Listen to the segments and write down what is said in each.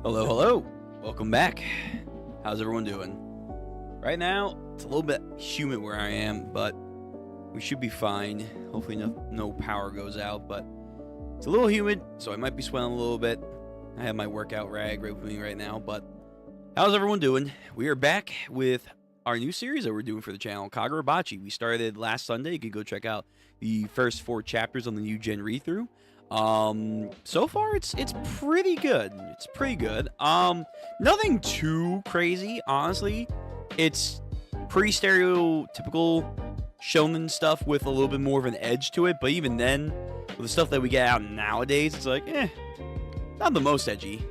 Hello, hello. Welcome back. How's everyone doing? Right now, it's a little bit humid where I am, but we should be fine. Hopefully no power goes out, but it's a little humid, so I might be sweating a little bit. I have my workout rag right with me right now, but how's everyone doing? We are back with our new series that we're doing for the channel, Kagurabachi. We started last Sunday. You can go check out the first 4 chapters on the new gen read-through. So far it's pretty good. It's pretty good. Nothing too crazy, honestly. It's pretty stereotypical shonen stuff with a little bit more of an edge to it, but even then, with the stuff that we get out nowadays, it's like, not the most edgy.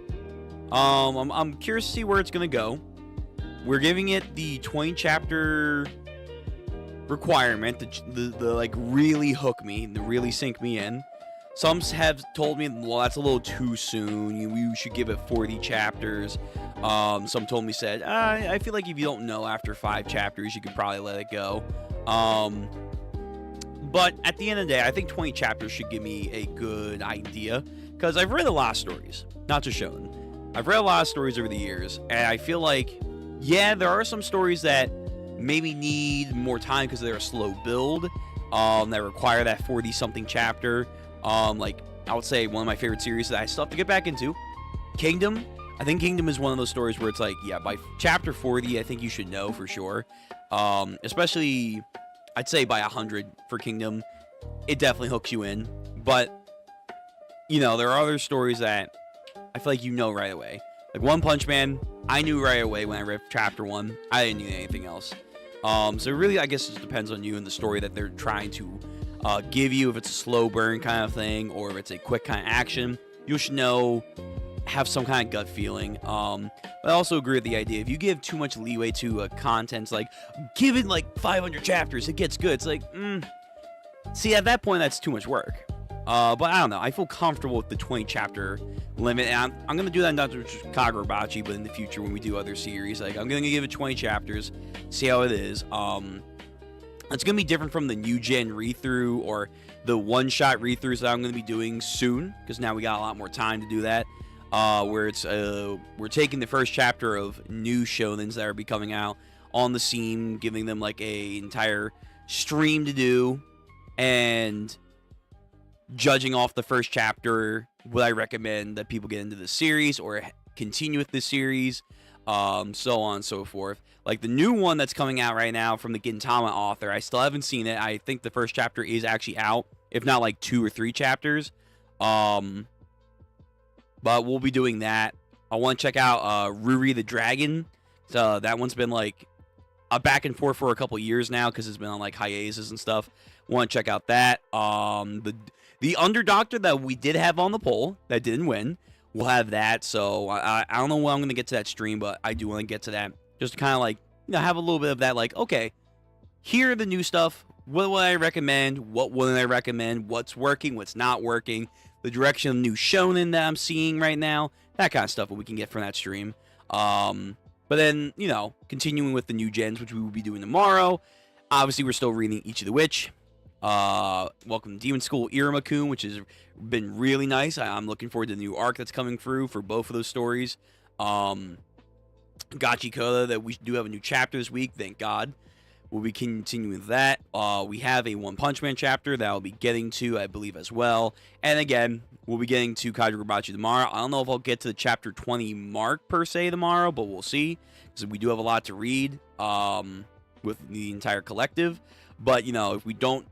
I'm curious to see where it's gonna go. We're giving it the 20 chapter requirement the like really hook me, to really sink me in. Some have told me, well, that's a little too soon. You should give it 40 chapters. Some told me, said, I feel like if you don't know after 5 chapters, you could probably let it go. But at the end of the day, I think 20 chapters should give me a good idea. Because I've read a lot of stories, not just shonen. I've read a lot of stories over the years. And I feel like, yeah, there are some stories that maybe need more time because they're a slow build. That require that 40-something chapter. Like, I would say one of my favorite series that I still have to get back into, Kingdom. I think Kingdom is one of those stories where it's like, yeah, by chapter 40, I think you should know for sure. Especially, I'd say by 100 for Kingdom, it definitely hooks you in. But, you know, there are other stories that I feel like you know right away. Like One Punch Man, I knew right away when I read chapter 1. I didn't need anything else. So really, I guess it just depends on you and the story that they're trying to give you, if it's a slow burn kind of thing or if it's a quick kind of action. You should know, have some kind of gut feeling. But I also agree with the idea, if you give too much leeway to contents, like give it like 500 chapters, it gets good. It's like, see, at that point, that's too much work. But I don't know. I feel comfortable with the 20 chapter limit, and I'm going to do that not just with Kagurabachi, but in the future when we do other series. Like, I'm going to give it 20 chapters, see how it is. It's going to be different from the new gen read-through or the one-shot read-throughs that I'm going to be doing soon, because now we got a lot more time to do that. Where it's we're taking the first chapter of new shonens that are be coming out on the scene, giving them like a entire stream to do, and judging off the first chapter, would I recommend that people get into the series or continue with the series, so on and so forth. Like the new one that's coming out right now from the Gintama author, I still haven't seen it. I think the first chapter is actually out, if not like 2 or 3 chapters. But we'll be doing that. I want to check out Ruri the Dragon. So that one's been like a back and forth for a couple years now because it's been on like hiatus and stuff. Want to check out that. The Underdoctor that we did have on the poll that didn't win, we'll have that. So I don't know when I'm going to get to that stream, but I do want to get to that. Just to kind of like, you know, have a little bit of that, like, okay, here are the new stuff. What would I recommend? What wouldn't I recommend? What's working? What's not working? The direction of new shonen that I'm seeing right now. That kind of stuff that we can get from that stream. But then, you know, continuing with the new gens, which we will be doing tomorrow. Obviously, we're still reading Ichi the Witch. Welcome to Demon School Iruma-kun, which has been really nice. I'm looking forward to the new arc that's coming through for both of those stories. Gachi Koda, that we do have a new chapter this week, thank God. We'll be continuing with that. We have a One Punch Man chapter that I'll be getting to, I believe, as well. And again, we'll be getting to Kagurabachi tomorrow. I don't know if I'll get to the chapter 20 mark, per se, tomorrow, but we'll see. Because we do have a lot to read with the entire collective. But, you know, if we don't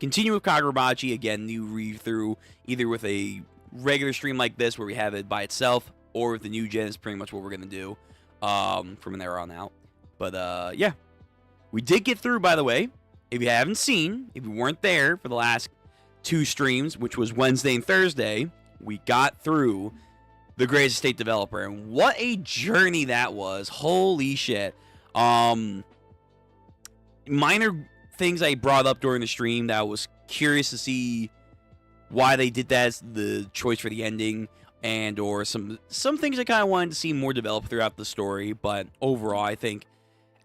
continue with Kagurabachi, again, new read-through, either with a regular stream like this, where we have it by itself, or with the new gen is pretty much what we're going to do from there on out. But, yeah. We did get through, by the way, if you haven't seen, if you weren't there for the last 2 streams, which was Wednesday and Thursday, we got through The Greatest Estate Developer, and what a journey that was. Holy shit. Minor things I brought up during the stream that I was curious to see why they did that as the choice for the ending, and or some things I kind of wanted to see more developed throughout the story, but overall, I think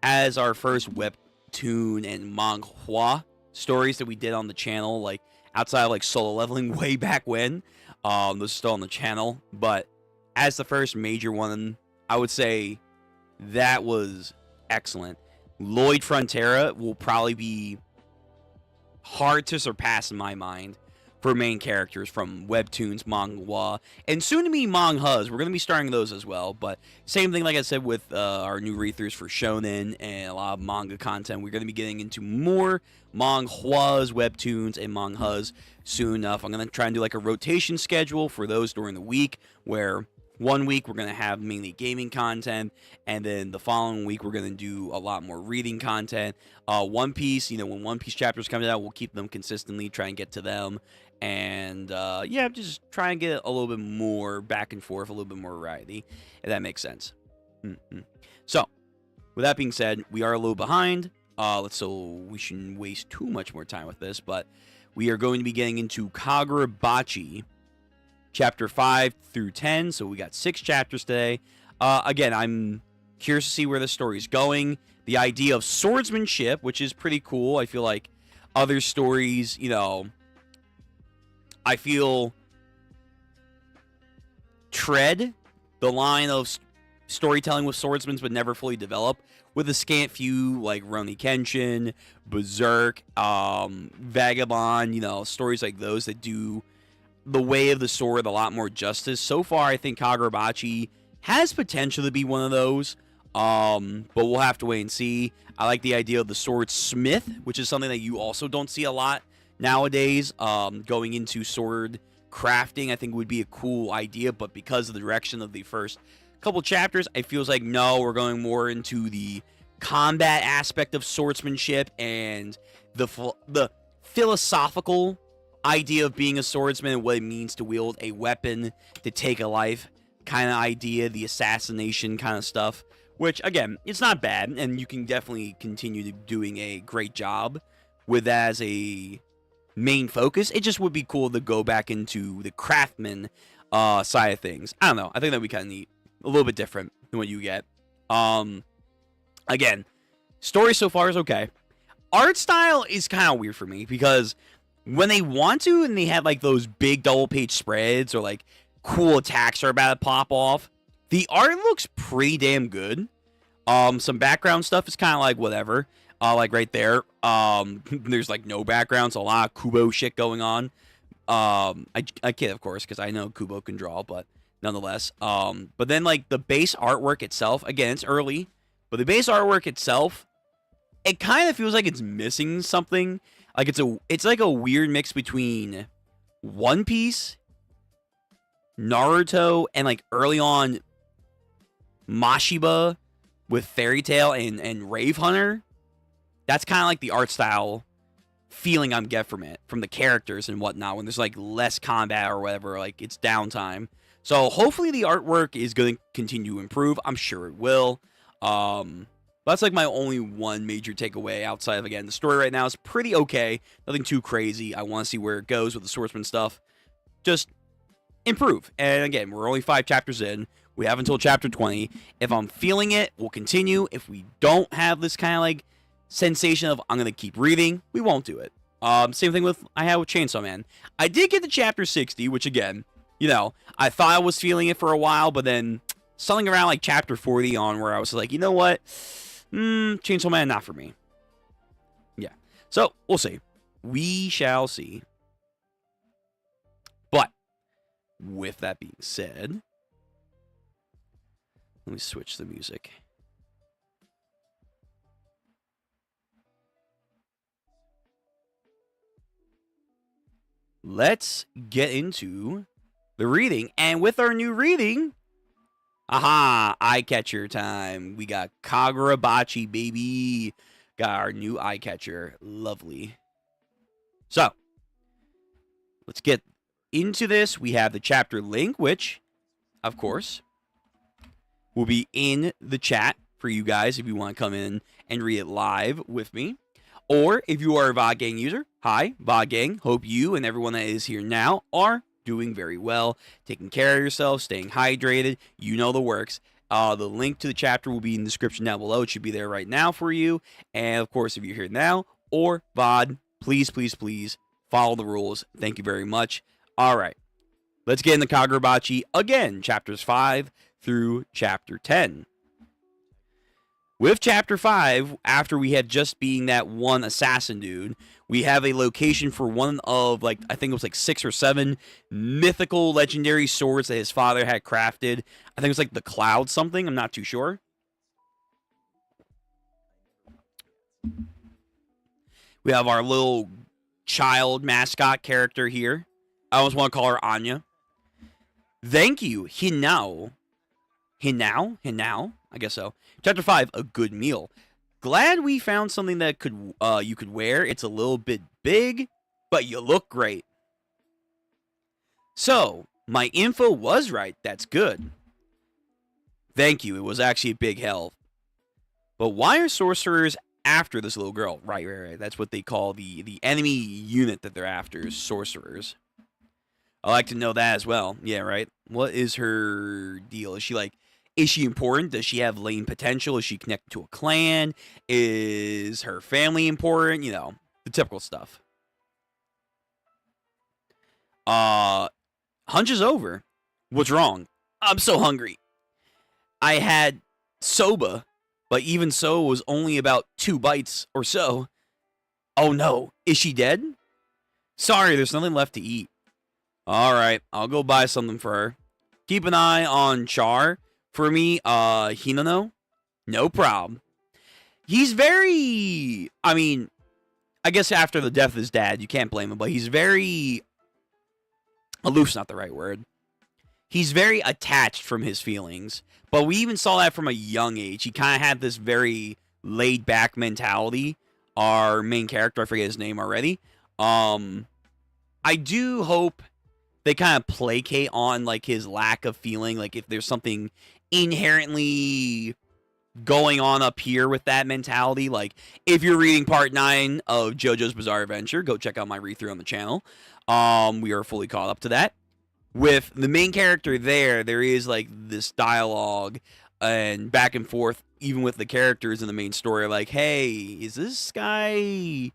as our first webtoon and manhwa stories that we did on the channel, like outside of like solo leveling way back when, those are still on the channel, but as the first major one, I would say that was excellent. Lloyd Frontera will probably be hard to surpass in my mind for main characters from webtoons, manga, and soon to be manhwas. We're going to be starting those as well, but same thing like I said with our new read-throughs for shonen and a lot of manga content. We're going to be getting into more manhwas, webtoons, and manhwas soon enough. I'm going to try and do like a rotation schedule for those during the week, where 1 week we're going to have mainly gaming content, and then the following week we're going to do a lot more reading content. One Piece, when One Piece chapters come out, we'll keep them consistently, try and get to them. And yeah, just try and get a little bit more back and forth, a little bit more variety, if that makes sense. So, with that being said, we are a little behind. So we shouldn't waste too much more time with this, but we are going to be getting into Kagurabachi, chapter 5 through 10. So we got 6 chapters today. Again, I'm curious to see where the story is going. The idea of swordsmanship, which is pretty cool. I feel like other stories, I feel tread the line of storytelling with swordsmen but never fully develop, with a scant few like Rurouni Kenshin, Berserk, Vagabond, stories like those that do the way of the sword a lot more justice. So far, I think Kagurabachi has potential to be one of those, but we'll have to wait and see. I like the idea of the swordsmith, which is something that you also don't see a lot nowadays. Going into sword crafting, I think would be a cool idea, but because of the direction of the first couple chapters, it feels like no, we're going more into the combat aspect of swordsmanship and the philosophical idea of being a swordsman and what it means to wield a weapon to take a life kind of idea, the assassination kind of stuff, which again, it's not bad, and you can definitely continue doing a great job with that as a main focus. It just would be cool to go back into the craftsman side of things. I don't know. I think that'd be kind of neat. A little bit different than what you get. Again, story so far is okay. Art style is kind of weird for me because when they want to and they have like those big double page spreads or like cool attacks are about to pop off, the art looks pretty damn good. Some background stuff is kind of like whatever. Like right there, there's like no background, so a lot of Kubo shit going on. I kid, of course, because I know Kubo can draw, but nonetheless. But then like the base artwork itself, again, it's early, but the base artwork itself, it kind of feels like it's missing something. Like it's like a weird mix between One Piece, Naruto, and like early on Mashiba with Fairy Tail and Rave Hunter. That's kind of like the art style feeling I'm getting from it, from the characters and whatnot, when there's like less combat or whatever, like it's downtime. So hopefully the artwork is going to continue to improve. I'm sure it will. That's like my only one major takeaway outside of, again, the story right now is pretty okay. Nothing too crazy. I want to see where it goes with the swordsman stuff. Just improve. And again, we're only 5 chapters in. We have until chapter 20. If I'm feeling it, we'll continue. If we don't have this kind of like sensation of I'm going to keep reading, we won't do it. Same thing with I had with Chainsaw Man. I did get to chapter 60, which again, I thought I was feeling it for a while, but then something around like chapter 40 on where I was like, you know what? Chainsaw Man, not for me. Yeah. So, we'll see. We shall see. But, with that being said, let me switch the music. Let's get into the reading. And with our new reading, aha, eye catcher time. We got Kagurabachi, baby. Got our new eye catcher. Lovely. So, let's get into this. We have the chapter link, which, of course, will be in the chat for you guys if you want to come in and read it live with me. Or if you are a VOD Gang user, hi, VOD Gang. Hope you and everyone that is here now are doing very well, taking care of yourself, staying hydrated. You know the works. The link to the chapter will be in the description down below. It should be there right now for you. And of course, if you're here now or VOD, please, please, please follow the rules. Thank you very much. All right. let's get into Kagurabachi again, chapters 5 through chapter 10. With chapter 5, after we had just being that one assassin dude, we have a location for one of, like, I think it was like 6 or 7 mythical legendary swords that his father had crafted. I think it was like the Cloud something, I'm not too sure. We have our little child mascot character here. I always want to call her Anya. Thank you, Hinao. Hinao? I guess so. Chapter 5, a good meal. Glad we found something that you could wear. It's a little bit big, but you look great. So, my info was right. That's good. Thank you. It was actually a big help. But why are sorcerers after this little girl? Right. That's what they call the enemy unit that they're after, is sorcerers. I like to know that as well. Yeah, right? What is her deal? Is she important? Does she have latent potential? Is she connected to a clan? Is her family important? You know, the typical stuff. Hunch is over. What's wrong? I'm so hungry. I had soba, but even so was only about 2 bites or so. Oh no, is she dead? Sorry, there's nothing left to eat. Alright, I'll go buy something for her. Keep an eye on Char. For me, Hinano, no problem. He's very, I guess after the death of his dad, you can't blame him, but he's very, aloof's not the right word. He's very attached from his feelings, but we even saw that from a young age. He kind of had this very laid-back mentality. Our main character, I forget his name already. I do hope they kind of placate on, like, his lack of feeling, like, if there's something inherently going on up here with that mentality. Like, if you're reading part 9 of JoJo's Bizarre Adventure, go check out my read-through on the channel. We are fully caught up to that. With the main character there is, like, this dialogue and back and forth, even with the characters in the main story, like, hey, is this guy,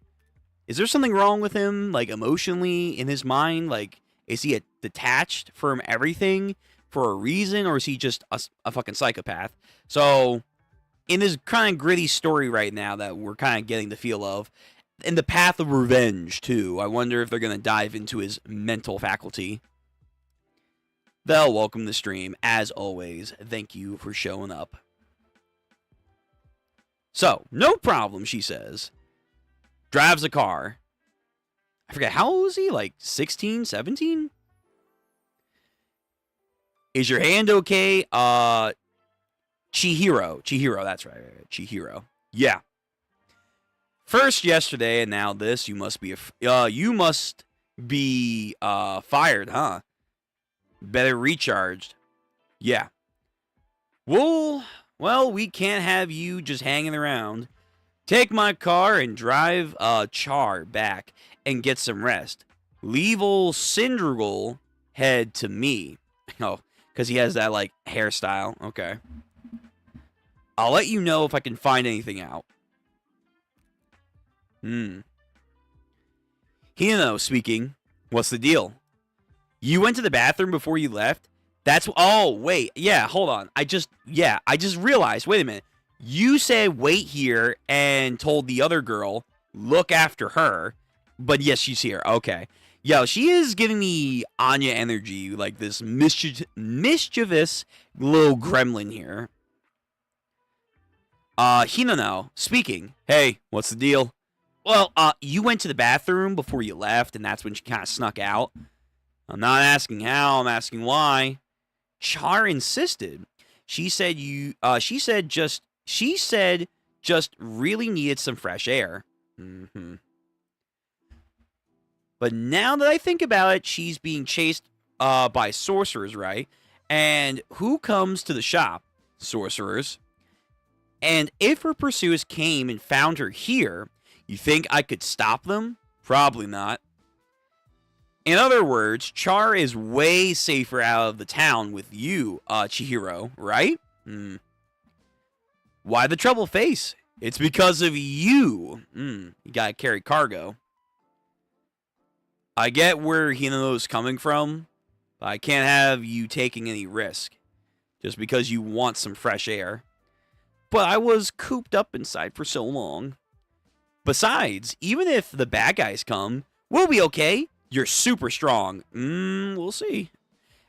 is there something wrong with him, like, emotionally, in his mind? Like, is he detached from everything for a reason, or is he just a fucking psychopath? So, in this kind of gritty story right now that we're kind of getting the feel of, in the path of revenge, too, I wonder if they're going to dive into his mental faculty. They'll welcome the stream, as always. Thank you for showing up. So, no problem, she says. Drives a car. I forget, how old was he? Like 16, 17? Is your hand okay? Chihiro, that's right. Chihiro. Yeah. First yesterday and now this, you must be fired, huh? Better recharged. Yeah. Well, we can't have you just hanging around. Take my car and drive Char back and get some rest. Leave old Cindrigal head to me. Oh, because he has that, like, hairstyle. Okay. I'll let you know if I can find anything out. Hinano speaking. What's the deal? You went to the bathroom before you left? Oh, wait. Yeah, hold on. I just realized. Wait a minute. You said wait here and told the other girl, look after her. But yes, she's here. Okay. Yo, she is giving me Anya energy, like this mischievous little gremlin here. Hinano, speaking. Hey, what's the deal? Well, you went to the bathroom before you left, and that's when she kind of snuck out. I'm not asking how, I'm asking why. Char insisted. She said just really needed some fresh air. But now that I think about it, she's being chased by sorcerers, right? And who comes to the shop? Sorcerers. And if her pursuers came and found her here, you think I could stop them? Probably not. In other words, Char is way safer out of the town with you, Chihiro, right? Why the trouble face? It's because of you. You gotta carry cargo. I get where Hinano's coming from, But I can't have you taking any risk just because you want some fresh air. But I was cooped up inside for so long. Besides, even if the bad guys come, we'll be okay. You're super strong. We'll see.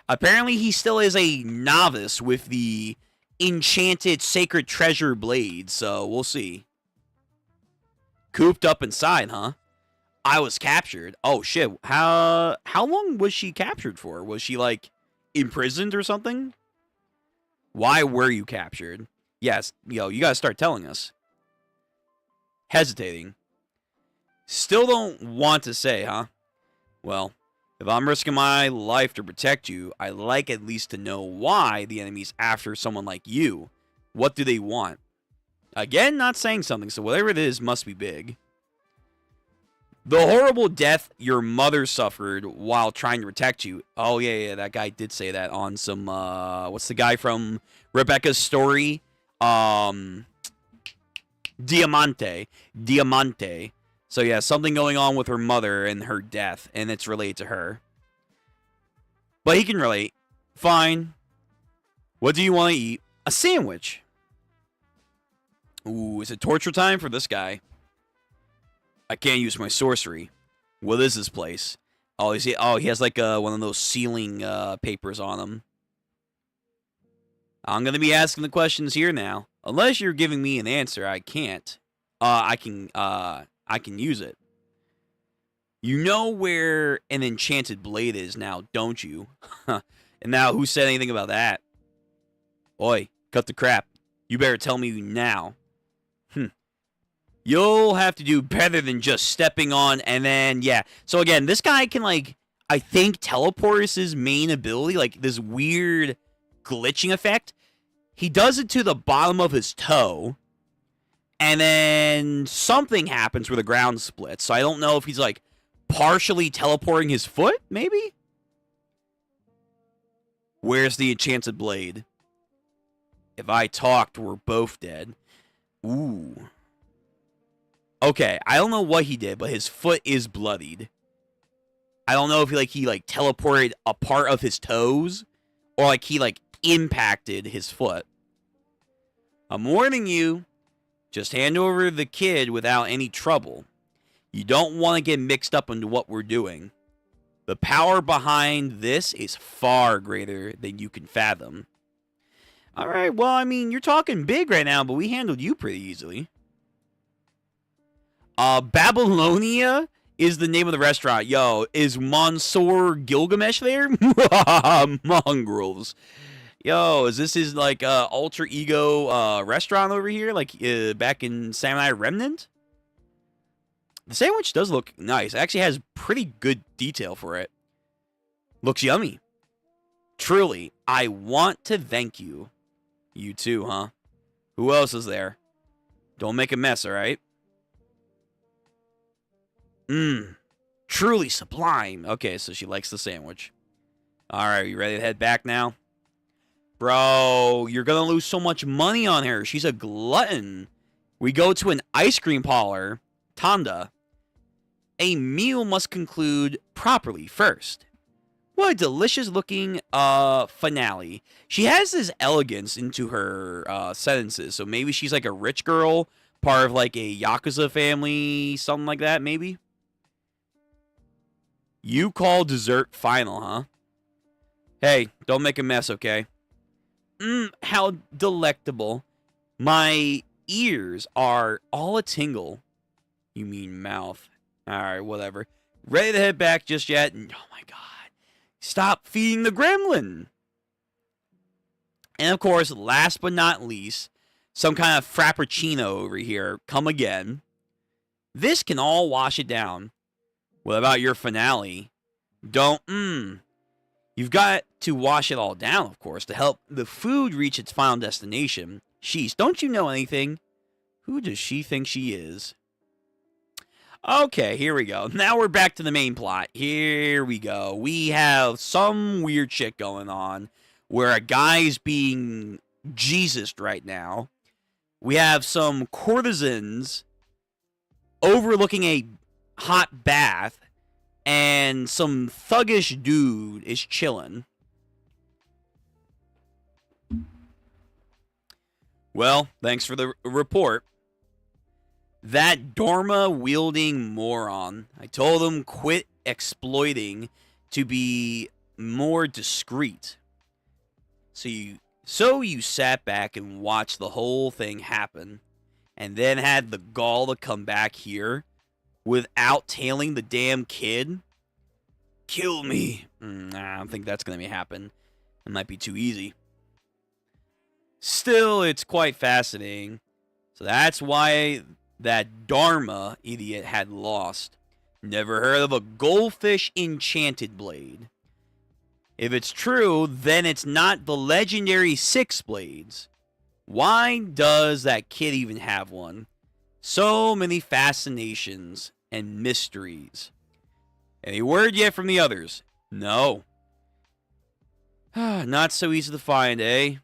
Apparently, he still is a novice with the enchanted sacred treasure blade, so we'll see. Cooped up inside, huh? I was captured. Oh, shit. How long was she captured for? Was she, like, imprisoned or something? Why were you captured? Yes, you gotta start telling us. Hesitating. Still don't want to say, huh? Well, if I'm risking my life to protect you, I like at least to know why the enemy's after someone like you. What do they want? Again, not saying something, so whatever it is must be big. The horrible death your mother suffered while trying to protect you. Oh, yeah, that guy did say that on some, what's the guy from Rebecca's story? Diamante. So, yeah, something going on with her mother and her death, and it's related to her. But he can relate. Fine. What do you want to eat? A sandwich. Ooh, is it torture time for this guy? I can't use my sorcery. What is this place? Oh, he has like one of those ceiling papers on him. I'm gonna be asking the questions here now. Unless you're giving me an answer, I can't. I can use it. You know where an enchanted blade is now, don't you? And now, who said anything about that? Oi, cut the crap. You better tell me now. You'll have to do better than just stepping on and then, yeah. So again, this guy can, like, I think teleport is his main ability, like this weird glitching effect. He does it to the bottom of his toe, and then something happens where the ground splits. So I don't know if he's, like, partially teleporting his foot, maybe? Where's the enchanted blade? If I talked, we're both dead. Ooh. Okay, I don't know what he did, but his foot is bloodied. I don't know if he teleported a part of his toes, or like he impacted his foot. I'm warning you, just hand over the kid without any trouble. You don't want to get mixed up into what we're doing. The power behind this is far greater than you can fathom. Alright, well, I mean, you're talking big right now, but we handled you pretty easily. Babylonia is the name of the restaurant. Yo, is Mansoor Gilgamesh there? Mongrels. Yo, is this his, alter ego, restaurant over here? Like, back in Samurai Remnant? The sandwich does look nice. It actually has pretty good detail for it. Looks yummy. Truly, I want to thank you. You too, huh? Who else is there? Don't make a mess, alright? Truly sublime. Okay, so she likes the sandwich. Alright, you ready to head back now? Bro, you're gonna lose so much money on her. She's a glutton. We go to an ice cream parlor. Tanda. A meal must conclude properly first. What a delicious looking finale. She has this elegance into her sentences. So maybe she's like a rich girl, part of like a Yakuza family, something like that, maybe. You call dessert final, huh? Hey, don't make a mess, okay? How delectable. My ears are all a tingle. You mean mouth. Alright, whatever. Ready to head back just yet? Oh my god. Stop feeding the gremlin! And of course, last but not least, some kind of frappuccino over here. Come again. This can all wash it down. What about your finale? Don't, You've got to wash it all down, of course, to help the food reach its final destination. Sheesh, don't you know anything? Who does she think she is? Okay, here we go. Now we're back to the main plot. Here we go. We have some weird shit going on where a guy's being Jesused right now. We have some courtesans overlooking a hot bath. and some thuggish dude is chilling. Well, thanks for the report. That Dharma-wielding moron. I told him quit exploiting to be more discreet. So you sat back and watched the whole thing happen, and then had the gall to come back here without tailing the damn kid? Kill me. I don't think that's going to happen. It might be too easy. Still, it's quite fascinating. So that's why that Dharma idiot had lost. Never heard of a goldfish enchanted blade. If it's true, then it's not the legendary Six Blades. Why does that kid even have one? So many fascinations and mysteries. Any word yet from the others? No. Not so easy to find, eh?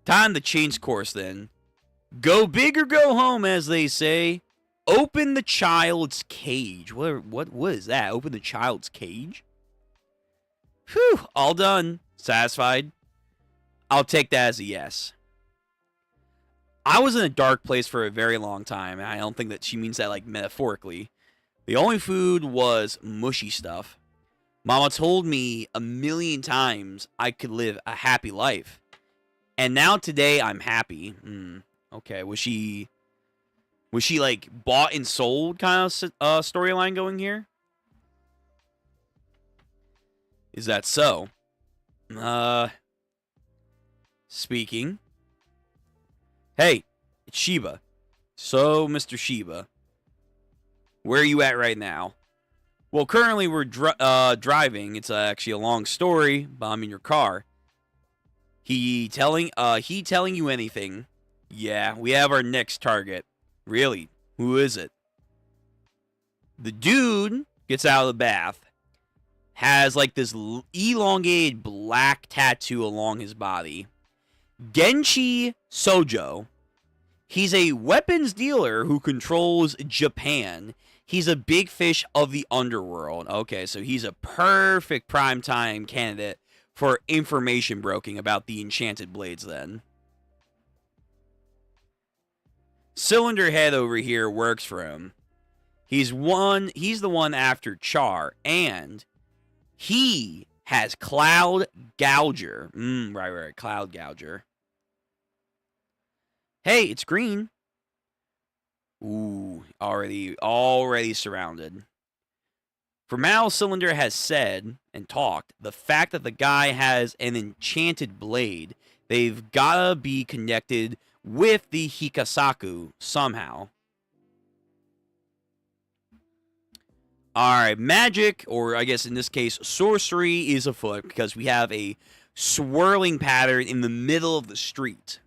Time to change course then. Go big or go home, as they say. Open the child's cage. What is that? Open the child's cage? Whew, all done. Satisfied? I'll take that as a yes. I was in a dark place for a very long time, and I don't think that she means that like metaphorically. The only food was mushy stuff. Mama told me a million times I could live a happy life. And now today I'm happy. Okay, was she like bought and sold kind of storyline going here? Is that so? Speaking. Hey, it's Shiba. So, Mr. Shiba, where are you at right now? Well, currently we're driving. It's actually a long story, but I'm in your car. He telling you anything? Yeah, we have our next target. Really? Who is it? The dude gets out of the bath. Has like this elongated black tattoo along his body. Genshi Sojo. He's a weapons dealer who controls Japan. He's a big fish of the underworld. Okay, so he's a perfect primetime candidate for information broking about the enchanted blades then. Cylinder Head over here works for him. He's the one after Char, and he has Cloud Gouger. Right, Cloud Gouger. Hey, it's green. Ooh, already surrounded. For now, Cylinder has said and talked, the fact that the guy has an enchanted blade, they've gotta be connected with the Hikasaku somehow. Alright, magic, or I guess in this case, sorcery is afoot because we have a swirling pattern in the middle of the street.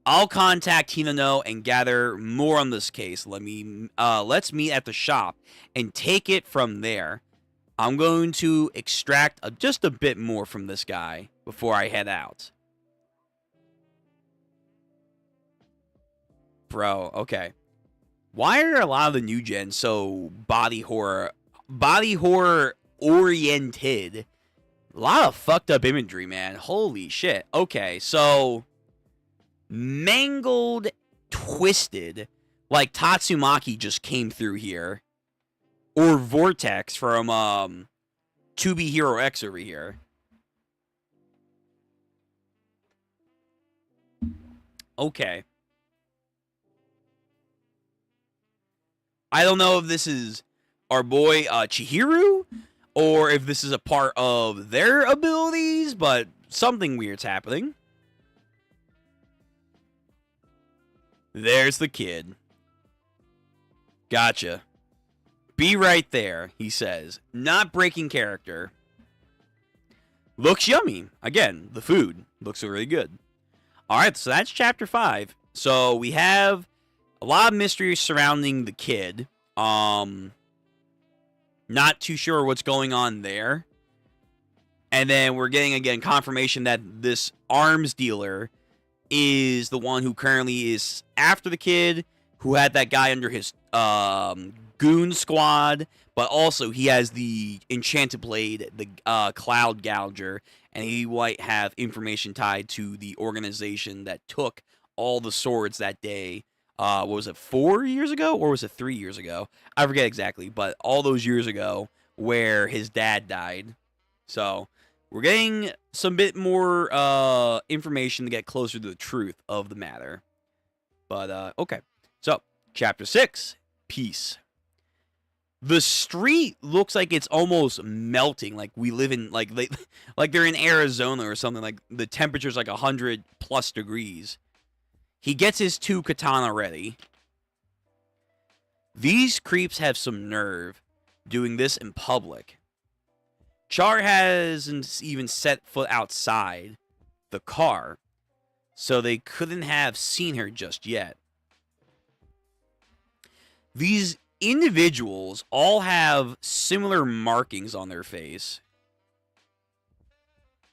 I'll contact Hinano and gather more on this case. Let's meet at the shop and take it from there. I'm going to extract just a bit more from this guy before I head out. Bro, okay. Why are a lot of the new gen so body horror oriented? A lot of fucked up imagery, man. Holy shit. Okay, so mangled, twisted, like Tatsumaki just came through here, or Vortex from 2B Hero X over here. Okay. I don't know if this is our boy Chihiro, or if this is a part of their abilities, but something weird's happening. There's the kid. Gotcha. Be right there, he says. Not breaking character. Looks yummy. Again, the food looks really good. Alright, so that's chapter 5. So we have a lot of mystery surrounding the kid. Not too sure what's going on there. And then we're getting, again, confirmation that this arms dealer is the one who currently is after the kid, who had that guy under his goon squad, but also he has the enchanted blade, the cloud gouger, and he might have information tied to the organization that took all the swords that day. What was it, 4 years ago, or was it 3 years ago? I forget exactly, but all those years ago where his dad died. So we're getting some bit more information to get closer to the truth of the matter. But okay, so chapter 6, peace. The street looks like it's almost melting, like we live in like they're in Arizona or something. Like the temperature's like 100+ degrees. He gets his 2 katana ready. These creeps have some nerve doing this in public. Char hasn't even set foot outside the car, so they couldn't have seen her just yet. These individuals all have similar markings on their face,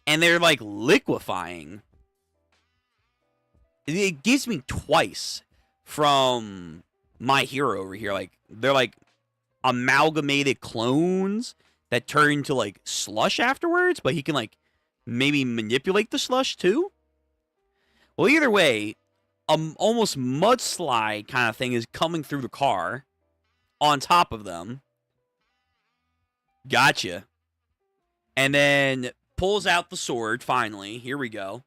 and they're like liquefying. It gives me twice from My Hero over here. Like they're like amalgamated clones that turn into like slush afterwards, but he can like maybe manipulate the slush too. Well, either way, almost mudslide kind of thing is coming through the car on top of them. Gotcha. And then pulls out the sword finally. Here we go.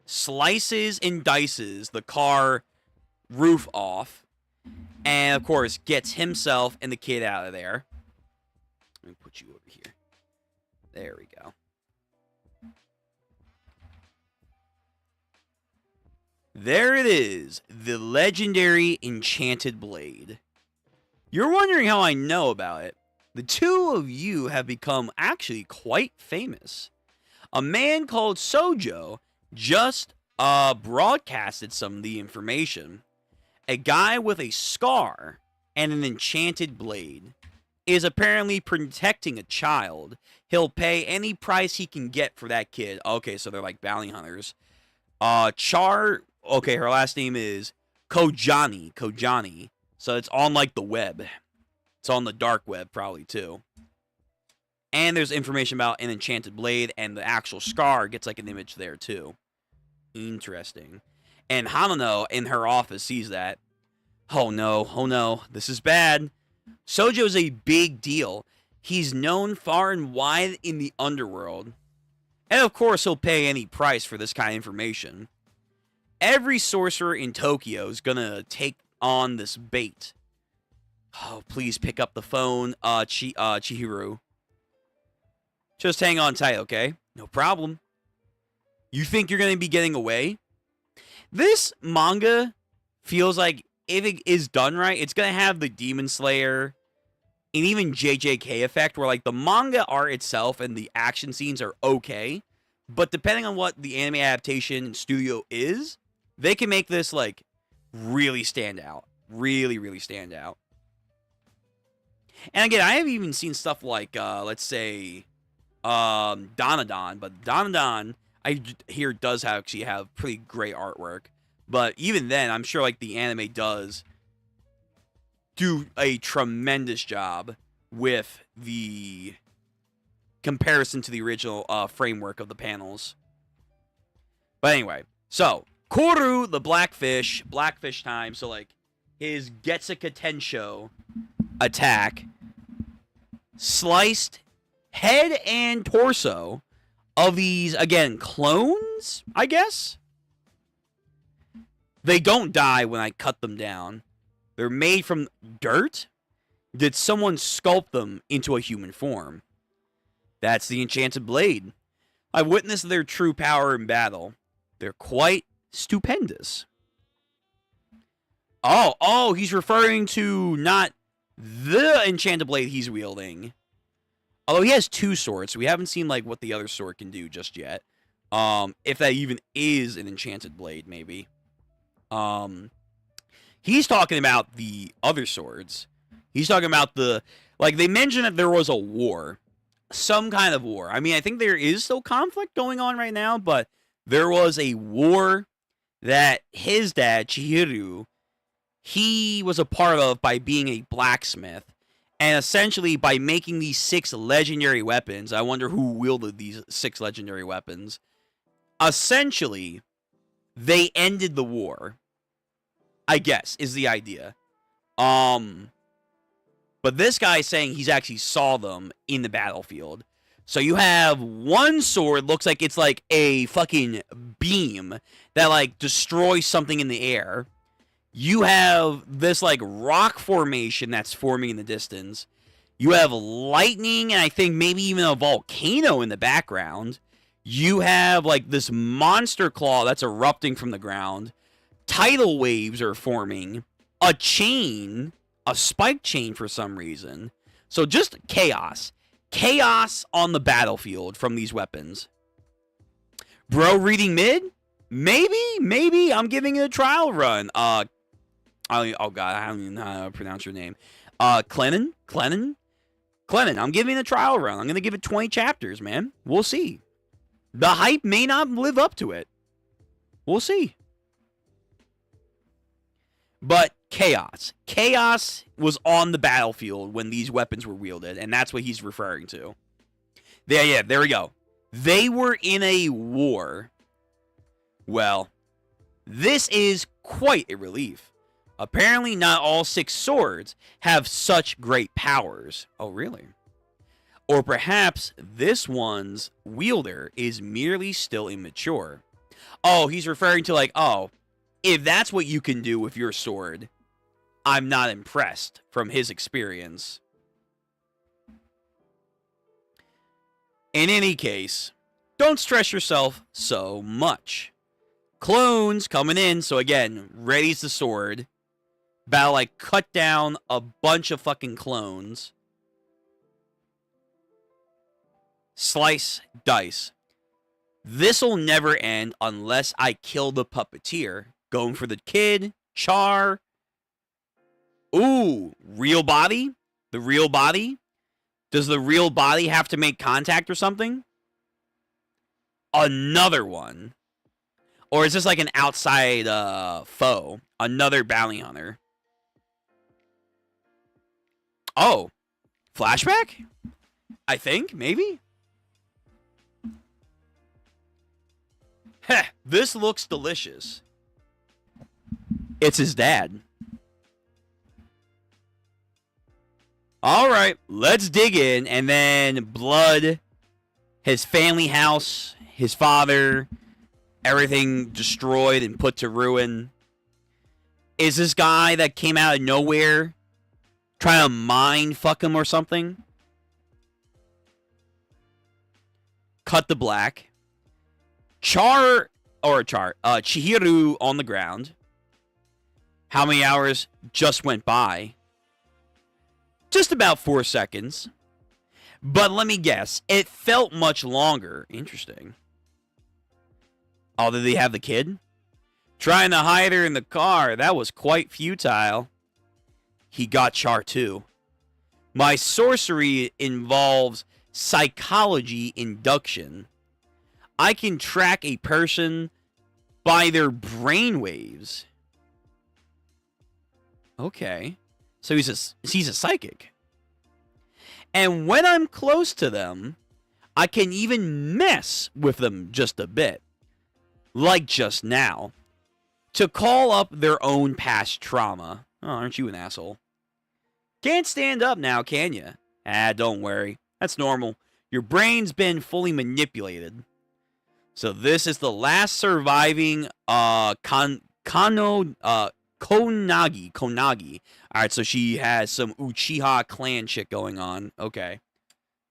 Slices and dices the car roof off, and of course gets himself and the kid out of there. Let me put you over here. There we go. There it is, the legendary enchanted blade. You're wondering how I know about it. The two of you have become actually quite famous. A man called Sojo just broadcasted some of the information. A guy with a scar and an enchanted blade is apparently protecting a child. He'll pay any price he can get for that kid. Okay, so they're like bounty hunters. Char, okay, her last name is Kojani. So it's on like the web. It's on the dark web probably too. And there's information about an enchanted blade, and the actual scar gets like an image there too. Interesting. And Hanano in her office sees that. Oh no, this is bad. Sojo's a big deal. He's known far and wide in the underworld. And of course he'll pay any price for this kind of information. Every sorcerer in Tokyo is gonna take on this bait. Oh, please pick up the phone, Chihiro. Just hang on tight, okay? No problem. You think you're going to be getting away? This manga feels like, if it is done right, it's going to have the Demon Slayer and even JJK effect, where like the manga art itself and the action scenes are okay, but depending on what the anime adaptation studio is, they can make this like really stand out. Really stand out. And again, I have even seen stuff like, let's say, Danadon, but Danadon, I hear does actually have pretty great artwork. But even then, I'm sure like the anime does do a tremendous job with the comparison to the original framework of the panels. But anyway, so Koru, the blackfish time. So like his Getsuka Tensho attack sliced head and torso of these, again, clones, I guess? They don't die when I cut them down. They're made from dirt? Did someone sculpt them into a human form? That's the enchanted blade. I've witnessed their true power in battle. They're quite stupendous. Oh, he's referring to not the enchanted blade he's wielding. Although he has 2 swords, so we haven't seen like what the other sword can do just yet. If that even is an enchanted blade, maybe. He's talking about the other swords. He's talking about the, like, they mentioned that there was a war. Some kind of war. I mean, I think there is still conflict going on right now, but there was a war that his dad, Chihiro, he was a part of by being a blacksmith. And essentially, by making these 6 legendary weapons, I wonder who wielded these 6 legendary weapons. Essentially, they ended the war, I guess, is the idea. But this guy is saying he's actually saw them in the battlefield. So you have one sword, looks like it's like a fucking beam that like destroys something in the air. You have this like rock formation that's forming in the distance. You have lightning and I think maybe even a volcano in the background. You have like this monster claw that's erupting from the ground. Tidal waves are forming. A chain, a spike chain for some reason. So just chaos. Chaos on the battlefield from these weapons. Bro reading mid? Maybe. I'm giving it a trial run. Oh god, I don't even know how to pronounce your name. Clennon, I'm giving it a trial run. I'm gonna give it 20 chapters, man. We'll see. The hype may not live up to it. We'll see. But chaos. Chaos was on the battlefield when these weapons were wielded, and that's what he's referring to. Yeah, there we go. They were in a war. Well, this is quite a relief. Apparently not all 6 swords have such great powers. Oh, really? Or perhaps this one's wielder is merely still immature. Oh, he's referring to like, oh, if that's what you can do with your sword, I'm not impressed from his experience. In any case, don't stress yourself so much. Clones coming in, so again, readies the sword. About to, like, cut down a bunch of fucking clones. Slice, dice. This'll never end unless I kill the puppeteer. Going for the kid. Char. Ooh, real body? The real body? Does the real body have to make contact or something? Another one. Or is this like an outside foe? Another bounty hunter. Oh, flashback? I think, maybe? Heh, this looks delicious. It's his dad. Alright, let's dig in. And then blood, his family house, his father, everything destroyed and put to ruin. Is this guy that came out of nowhere trying to mind fuck him or something? Cut the black. Chihiro on the ground. How many hours just went by? Just about 4 seconds. But let me guess, it felt much longer. Interesting. Oh, did they have the kid? Trying to hide her in the car. That was quite futile. He got Char too. My sorcery involves psychology induction. I can track a person by their brainwaves. Okay. So he's a psychic. And when I'm close to them, I can even mess with them just a bit. Like just now. To call up their own past trauma. Oh, aren't you an asshole? Can't stand up now, can you? Ah, don't worry. That's normal. Your brain's been fully manipulated. So this is the last surviving Konagi. Alright, so she has some Uchiha clan shit going on. Okay.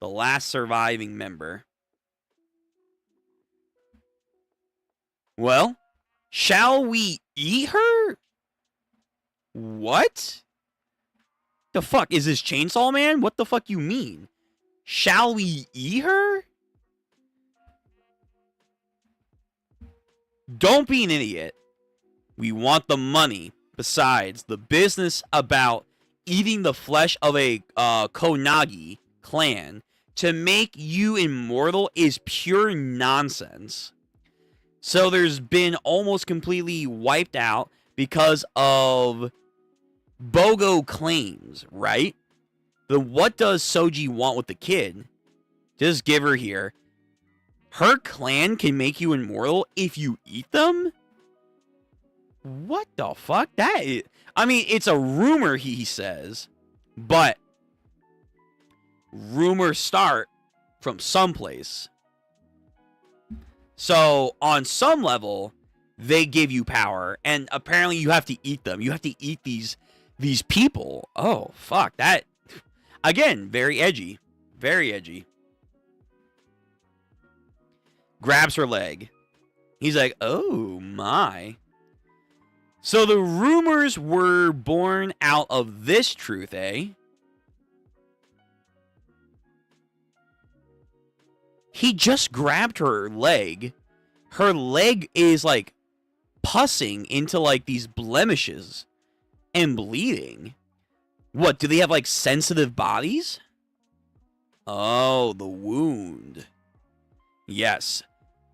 The last surviving member. Well, shall we eat her? What? The fuck? Is this Chainsaw Man? What the fuck you mean? Shall we eat her? Don't be an idiot. We want the money. Besides, the business about eating the flesh of a Konagi clan to make you immortal is pure nonsense. So there's been almost completely wiped out because of BOGO claims, right? Then what does Soji want with the kid? Just give her here. Her clan can make you immortal if you eat them? What the fuck? I mean, it's a rumor, he says. But rumors start from someplace. So, on some level, they give you power. And apparently you have to eat them. You have to eat these people. Oh, fuck. That, again, very edgy. Very edgy. Grabs her leg. He's like, oh my. So the rumors were born out of this truth, eh? He just grabbed her leg. Her leg is like pussing into like these blemishes and bleeding. What, do they have like sensitive bodies? Oh, the wound. Yes,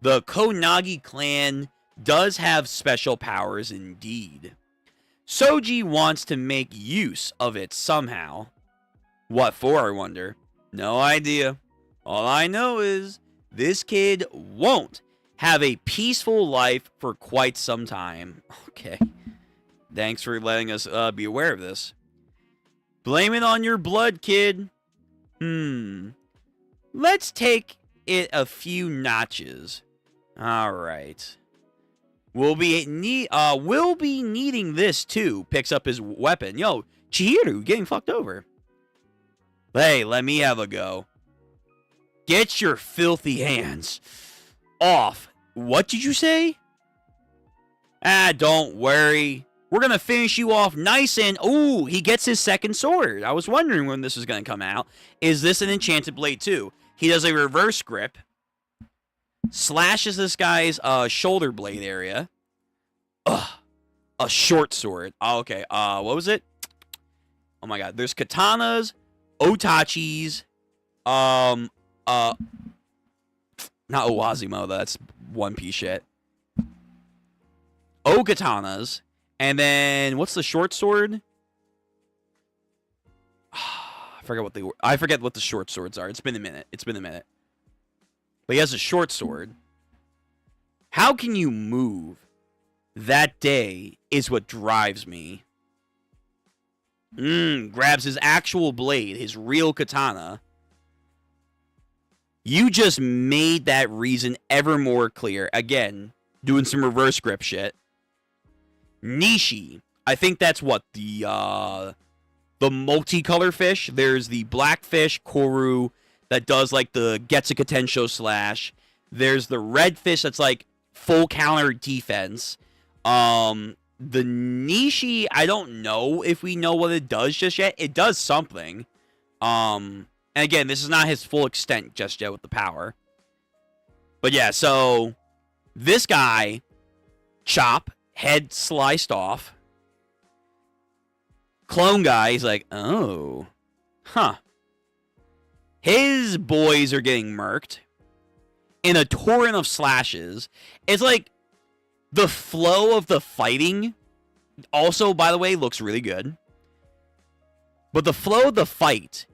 the Konagi clan does have special powers indeed. Soji wants to make use of it somehow. What for, I wonder? No idea. All I know is this kid won't have a peaceful life for quite some time. Okay. Thanks for letting us be aware of this. Blame it on your blood, kid. Let's take it a few notches. All right. We'll be needing this too. Picks up his weapon. Yo, Chihiro getting fucked over. Hey, let me have a go. Get your filthy hands off. What did you say? Don't worry. We're gonna finish you off nice and... Ooh, he gets his second sword. I was wondering when this was gonna come out. Is this an enchanted blade too? He does a reverse grip. Slashes this guy's shoulder blade area. Ugh. A short sword. Oh, okay. What was it? Oh my god. There's katanas, otachis, not Owazimo, that's One Piece shit. Katanas. And then what's the short sword? I forget what the short swords are. It's been a minute. But he has a short sword. How can you move? That day is what drives me. Grabs his actual blade, his real katana. You just made that reason ever more clear. Again, doing some reverse grip shit. Nishi. I think that's what the multicolor fish. There's the black fish, Koru, that does like the Getsuka Tensho slash. There's the red fish that's like full counter defense. The Nishi, I don't know if we know what it does just yet. It does something. And again, this is not his full extent just yet with the power. But yeah, so this guy, chop, head sliced off. Clone guy, he's like, oh, huh. His boys are getting murked in a torrent of slashes. It's like the flow of the fighting also, by the way, looks really good. But the flow of the fight,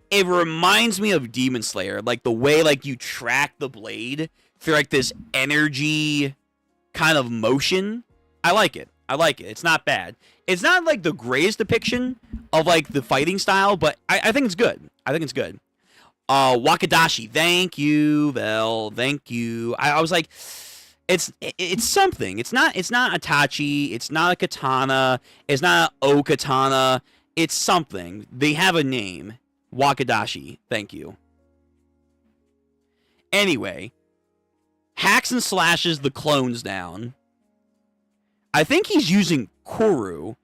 it reminds me of Demon Slayer. Like the way like you track the blade through like this energy kind of motion. I like it. It's not bad. It's not like the greatest depiction of like the fighting style, but I think it's good. Wakadashi, thank you, Vel, thank you. I was like, it's something. It's not Itachi. It's not a katana. It's not an O-katana. It's something. They have a name. Wakadashi, thank you. Anyway, hacks and slashes the clones down. I think he's using Koru,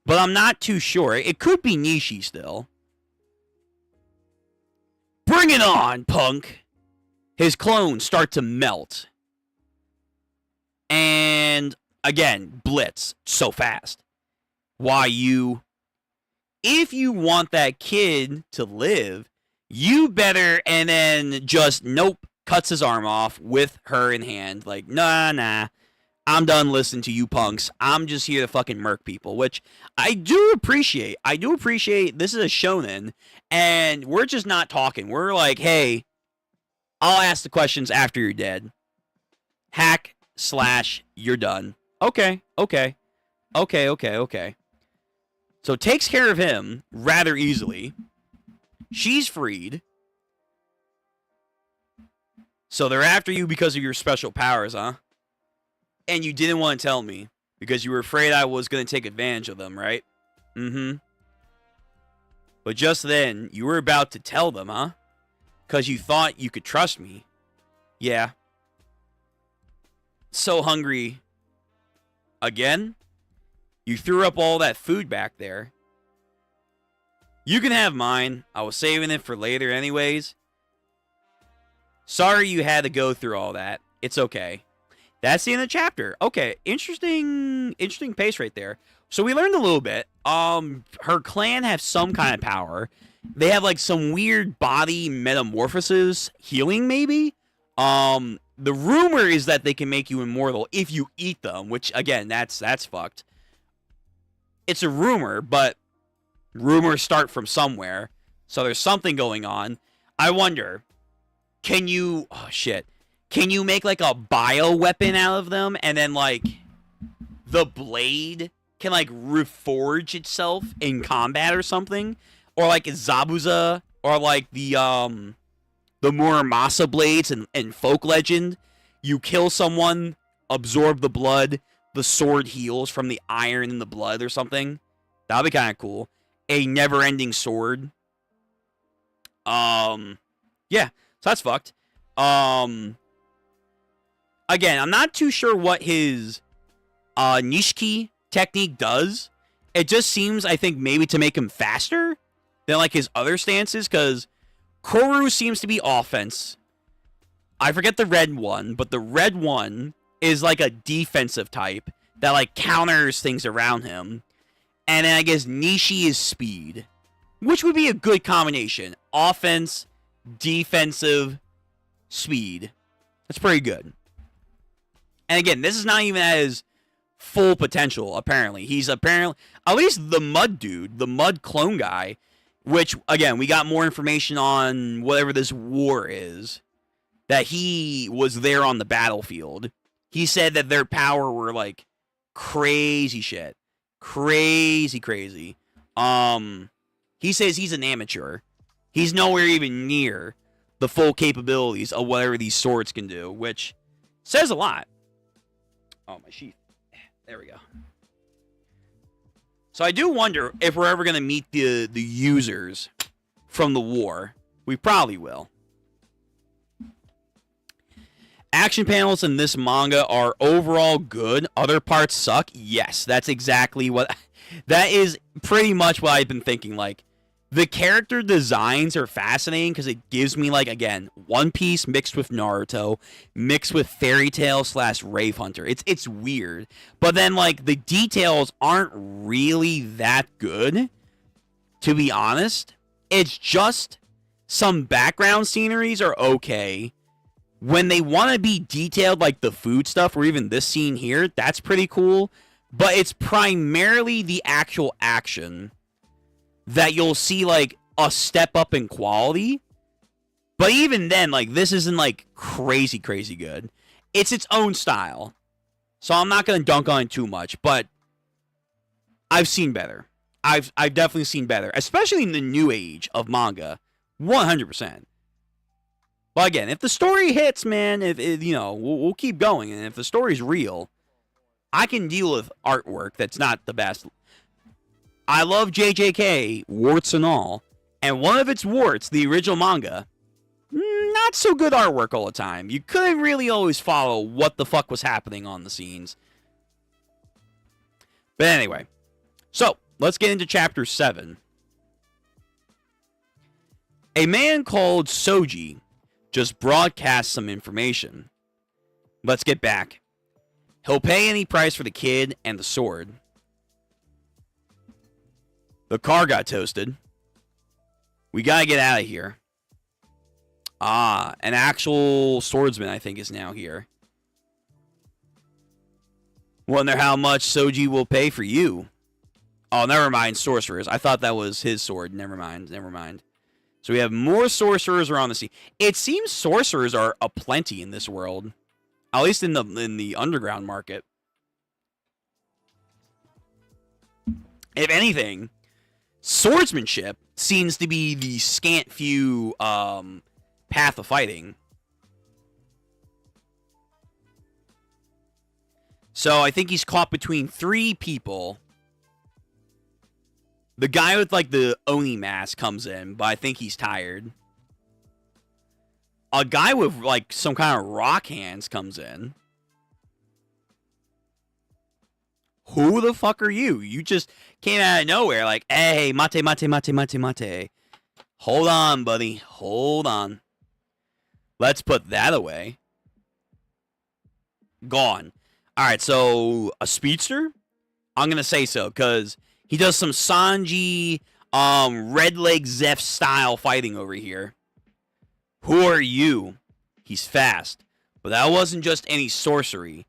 but I'm not too sure. It could be Nishi still. Bring it on, punk! His clones start to melt. And, again, blitz. So fast. Why you... If you want that kid to live, you better... And then just, nope, cuts his arm off with her in hand. Like, nah. I'm done listening to you punks. I'm just here to fucking murk people, which I do appreciate. I do appreciate this is a shonen, and we're just not talking. We're like, hey, I'll ask the questions after you're dead. Hack / you're done. Okay. So takes care of him rather easily. She's freed. So they're after you because of your special powers, huh? And you didn't want to tell me because you were afraid I was going to take advantage of them, right? Mm-hmm. But just then, you were about to tell them, huh? Because you thought you could trust me. Yeah. So hungry. Again? You threw up all that food back there. You can have mine. I was saving it for later anyways. Sorry you had to go through all that. It's okay. That's the end of the chapter. Okay, interesting pace right there. So we learned a little bit. Her clan have some kind of power. They have like some weird body metamorphosis healing, maybe. The rumor is that they can make you immortal if you eat them, which again, that's fucked. It's a rumor, but rumors start from somewhere. So there's something going on. I wonder, can you make like a bio weapon out of them, and then like the blade can like reforge itself in combat or something? Or like Zabuza, or like the Muramasa blades in folk legend. You kill someone, absorb the blood, the sword heals from the iron in the blood or something. That'd be kind of cool. A never-ending sword. Yeah, so that's fucked. Again, I'm not too sure what his Nishiki technique does. It just seems, I think, maybe to make him faster than like his other stances, because Koru seems to be offense. I forget the red one, but the red one is like a defensive type that like counters things around him. And then I guess Nishi is speed, which would be a good combination. Offense, defensive, speed. That's pretty good. And again, this is not even at his full potential, apparently. He's apparently, at least the mud dude, the mud clone guy, which, again, we got more information on whatever this war is, that he was there on the battlefield. He said that their power were, like, crazy shit. Crazy. He says he's an amateur. He's nowhere even near the full capabilities of whatever these swords can do, which says a lot. Oh, my sheath. There we go. So I do wonder if we're ever going to meet the users from the war. We probably will. Action panels in this manga are overall good. Other parts suck. Yes, that's exactly what... That is pretty much what I've been thinking. Like, the character designs are fascinating because it gives me, like, again, One Piece mixed with Naruto, mixed with Fairy Tail / Rave Hunter. It's weird. But then, like, the details aren't really that good, to be honest. It's just some background sceneries are okay. When they want to be detailed, like the food stuff, or even this scene here, that's pretty cool. But it's primarily the actual action that you'll see, like, a step up in quality. But even then, like, this isn't, like, crazy good. It's its own style. So I'm not going to dunk on it too much, but I've seen better. I've definitely seen better, especially in the new age of manga. 100%. But again, if the story hits, man, if you know, we'll keep going. And if the story's real, I can deal with artwork that's not the best. I love JJK, warts and all. And one of its warts, the original manga, not so good artwork all the time. You couldn't really always follow what the fuck was happening on the scenes. But anyway, so let's get into chapter 7. A man called Soji just broadcast some information. Let's get back. He'll pay any price for the kid and the sword. The car got toasted. We gotta get out of here. Ah, an actual swordsman, I think, is now here. Wonder how much Soji will pay for you. Oh, never mind. Sorcerers. I thought that was his sword. Never mind. Never mind. So we have more sorcerers around the sea. It seems sorcerers are aplenty in this world. At least in the underground market. If anything, swordsmanship seems to be the scant few path of fighting. So I think he's caught between 3 people. The guy with like the Oni mask comes in, but I think he's tired. A guy with like some kind of rock hands comes in. Who the fuck are you? You just came out of nowhere like, hey, mate, mate, mate, mate, mate. Hold on, buddy. Hold on. Let's put that away. Gone. Alright, so a speedster? I'm gonna say so, because he does some Sanji, Red Leg Zeph style fighting over here. Who are you? He's fast. But that wasn't just any sorcery.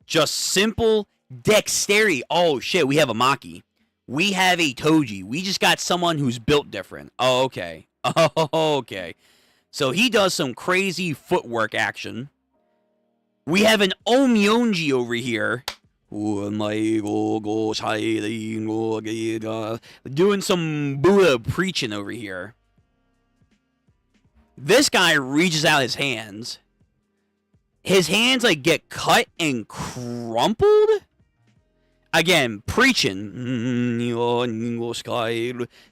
Just simple dexterity. Oh shit, we have a Maki. We have a Toji. We just got someone who's built different. Oh, okay. Oh, okay. So he does some crazy footwork action. We have an Omyonji over here. Doing some Buddha preaching over here. This guy reaches out his hands. His hands like get cut and crumpled. Again, preaching.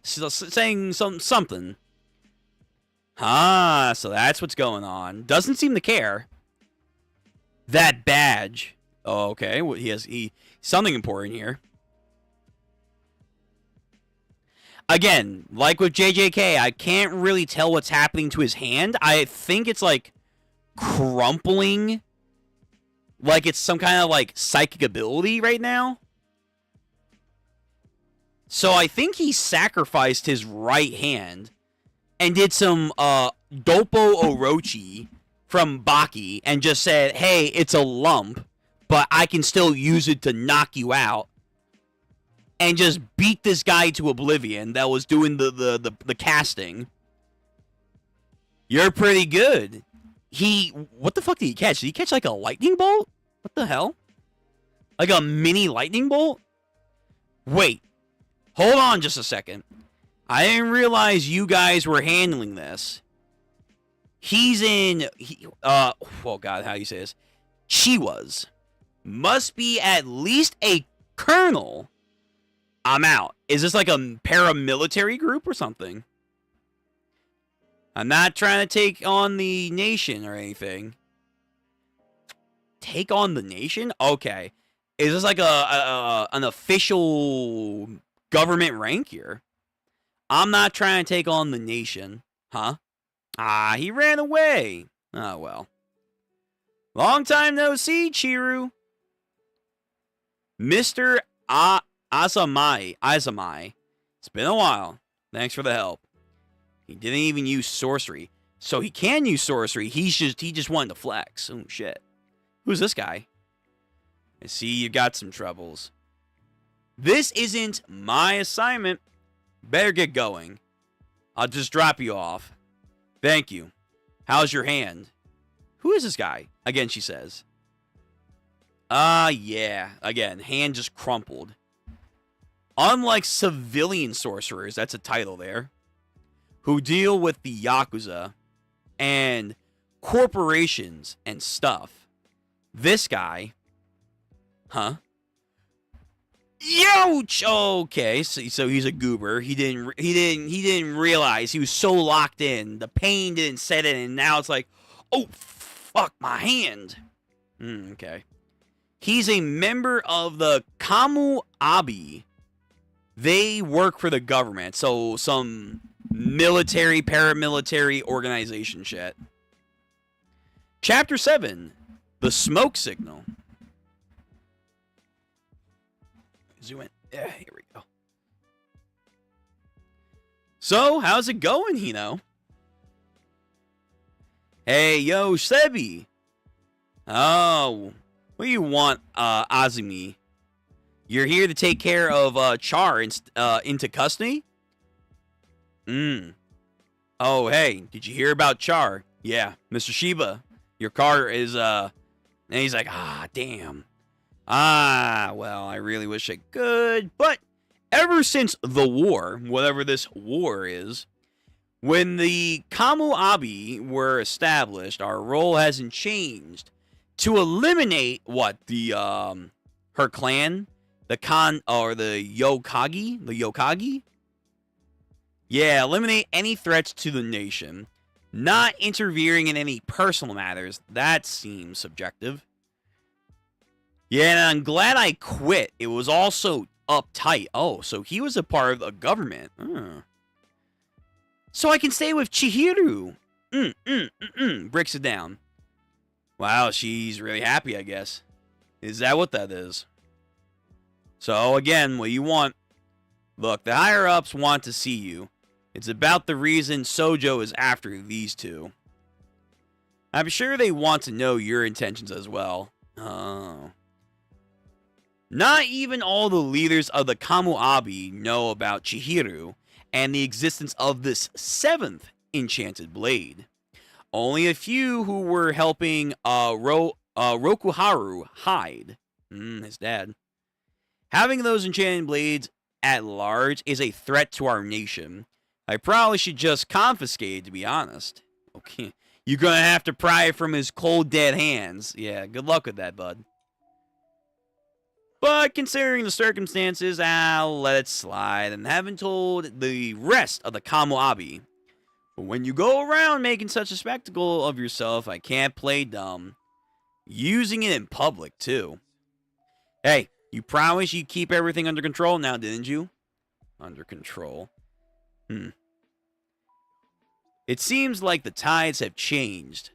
Saying something. Ah, so that's what's going on. Doesn't seem to care. That badge. Oh, okay. Well, he something important here. Again, like with JJK, I can't really tell what's happening to his hand. I think it's like crumpling. Like it's some kind of like psychic ability right now. So I think he sacrificed his right hand and did some Dopo Orochi from Baki and just said, hey, it's a lump, but I can still use it to knock you out. And just beat this guy to oblivion that was doing the casting. You're pretty good. What the fuck did he catch? Did he catch like a lightning bolt? What the hell? Like a mini lightning bolt? Wait. Hold on just a second. I didn't realize you guys were handling this. He's in... oh god, how do you say this? Chiwas. Must be at least a colonel. I'm out. Is this like a paramilitary group or something? I'm not trying to take on the nation or anything. Take on the nation? Okay. Is this like an official government rank here? I'm not trying to take on the nation. Huh? Ah, he ran away. Oh, well. Long time no see, Chiru. Mr. Azamai. It's been a while. Thanks for the help. He didn't even use sorcery. So he can use sorcery. He just wanted to flex. Oh, shit. Who's this guy? I see you got some troubles. This isn't my assignment. Better get going. I'll just drop you off. Thank you. How's your hand? Who is this guy? Again, she says. Yeah. Again, hand just crumpled. Unlike civilian sorcerers, that's a title there, who deal with the Yakuza and corporations and stuff. This guy, huh? Youch! Okay, so he's a goober. He didn't realize he was so locked in. The pain didn't set in, and now it's like, oh fuck, my hand. Okay. He's a member of the Kamu Abi. They work for the government, so some military, paramilitary organization shit. Chapter 7, The Smoke Signal. Zoom in. Yeah, here we go. So, how's it going, Hino? Hey, yo, Sebi. Oh, What do you want, Azumi? You're here to take care of Char into custody? Oh, hey, did you hear about Char? Yeah, Mr. Shiba, your car is, And he's like, damn. Well, I really wish I could, but ever since the war, whatever this war is, when the Kamuabi were established, our role hasn't changed. To eliminate, her clan? The Yokagi? Yeah, eliminate any threats to the nation. Not interfering in any personal matters. That seems subjective. Yeah, and I'm glad I quit. It was also uptight. Oh, so he was a part of the government. So I can stay with Chihiro. Breaks it down. Wow, she's really happy, I guess. Is that what that is? So, again, what you want... Look, the higher-ups want to see you. It's about the reason Sojo is after these two. I'm sure they want to know your intentions as well. Oh. Not even all the leaders of the Kamuabi know about Chihiro and the existence of this 7th enchanted blade. Only a few who were helping Rokuharu hide. His dad. Having those enchanted blades at large is a threat to our nation. I probably should just confiscate, to be honest. Okay. You're gonna have to pry it from his cold, dead hands. Yeah, good luck with that, bud. But considering the circumstances, I'll let it slide and haven't told the rest of the Kamuabi. But when you go around making such a spectacle of yourself, I can't play dumb. Using it in public, too. Hey, you promised you'd keep everything under control now, didn't you? Under control. It seems like the tides have changed.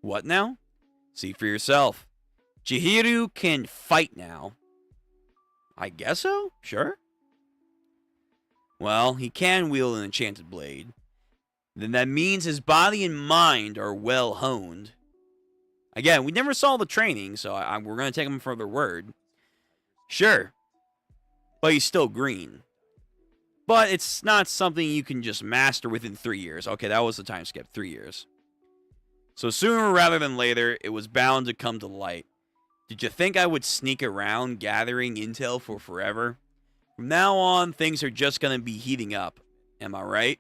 What now? See for yourself. Chihiro can fight now. I guess so? Sure. Well, he can wield an enchanted blade. Then that means his body and mind are well honed. Again, we never saw the training, so we're going to take him for their word. Sure. But he's still green. But it's not something you can just master within 3 years. Okay, that was the time skip. 3 years. So sooner rather than later, it was bound to come to light. Did you think I would sneak around gathering intel for forever? From now on, things are just going to be heating up. Am I right?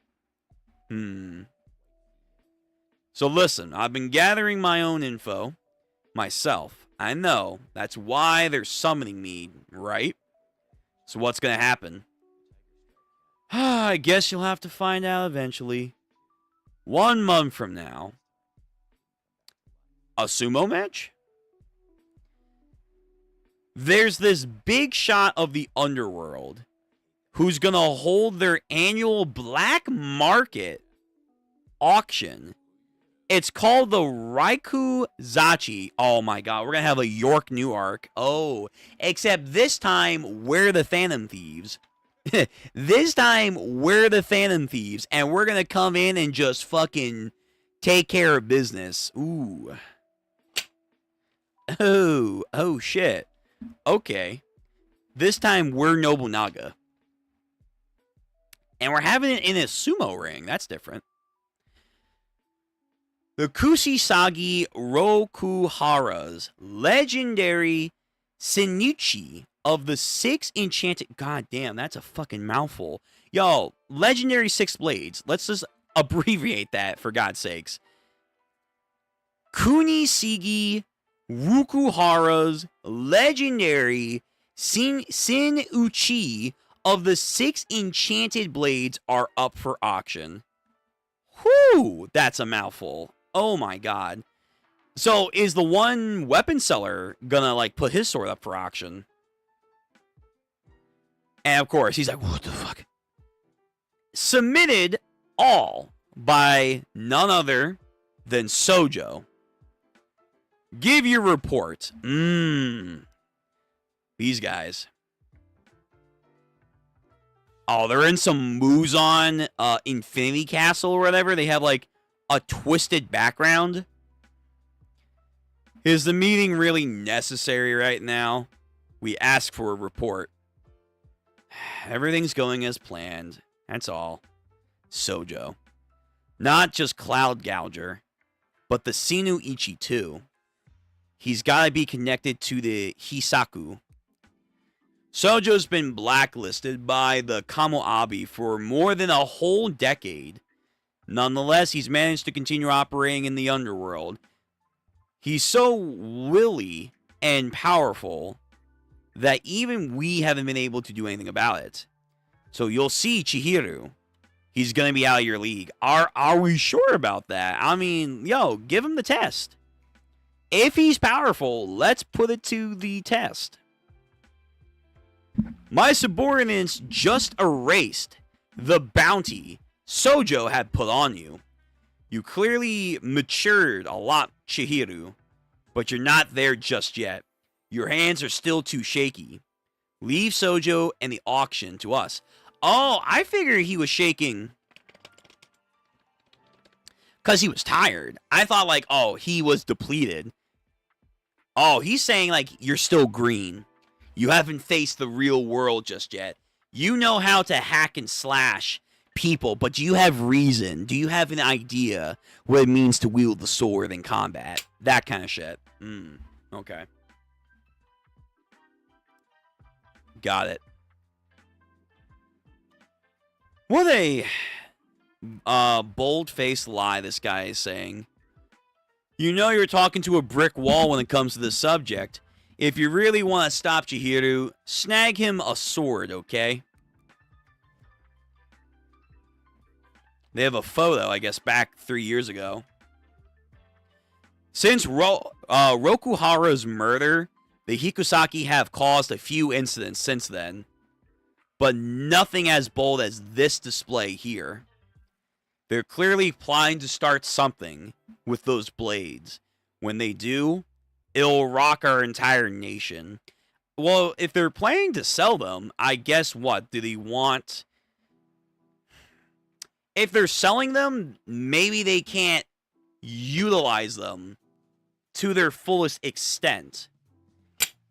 So listen, I've been gathering my own info. Myself. I know. That's why they're summoning me, right? So what's going to happen? I guess you'll have to find out eventually. 1 month from now. A sumo match? There's this big shot of the underworld who's going to hold their annual black market auction. It's called the Raikuzachi. Oh my god, we're going to have a York New Arc. Oh, except this time, we're the Phantom Thieves. This time, we're the Phantom Thieves, and we're going to come in and just fucking take care of business. Ooh. Oh shit. Okay. This time, we're Nobunaga. And we're having it in a sumo ring. That's different. The Kushisagi Rokuhara's legendary Senichi of the 6 enchanted... God damn, that's a fucking mouthful. Yo, legendary 6 blades. Let's just abbreviate that, for God's sakes. Kunisigi Rokuhara's legendary Senichi of the 6 enchanted blades are up for auction. Whew, that's a mouthful. Oh my god. So, is the one weapon seller gonna, like, put his sword up for auction? And, of course, he's like, what the fuck? Submitted all by none other than Sojo. Give your report. These guys. Oh, they're in some Muzan Infinity Castle or whatever. They have, like, a twisted background. Is the meeting really necessary right now? We ask for a report. Everything's going as planned. That's all. Sojo. Not just Cloud Gouger, but the Sinu Ichi too. He's got to be connected to the Hisaku. Sojo's been blacklisted by the Kamoabi for more than a whole decade. Nonetheless, he's managed to continue operating in the underworld. He's so willy and powerful that even we haven't been able to do anything about it. So you'll see Chihiro. He's going to be out of your league. Are we sure about that? I mean, yo, give him the test. If he's powerful, let's put it to the test. My subordinates just erased the bounty Sojo had put on you. You clearly matured a lot, Chihiro, but you're not there just yet. Your hands are still too shaky. Leave Sojo and the auction to us. Oh, I figured he was shaking because he was tired. I thought like, oh, he was depleted. Oh, he's saying like, you're still green. You haven't faced the real world just yet. You know how to hack and slash people, but do you have reason? Do you have an idea what it means to wield the sword in combat? That kind of shit. Okay. Got it. What a bold-faced lie this guy is saying. You know you're talking to a brick wall when it comes to this subject. If you really want to stop Chihiro, snag him a sword, okay? They have a photo, I guess, back 3 years ago. Since Rokuhara's murder, the Hikusaki have caused a few incidents since then, but nothing as bold as this display here. They're clearly planning to start something with those blades. When they do, it'll rock our entire nation. Well, if they're planning to sell them, I guess what? Do they want... If they're selling them, maybe they can't utilize them to their fullest extent.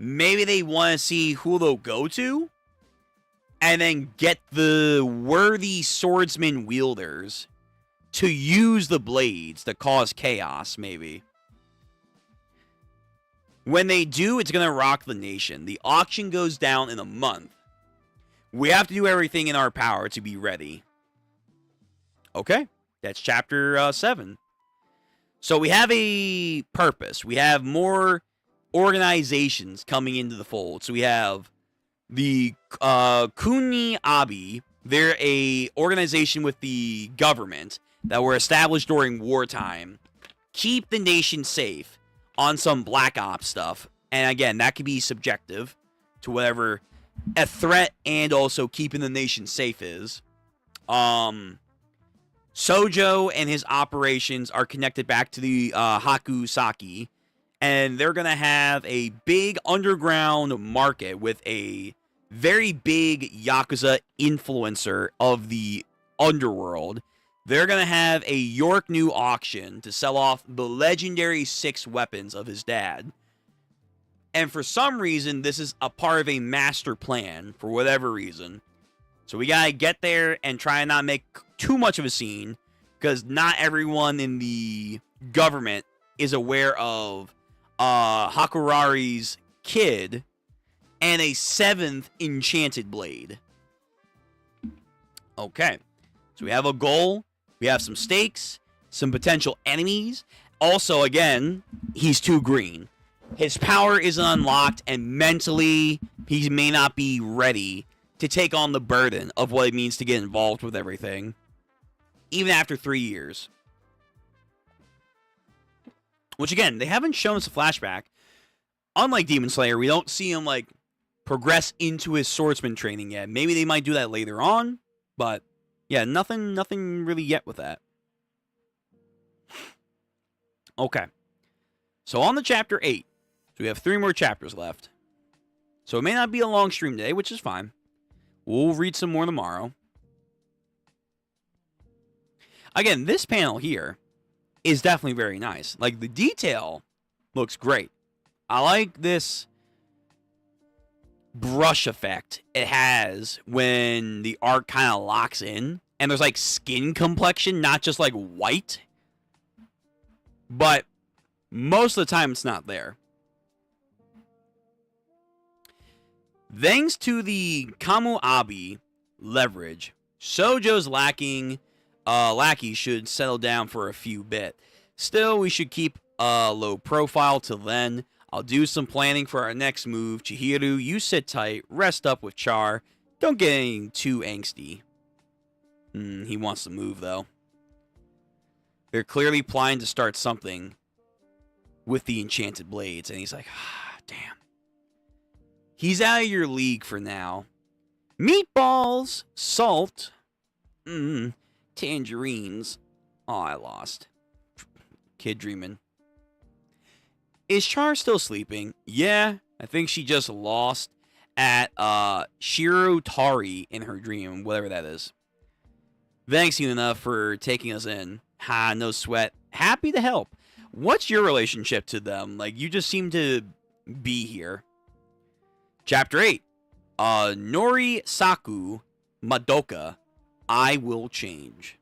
Maybe they want to see who they'll go to, and then get the worthy swordsman wielders to use the blades to cause chaos, maybe. When they do, it's going to rock the nation. The auction goes down in a month. We have to do everything in our power to be ready. Okay, that's chapter 7. So we have a purpose. We have more organizations coming into the fold. So we have the Kuni Abi. They're a organization with the government that were established during wartime. Keep the nation safe on some Black Ops stuff. And again, that could be subjective to whatever a threat and also keeping the nation safe is. Sojo and his operations are connected back to the Hakusaki, and they're going to have a big underground market with a very big Yakuza influencer of the underworld. They're going to have a York New auction to sell off the legendary 6 weapons of his dad. And for some reason, this is a part of a master plan, for whatever reason. So we got to get there and try and not make too much of a scene, because not everyone in the government is aware of Hakurari's kid and a 7th enchanted blade. Okay, so we have a goal, we have some stakes, some potential enemies. Also, again, he's too green. His power isn't unlocked, and mentally, he may not be ready to take on the burden of what it means to get involved with everything, even after 3 years. Which, again, they haven't shown us a flashback. Unlike Demon Slayer, we don't see him, like, progress into his swordsman training yet. Maybe they might do that later on, but, yeah, nothing really yet with that. Okay. So, on to Chapter 8. So, we have 3 more chapters left. So, it may not be a long stream today, which is fine. We'll read some more tomorrow. Again, this panel here is definitely very nice. Like, the detail Looks great. I like this brush effect it has when the art kind of locks in and there's like skin complexion, not just like white. But most of the time it's not there. Thanks to the Kamuabi leverage, Sojo's lackey should settle down for a few bit. Still, we should keep a low profile till then. I'll do some planning for our next move. Chihiro, you sit tight, rest up with Char. Don't get anything too angsty. He wants to move, though. They're clearly planning to start something with the enchanted blades, and he's like, damn. He's out of your league for now. Meatballs, salt, tangerines. Oh, I lost. Kid dreaming. Is Char still sleeping? Yeah, I think she just lost at Shirotari in her dream, whatever that is. Thanks, Yuna, for taking us in. Ha, no sweat. Happy to help. What's your relationship to them? Like, you just seem to be here. Chapter 8. Nori Saku Madoka. I will change.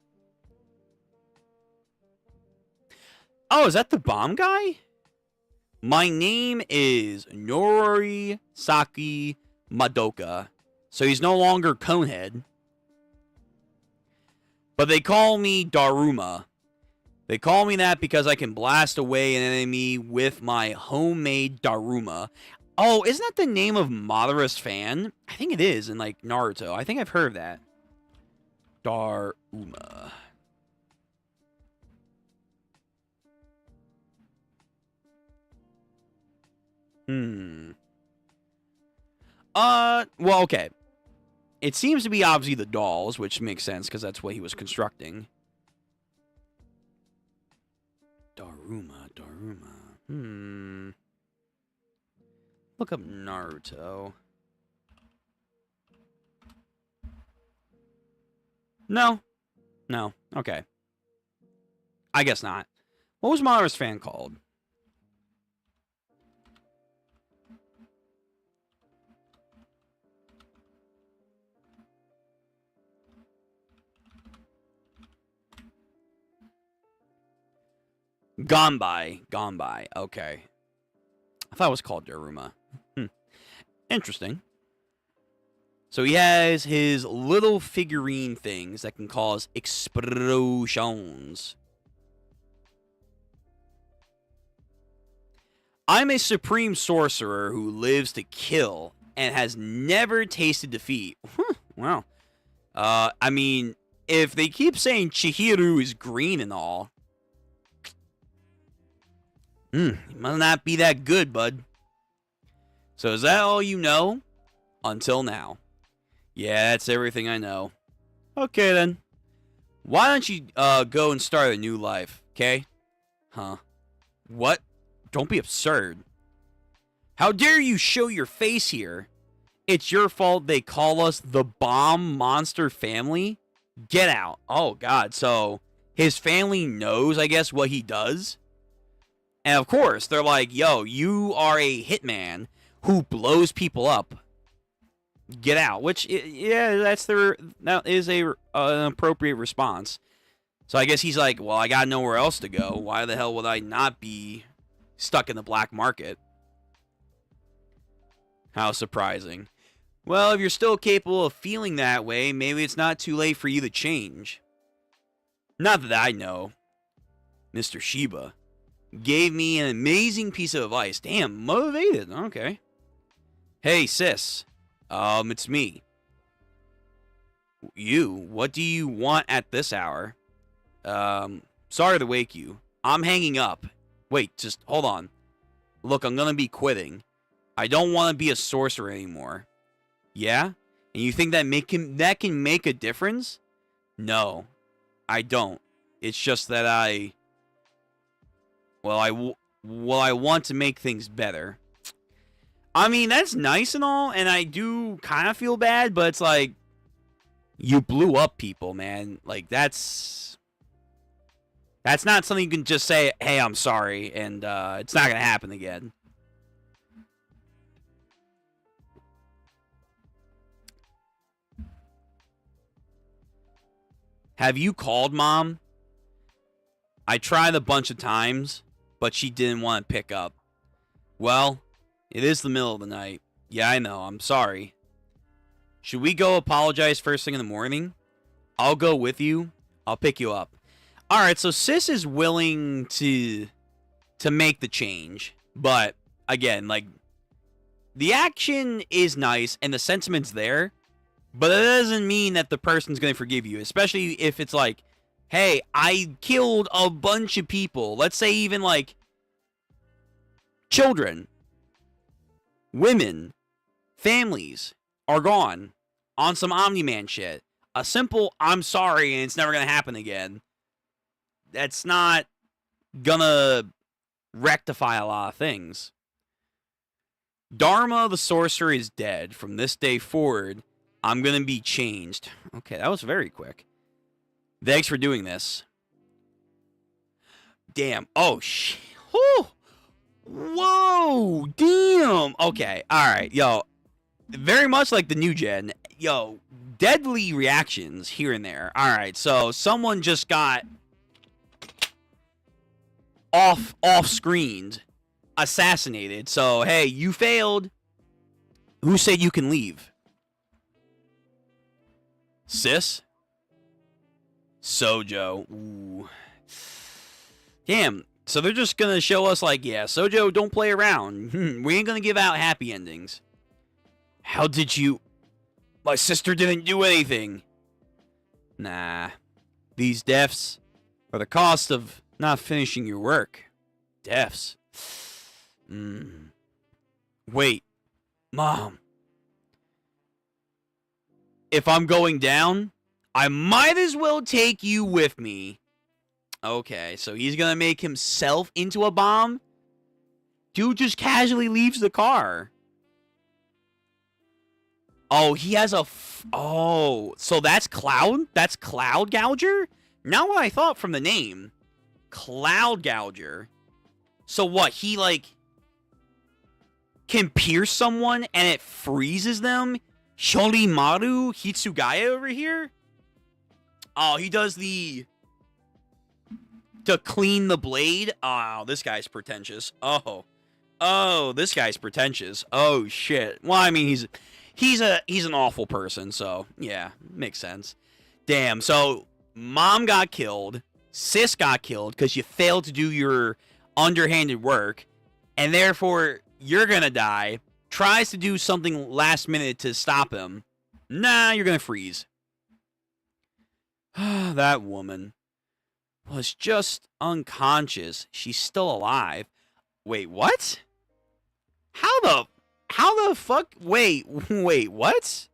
Oh, is that the bomb guy? My name is Nori Saki Madoka. So he's no longer Conehead. But they call me Daruma. They call me that because I can blast away an enemy with my homemade Daruma. Oh, isn't that the name of Madara's fan? I think it is in, like, Naruto. I think I've heard of that. Daruma. Well, okay. It seems to be obviously the dolls, which makes sense because that's what he was constructing. Daruma. Look up Naruto. No. Okay. I guess not. What was Madara's fan called? Gone by. Okay. I thought it was called Daruma. Interesting. So he has his little figurine things that can cause explosions. I'm a supreme sorcerer who lives to kill and has never tasted defeat. Wow. I mean, if they keep saying Chihiro is green and all, he must not be that good, bud. So is that all you know? Until now. Yeah, that's everything I know. Okay, then. Why don't you go and start a new life, okay? Huh? What? Don't be absurd. How dare you show your face here? It's your fault they call us the Bomb Monster Family? Get out. Oh, God. So his family knows, I guess, what he does? And of course, they're like, yo, you are a hitman who blows people up. Get out. Which, yeah, that is an appropriate response. So I guess he's like, well, I got nowhere else to go. Why the hell would I not be stuck in the black market? How surprising. Well, if you're still capable of feeling that way, maybe it's not too late for you to change. Not that I know. Mr. Shiba gave me an amazing piece of advice. Damn, motivated. Okay. Hey, sis. It's me. You, what do you want at this hour? Sorry to wake you. I'm hanging up. Wait, just hold on. Look, I'm gonna be quitting. I don't want to be a sorcerer anymore. Yeah? And you think that can make a difference? No, I don't. It's just that I want to make things better. I mean, that's nice and all, and I do kind of feel bad, but it's like, you blew up people, man. Like, that's... That's not something you can just say, hey, I'm sorry, and it's not going to happen again. Have you called Mom? I tried a bunch of times, but she didn't want to pick up. Well, it is the middle of the night. Yeah, I know. I'm sorry. Should we go apologize first thing in the morning? I'll go with you. I'll pick you up. Alright, so Sis is willing to make the change. But, again, like, the action is nice and the sentiment's there. But that doesn't mean that the person's going to forgive you. Especially if it's like, hey, I killed a bunch of people. Let's say even, like, children, women, families are gone on some Omni-Man shit. A simple, I'm sorry, and it's never going to happen again. That's not gonna rectify a lot of things. Dharma the sorcerer is dead. From this day forward, I'm gonna be changed. Okay, that was very quick. Thanks for doing this. Damn. Oh, shit. Whoa. Damn. Okay. Alright. Yo. Very much like the new gen. Yo. Deadly reactions here and there. Alright. So, someone just got off-screened. Assassinated. So, hey, you failed. Who said you can leave? Sis? Sojo. Ooh. Damn. So they're just gonna show us like, yeah, Sojo, don't play around. We ain't gonna give out happy endings. How did you... My sister didn't do anything. Nah. These deaths are the cost of not finishing your work. Deaths. Wait. Mom. If I'm going down, I might as well take you with me. Okay, so he's gonna make himself into a bomb? Dude just casually leaves the car. Oh, he has a... Oh, so that's Cloud? That's Cloud Gouger? Not what I thought from the name. Cloud Gouger. So what, he like... can pierce someone and it freezes them? Shorimaru Hitsugaya over here? Oh, he does the... to clean the blade? Oh, this guy's pretentious. Oh, this guy's pretentious. Oh, shit. Well, I mean, he's an awful person, so, yeah, makes sense. Damn, so, Mom got killed, Sis got killed, because you failed to do your underhanded work, and therefore, you're gonna die, tries to do something last minute to stop him. Nah, you're gonna freeze. That woman was just unconscious. She's still alive. Wait, what? How the fuck? Wait, what?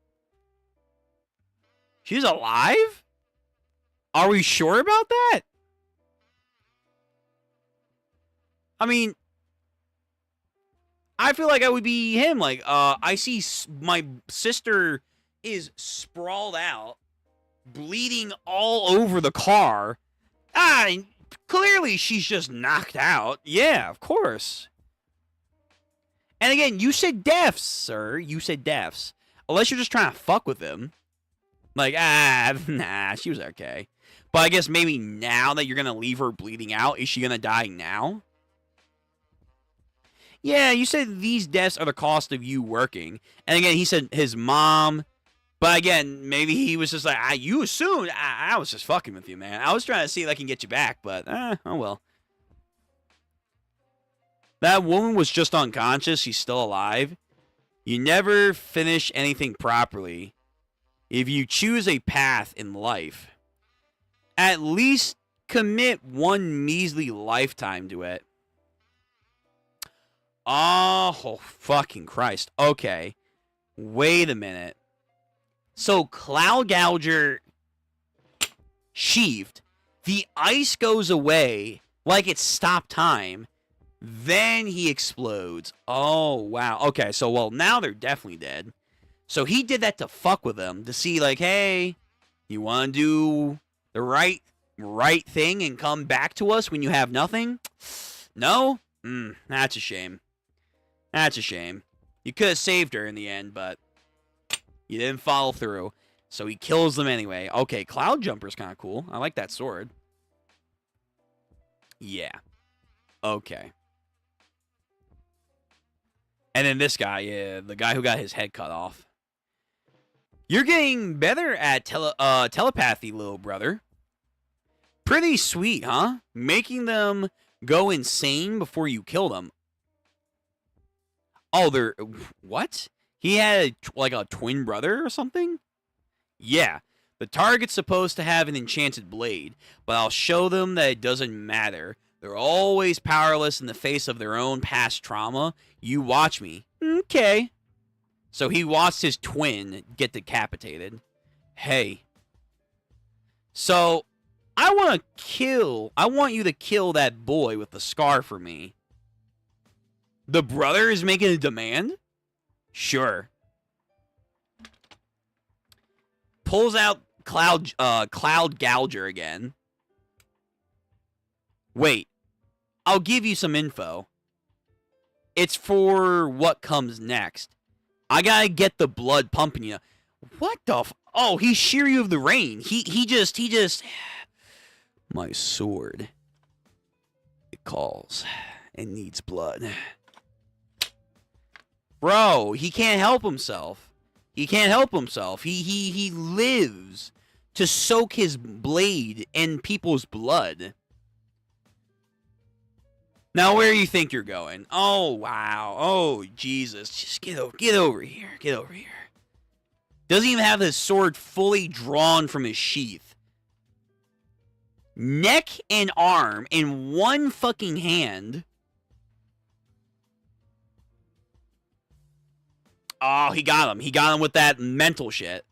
She's alive? Are we sure about that? I mean, I feel like I would be him. Like, I see my sister is sprawled out, bleeding all over the car. Clearly she's just knocked out. Yeah, of course. And again, you said deaths, sir. You said deaths. Unless you're just trying to fuck with him. Like, nah, she was okay. But I guess maybe now that you're gonna leave her bleeding out, is she gonna die now? Yeah, you said these deaths are the cost of you working. And again, he said his mom. But again, maybe he was just like, you assumed. I was just fucking with you, man. I was trying to see if I can get you back, but, oh well. That woman was just unconscious. She's still alive. You never finish anything properly. If you choose a path in life, at least commit one measly lifetime to it. Oh, fucking Christ. Okay. Wait a minute. So, Cloud Gouger sheathed. The ice goes away like it stopped time. Then he explodes. Oh, wow. Okay, so, well, now they're definitely dead. So, he did that to fuck with them. To see, like, hey, you want to do the right right thing and come back to us when you have nothing? No? That's a shame. That's a shame. You could have saved her in the end, but you didn't follow through. So he kills them anyway. Okay, Cloud Jumper's kind of cool. I like that sword. Yeah. Okay. And then this guy, yeah, the guy who got his head cut off. You're getting better at telepathy, little brother. Pretty sweet, huh? Making them go insane before you kill them. Oh, they're... What? He had, like, a twin brother or something? Yeah. The target's supposed to have an enchanted blade, but I'll show them that it doesn't matter. They're always powerless in the face of their own past trauma. You watch me. Okay. So he watched his twin get decapitated. Hey. So, I want you to kill that boy with the scar for me. The brother is making a demand? Sure. Pulls out Cloud Gouger again. Wait. I'll give you some info. It's for what comes next. I gotta get the blood pumping you. What the Oh, he's Shiryu of the Rain. He just... My sword. It calls and needs blood. Bro, he can't help himself. He can't help himself. He lives to soak his blade in people's blood. Now, where do you think you're going? Oh, wow. Oh, Jesus. Just get over here. Get over here. Doesn't even have his sword fully drawn from his sheath. Neck and arm in one fucking hand. Oh, he got him. He got him with that mental shit.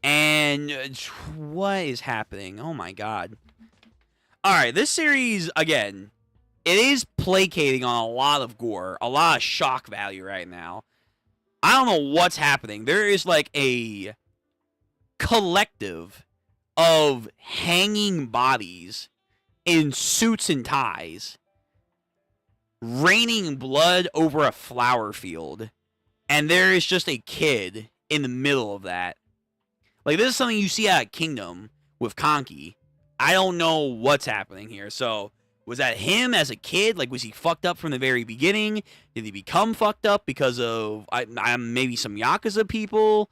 And what is happening? Oh my god. Alright, this series, again, it is placating on a lot of gore, a lot of shock value right now. I don't know what's happening. There is like a collective of hanging bodies in suits and ties, raining blood over a flower field. And there is just a kid in the middle of that. Like, this is something you see at Kingdom with Conky. I don't know what's happening here. So, was that him as a kid? Like, was he fucked up from the very beginning? Did he become fucked up because of maybe some Yakuza people?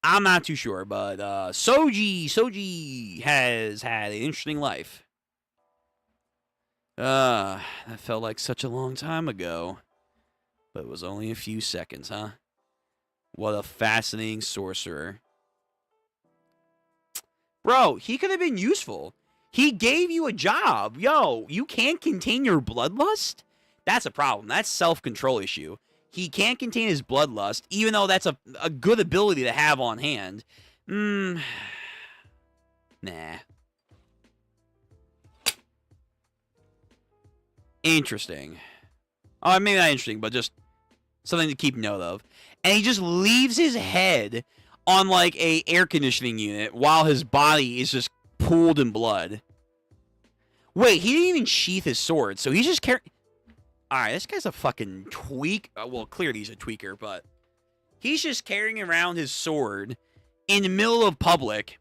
I'm not too sure. But Soji has had an interesting life. That felt like such a long time ago. But it was only a few seconds, huh? What a fascinating sorcerer. Bro, he could have been useful. He gave you a job. Yo, you can't contain your bloodlust? That's a problem. That's self-control issue. He can't contain his bloodlust, even though that's a good ability to have on hand. Nah. Interesting. Oh, maybe not interesting, but just something to keep note of. And he just leaves his head on, like, a air conditioning unit while his body is just pooled in blood. Wait, he didn't even sheath his sword, so he's just carrying... Alright, this guy's a fucking tweak. Well, clearly he's a tweaker, but... He's just carrying around his sword in the middle of public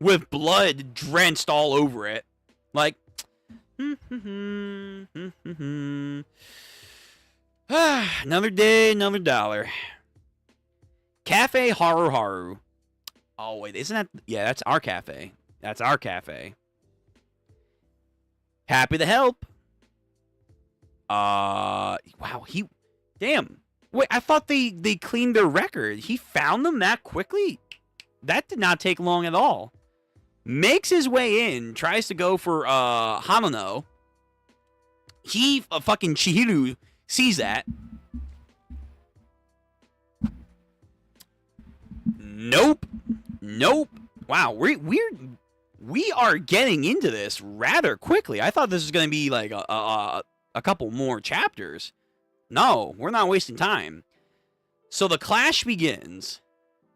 with blood drenched all over it. Like... Another day, another dollar. Cafe Haru Haru. Oh, wait, isn't that... Yeah, that's our cafe. That's our cafe. Happy to help. Wow, he... Damn. Wait, I thought they cleaned their record. He found them that quickly? That did not take long at all. Makes his way in, tries to go for, Hanano. He, fucking Chihiro, sees that. Nope. Nope. Wow, we are getting into this rather quickly. I thought this was going to be like a couple more chapters. No, we're not wasting time. So the clash begins.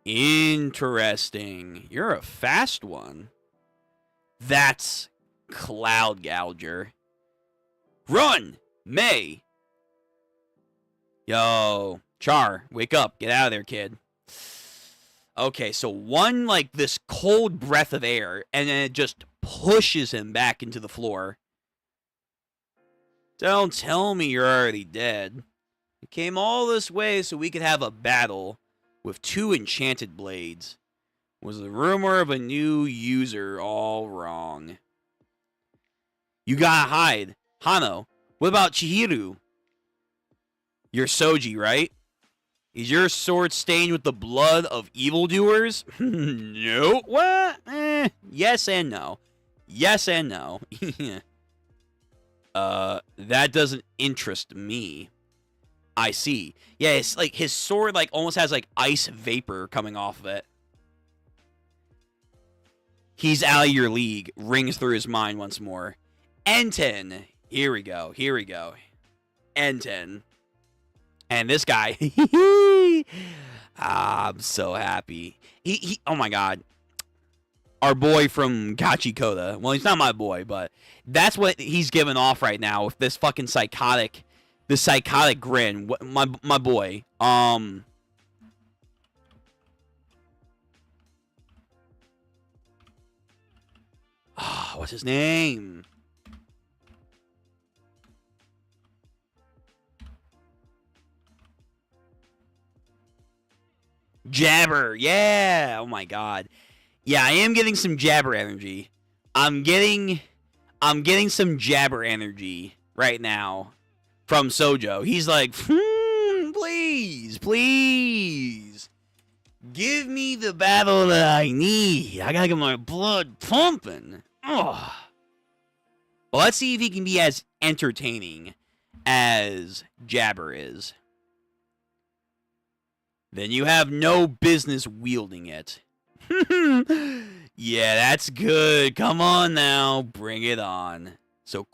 Interesting. You're a fast one. That's Cloud Gouger. Run! May! Yo, Char, wake up. Get out of there, kid. Okay, so one, like, this cold breath of air, and then it just pushes him back into the floor. Don't tell me you're already dead. You came all this way so we could have a battle with 2 enchanted blades. Was the rumor of a new user all wrong? You gotta hide. Hano, what about Chihiro? You're Soji, right? Is your sword stained with the blood of evildoers? No. What? Yes and no. Yes and no. That doesn't interest me. I see. Yeah, it's like his sword like almost has like ice vapor coming off of it. He's out of your league. Rings through his mind once more. Enten. Here we go. Here we go. Enten. And this guy. I'm so happy. He oh my god. Our boy from Gachikoda. Well, he's not my boy, but that's what he's giving off right now with this fucking psychotic grin. My boy. What's his name? Jabber. Yeah. Oh my god. Yeah, I am getting some Jabber energy. I'm getting some Jabber energy right now from Sojo. He's like, please, please. Give me the battle that I need. I gotta get my blood pumping. Ugh. Well, let's see if he can be as entertaining as Jabber is. Then you have no business wielding it. Yeah, that's good. Come on now. Bring it on. So,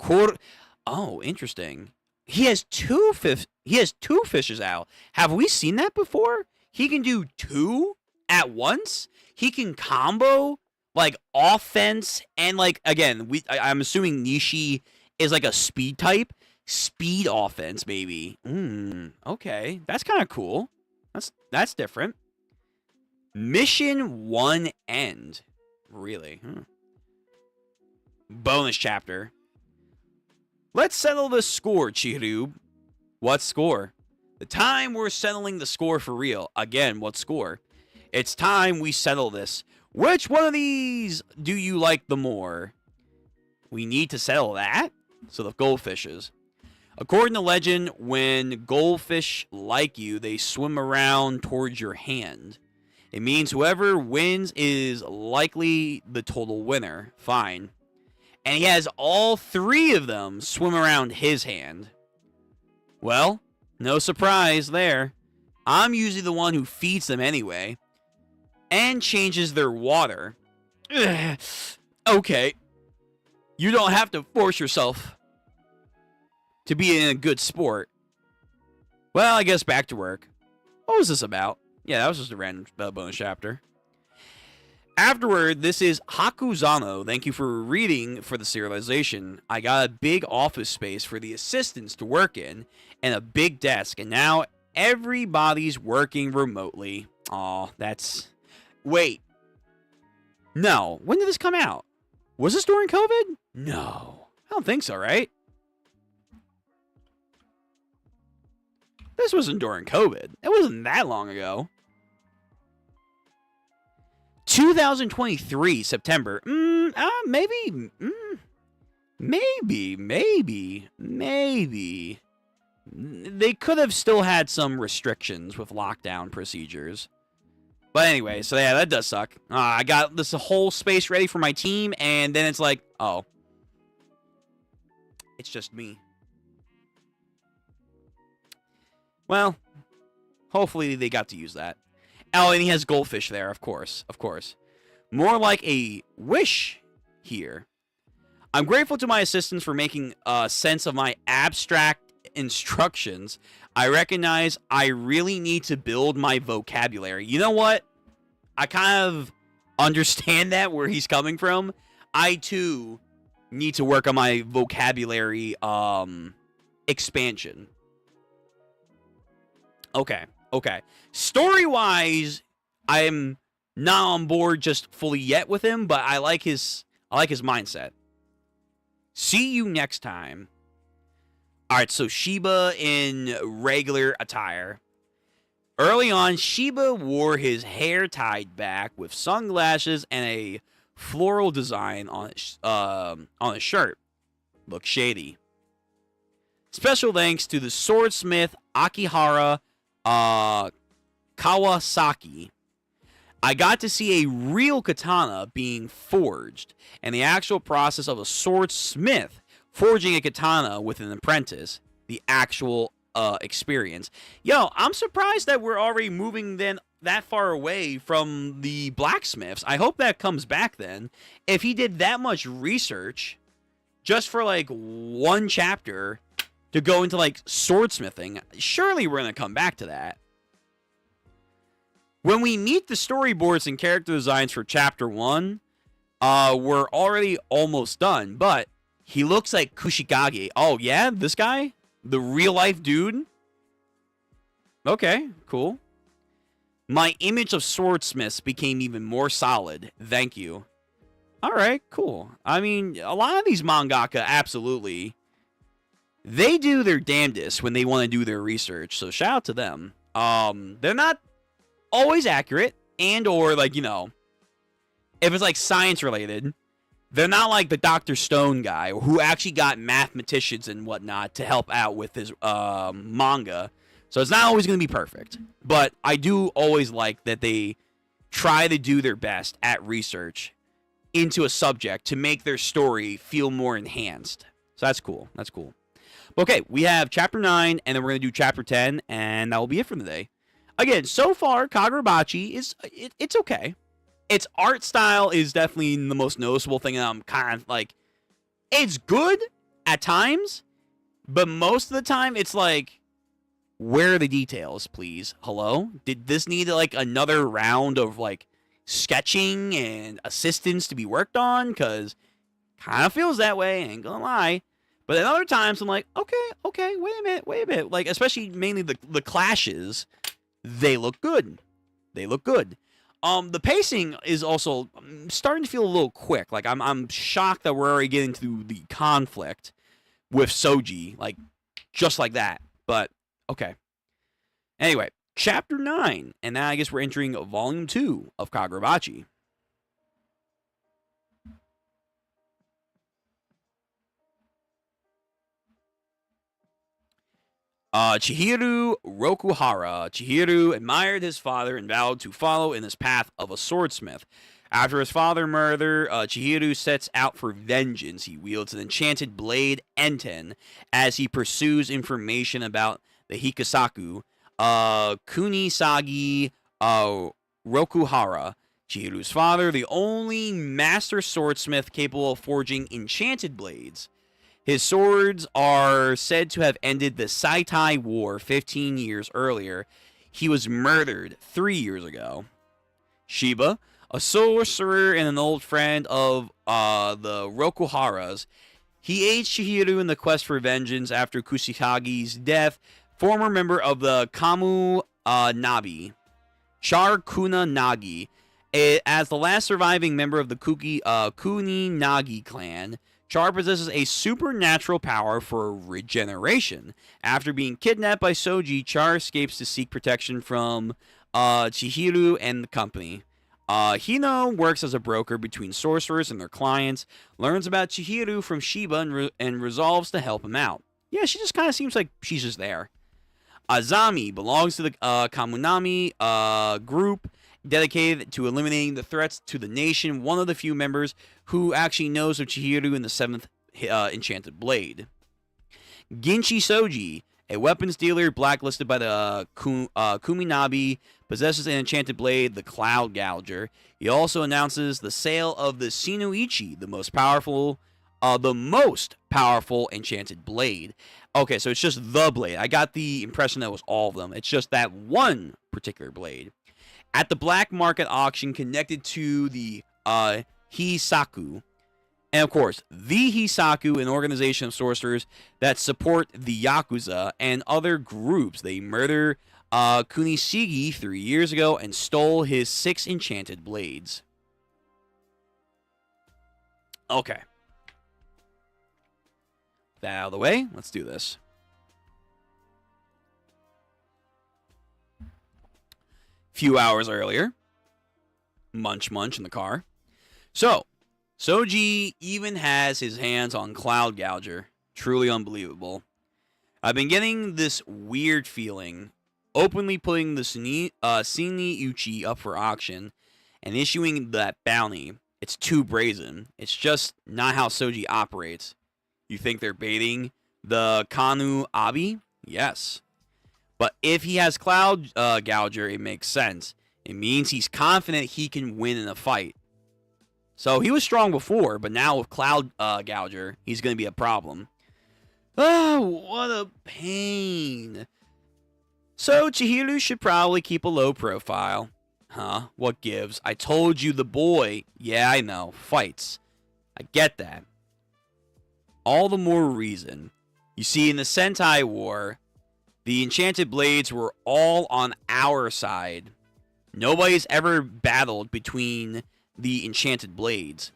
oh, interesting. He has two fishes out. Have we seen that before? He can do 2 at once? He can combo, like, offense and, like, again, I'm assuming Nishi is, like, a speed type. Speed offense, maybe. Okay. That's kind of cool. That's different. Mission 1 end. Really? Bonus chapter. Let's settle the score, Chihiro. What score? The time we're settling the score for real. Again, what score? It's time we settle this. Which one of these do you like the more? We need to settle that? So the goldfishes. According to legend, when goldfish like you, they swim around towards your hand. It means whoever wins is likely the total winner. Fine. And he has all 3 of them swim around his hand. Well, no surprise there. I'm usually the one who feeds them anyway. And changes their water. Okay. You don't have to force yourself to be in a good sport. Well, I guess back to work. What was this about? Yeah, that was just a random bonus chapter. Afterward, this is Hakuzano. Thank you for reading for the serialization. I got a big office space for the assistants to work in and a big desk, and now everybody's working remotely. Aw, that's... Wait. No. When did this come out? Was this during COVID? No. I don't think so, right? This wasn't during COVID. It wasn't that long ago. 2023, September. Maybe. Maybe. They could have still had some restrictions with lockdown procedures. But anyway, so yeah, that does suck. I got this whole space ready for my team, and then it's like, oh. It's just me. Well, hopefully they got to use that. Oh, and he has goldfish there, of course. Of course. More like a wish here. I'm grateful to my assistants for making sense of my abstract instructions. I recognize I really need to build my vocabulary. You know what? I kind of understand that, where he's coming from. I too need to work on my vocabulary expansion. Okay. Story-wise, I'm not on board just fully yet with him, but I like his mindset. See you next time. All right, so Shiba in regular attire. Early on, Shiba wore his hair tied back with sunglasses and a floral design on his shirt. Looked shady. Special thanks to the swordsmith Akihara Kawasaki. I got to see a real katana being forged, and the actual process of a swordsmith forging a katana with an apprentice, the actual experience. Yo, I'm surprised that we're already moving then that far away from the blacksmiths. I hope that comes back then. If he did that much research just for like one chapter to go into like swordsmithing, surely we're going to come back to that. When we meet the storyboards and character designs for chapter 1, we're already almost done, but he looks like Kushikage. Oh, yeah? This guy? The real-life dude? Okay, cool. My image of swordsmiths became even more solid. Thank you. Alright, cool. I mean, a lot of these mangaka, absolutely, they do their damnedest when they want to do their research, so shout out to them. They're not always accurate, and or, like, you know, if it's, like, science-related, they're not like the Dr. Stone guy, who actually got mathematicians and whatnot to help out with his manga. So it's not always going to be perfect. But I do always like that they try to do their best at research into a subject to make their story feel more enhanced. So that's cool. That's cool. Okay, we have Chapter 9, and then we're going to do Chapter 10, and that will be it for the day. Again, so far, Kagurabachi is it's okay. Its art style is definitely the most noticeable thing, and I'm kind of like, it's good at times, but most of the time it's like, where are the details, please? Hello? Did this need like another round of like sketching and assistance to be worked on? Because kind of feels that way, ain't gonna lie. But at other times I'm like, okay, wait a minute. Like, especially mainly the clashes, they look good. The pacing is also starting to feel a little quick. Like, I'm shocked that we're already getting to the conflict with Soji, like, just like that. But, okay. Anyway, Chapter 9, and now I guess we're entering Volume 2 of Kagurabachi. Chihiro Rokuhara. Chihiro admired his father and vowed to follow in his path of a swordsmith. After his father's murder, Chihiro sets out for vengeance. He wields an enchanted blade Enten as he pursues information about the Hikasaku, Kunisagi Rokuhara. Chihiro's father, the only master swordsmith capable of forging enchanted blades. His swords are said to have ended the Saitai War 15 years earlier. He was murdered 3 years ago. Shiba, a sorcerer and an old friend of the Rokuharas, he aids Chihiro in the quest for vengeance after Kusikagi's death. Former member of the Kamu Nabi, Char Kuna Nagi, as the last surviving member of the Kuni Nagi clan, Char possesses a supernatural power for regeneration. After being kidnapped by Soji, Char escapes to seek protection from Chihiro and the company. Hino works as a broker between sorcerers and their clients, learns about Chihiro from Shiba, and resolves to help him out. Yeah, she just kind of seems like she's just there. Azami belongs to the Kamunami group, dedicated to eliminating the threats to the nation, one of the few members who actually knows of Chihiro and the 7th Enchanted Blade. Ginshi Soji, a weapons dealer blacklisted by the Kuminabi, possesses an enchanted blade, the Cloud Gouger. He also announces the sale of the Sinuichi, the most powerful enchanted blade. Okay, so it's just the blade. I got the impression that it was all of them. It's just that one particular blade. At the black market auction connected to the Hisaku, And of course, the Hisaku, an organization of sorcerers that support the Yakuza and other groups. They murdered Kunishigi 3 years ago and stole his 6 enchanted blades. Okay. That out of the way, let's do this. Few hours earlier, munch in the car. So, Soji even has his hands on Cloud Gouger. Truly unbelievable. I've been getting this weird feeling, openly putting the Sini Uchi up for auction and issuing that bounty. It's too brazen. It's just not how Soji operates. You think they're baiting the Kanu Abi? Yes. But if he has Cloud Gouger, it makes sense. It means he's confident he can win in a fight. So he was strong before, but now with Cloud Gouger, he's going to be a problem. Oh, what a pain. So Chihiro should probably keep a low profile. Huh? What gives? I told you the boy. Yeah, I know. Fights. I get that. All the more reason. You see, in the Sentai War, the enchanted blades were all on our side. Nobody's ever battled between the enchanted blades.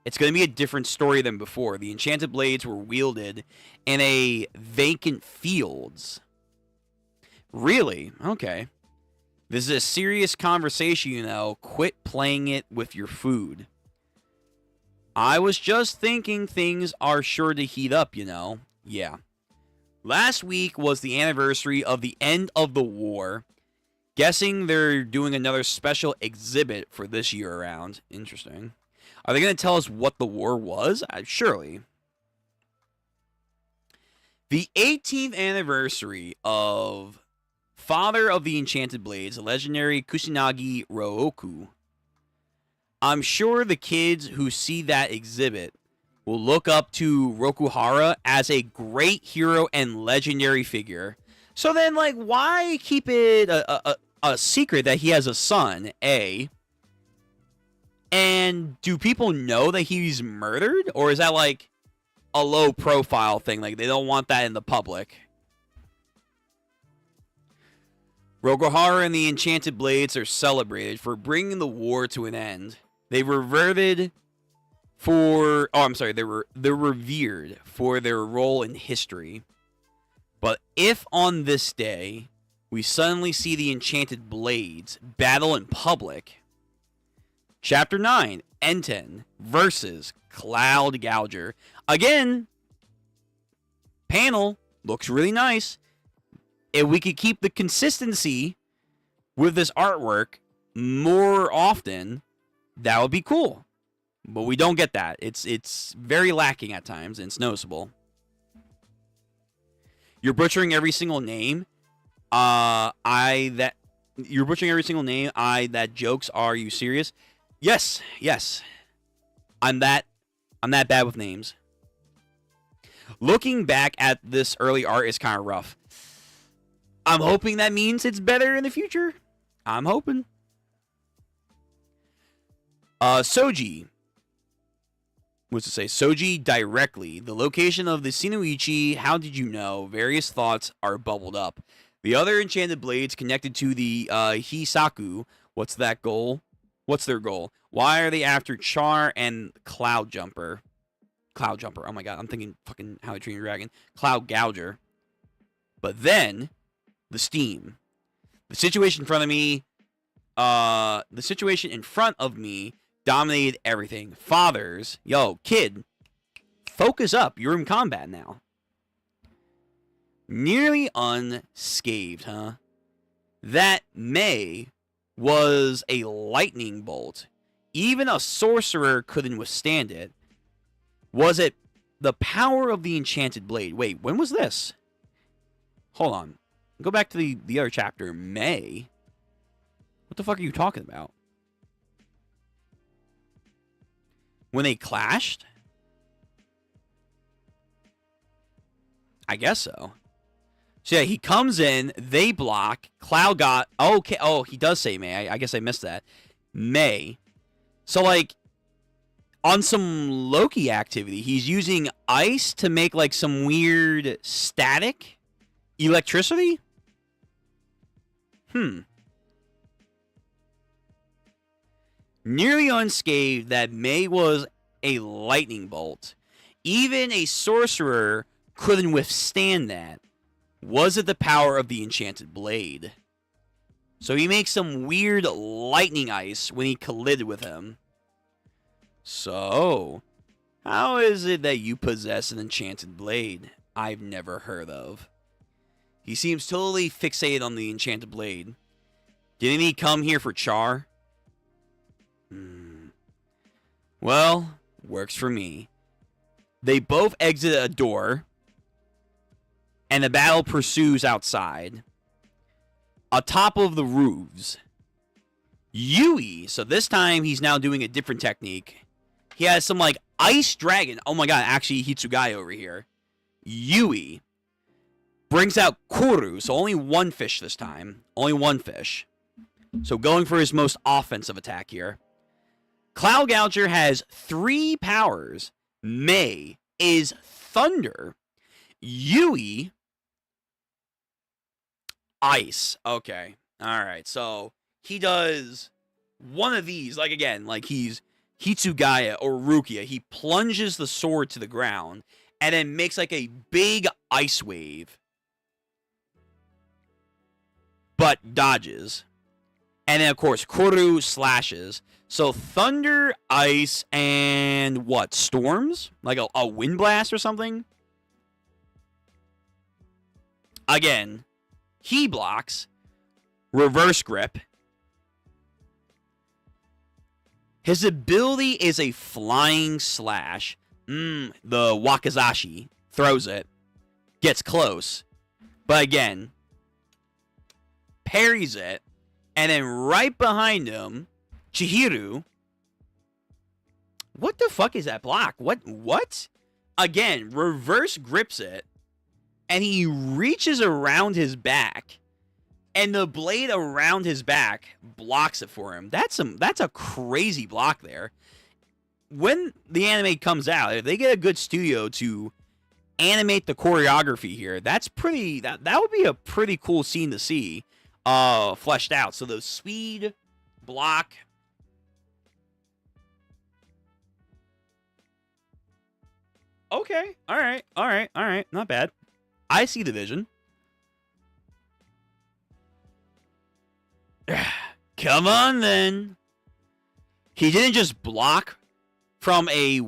It's going to be a different story than before. The enchanted blades were wielded in a vacant fields. Really? Okay. This is a serious conversation, you know. Quit playing it with your food. I was just thinking things are sure to heat up, you know. Yeah. Last week was the anniversary of the end of the war. Guessing they're doing another special exhibit for this year around. Interesting. Are they going to tell us what the war was? Surely. The 18th anniversary of Father of the Enchanted Blades, the legendary Kusanagi Ryoku. I'm sure the kids who see that exhibit will look up to Rokuhara as a great hero and legendary figure. So then, like, why keep it a secret that he has a son, A? And do people know that he's murdered? Or is that, like, a low-profile thing? Like, they don't want that in the public. Rokuhara and the Enchanted Blades are celebrated for bringing the war to an end. They reverted for... Oh, I'm sorry. They're revered for their role in history. But if on this day we suddenly see the Enchanted Blades battle in public... Chapter 9, Enten versus Cloud Gouger. Again, panel looks really nice. If we could keep the consistency with this artwork more often, that would be cool. But we don't get that. It's very lacking at times, and it's noticeable. You're butchering every single name. You're butchering every single name. That jokes. Are you serious? Yes. I'm that bad with names. Looking back at this early art is kind of rough. I'm hoping that means it's better in the future. I'm hoping. Soji. What's it say? Soji directly. The location of the Sinuichi. How did you know? Various thoughts are bubbled up. The other enchanted blades connected to the Hisaku. What's that goal? What's their goal? Why are they after Char and Cloud Jumper? Cloud Jumper. Oh my god, I'm thinking fucking How to Train Your Dragon. Cloud Gouger. But then, the Steam. The situation in front of me dominated everything. Fathers. Yo, kid. Focus up. You're in combat now. Nearly unscathed, huh? That May was a lightning bolt. Even a sorcerer couldn't withstand it. Was it the power of the enchanted blade? Wait, when was this? Hold on. Go back to the other chapter. May? What the fuck are you talking about? When they clashed? I guess so. So yeah, he comes in, they block, Cloud got... Okay, oh, he does say May. I guess I missed that. May. So, like, on some Loki activity. He's using ice to make like some weird static electricity. Nearly unscathed, that May was a lightning bolt. Even a sorcerer couldn't withstand that. Was it the power of the enchanted blade? So he makes some weird lightning ice when he collided with him. So, how is it that you possess an enchanted blade I've never heard of? He seems totally fixated on the enchanted blade. Didn't he come here for Char? Well, works for me. They both exit a door, and the battle pursues outside. Atop of the roofs, Yui, so this time he's now doing a different technique. He has some, like, ice dragon. Oh my god, actually, Hitsugaya over here. Yui brings out Kuru, so only one fish this time. Only one fish. So going for his most offensive attack here. Cloud Gouger has 3 powers. May is thunder. Yui, ice. Okay. Alright, so he does one of these, like again, like he's Hitsugaya or Rukia. He plunges the sword to the ground and then makes like a big ice wave. But dodges. And then, of course, Kuru slashes. So, thunder, ice, and what? Storms? Like a wind blast or something? Again, he blocks. Reverse grip. His ability is a flying slash. The Wakizashi throws it. Gets close. But again, parries it. And then right behind him, Chihiro. What the fuck is that block? What? Again, reverse grips it. And he reaches around his back. And the blade around his back blocks it for him. That's a crazy block there. When the anime comes out, if they get a good studio to animate the choreography here, that would be a pretty cool scene to see. Fleshed out. So the speed, block. Okay. All right. Not bad. I see the vision. Come on, then. He didn't just block from a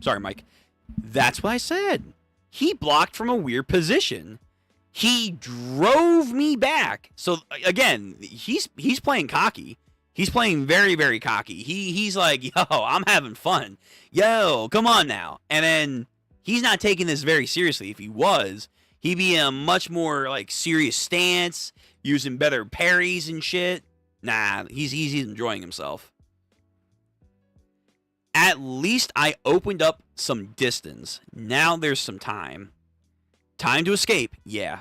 sorry, Mike. That's what I said. He blocked from a weird position. He drove me back. So again, he's playing cocky. He's playing very, very cocky. He's like, yo, I'm having fun. Yo, come on now. And then he's not taking this very seriously. If he was, he'd be in a much more like serious stance, using better parries and shit. Nah, he's enjoying himself. At least I opened up some distance. Now there's some time. Time to escape, yeah.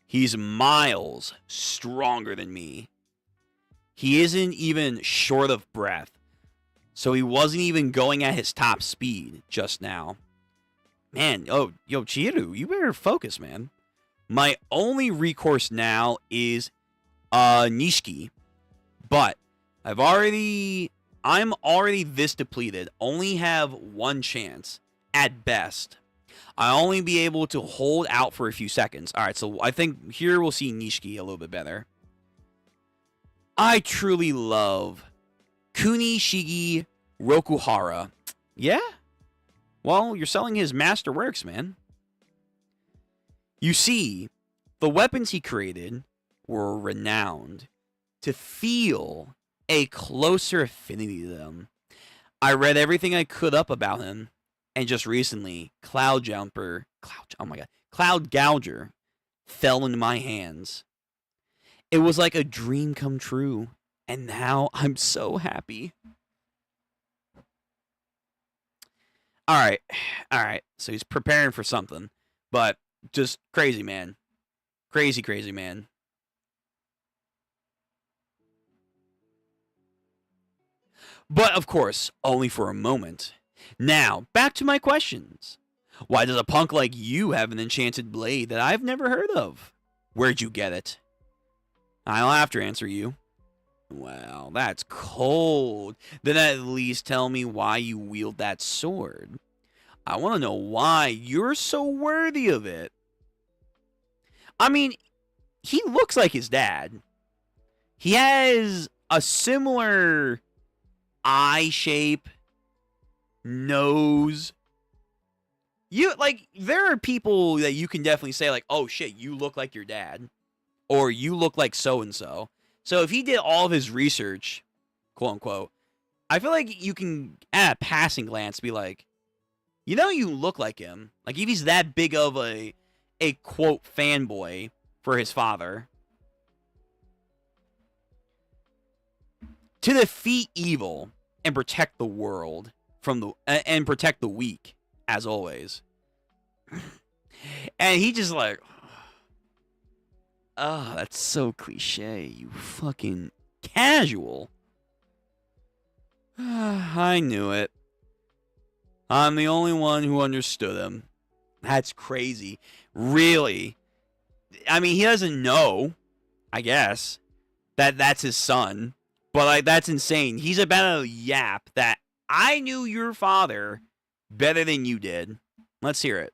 He's miles stronger than me. He isn't even short of breath. So he wasn't even going at his top speed just now. Man, yo, Chihiro, you better focus, man. My only recourse now is Nishiki. But I'm already this depleted. Only have one chance at best. I'll only be able to hold out for a few seconds. All right, so I think here we'll see Nishiki a little bit better. I truly love Kunishigi Rokuhara. Yeah? Well, you're selling his masterworks, man. You see, the weapons he created were renowned to feel a closer affinity to them. I read everything I could up about him. And just recently, Cloud Gouger fell into my hands. It was like a dream come true. And now I'm so happy. Alright. So he's preparing for something. But just crazy, man. Crazy, man. But of course, only for a moment. Now, back to my questions. Why does a punk like you have an enchanted blade that I've never heard of? Where'd you get it? I'll have to answer you. Well, that's cold. Then at least tell me why you wield that sword. I want to know why you're so worthy of it. I mean, he looks like his dad. He has a similar eye shape, nose. There are people that you can definitely say, like, oh shit, you look like your dad. Or you look like so-and-so. So if he did all of his research, quote unquote, I feel like you can, at a passing glance, be like, you look like him. Like, if he's that big of a quote fanboy for his father. To defeat evil and protect the world and protect the weak, as always. And he just like, oh, that's so cliche. You fucking casual. I knew it. I'm the only one who understood him. That's crazy. Really? I mean, he doesn't know, I guess, that that's his son. But, like, that's insane. He's about to yap that I knew your father better than you did. Let's hear it.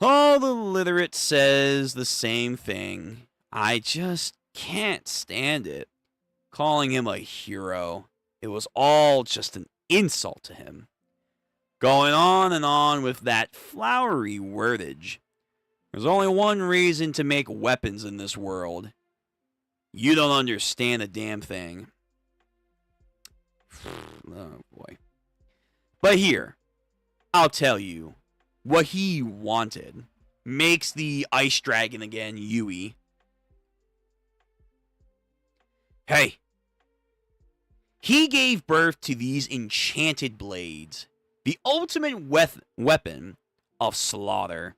All the literate says the same thing. I just can't stand it. Calling him a hero. It was all just an insult to him. Going on and on with that flowery wordage. There's only one reason to make weapons in this world. You don't understand a damn thing. Oh boy. But here, I'll tell you what he wanted. Makes the ice dragon again, Yui. Hey. He gave birth to these enchanted blades. The ultimate weapon of slaughter.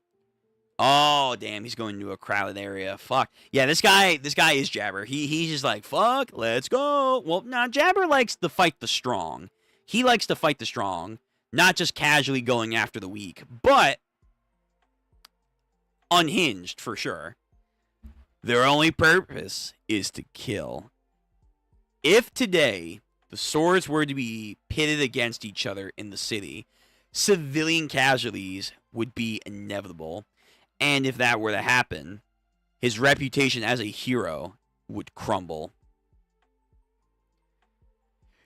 Oh, damn, he's going to a crowded area. Fuck. Yeah, this guy is Jabber. He's just like, fuck, let's go. Well, nah, Jabber likes to fight the strong. He likes to fight the strong, not just casually going after the weak, but unhinged, for sure. Their only purpose is to kill. If today the swords were to be pitted against each other in the city, civilian casualties would be inevitable. And if that were to happen, his reputation as a hero would crumble.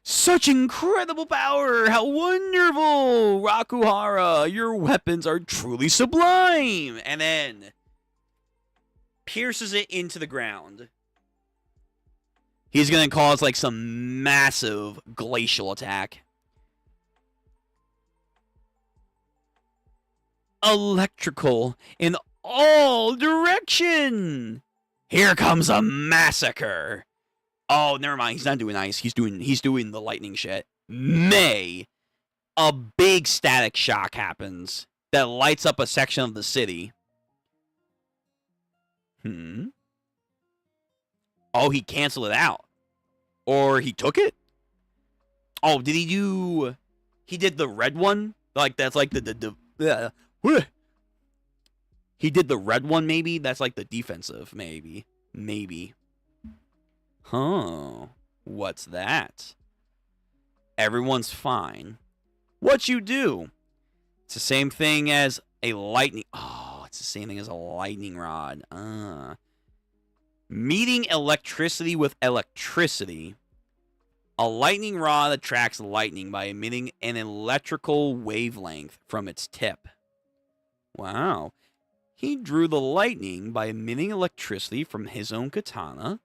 Such incredible power! How wonderful! Rakuhara, your weapons are truly sublime! And then pierces it into the ground. He's going to cause like some massive glacial attack. Electrical in all direction. Here comes a massacre. Oh, never mind. He's not doing ice. He's doing the lightning shit. A big static shock happens that lights up a section of the city. Oh, he canceled it out. Or he took it? Oh, did he do... He did the red one? Like, that's like he did the red one, maybe? That's like the defensive, maybe. Maybe. Huh. What's that? Everyone's fine. What you do? It's the same thing as a lightning... Oh, it's the same thing as a lightning rod. Meeting electricity with electricity. A lightning rod attracts lightning by emitting an electrical wavelength from its tip. Wow. He drew the lightning by emitting electricity from his own katana.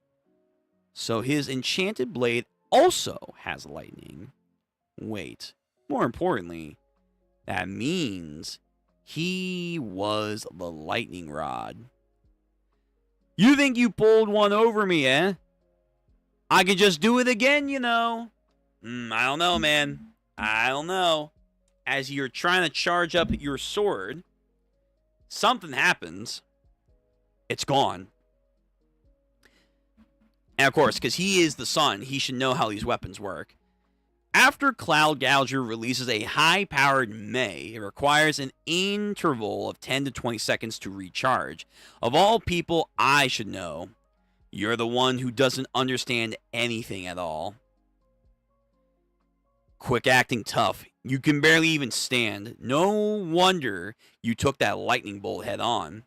So his enchanted blade also has lightning. Wait. More importantly, that means he was the lightning rod. You think you pulled one over me, eh? I could just do it again, you know. I don't know, man. I don't know. As you're trying to charge up your sword, something happens. It's gone. And of course, because he is the son, he should know how these weapons work. After Cloud Gouger releases a high-powered Mei, it requires an interval of 10 to 20 seconds to recharge. Of all people, I should know. You're the one who doesn't understand anything at all. Quick acting tough. You can barely even stand. No wonder you took that lightning bolt head on.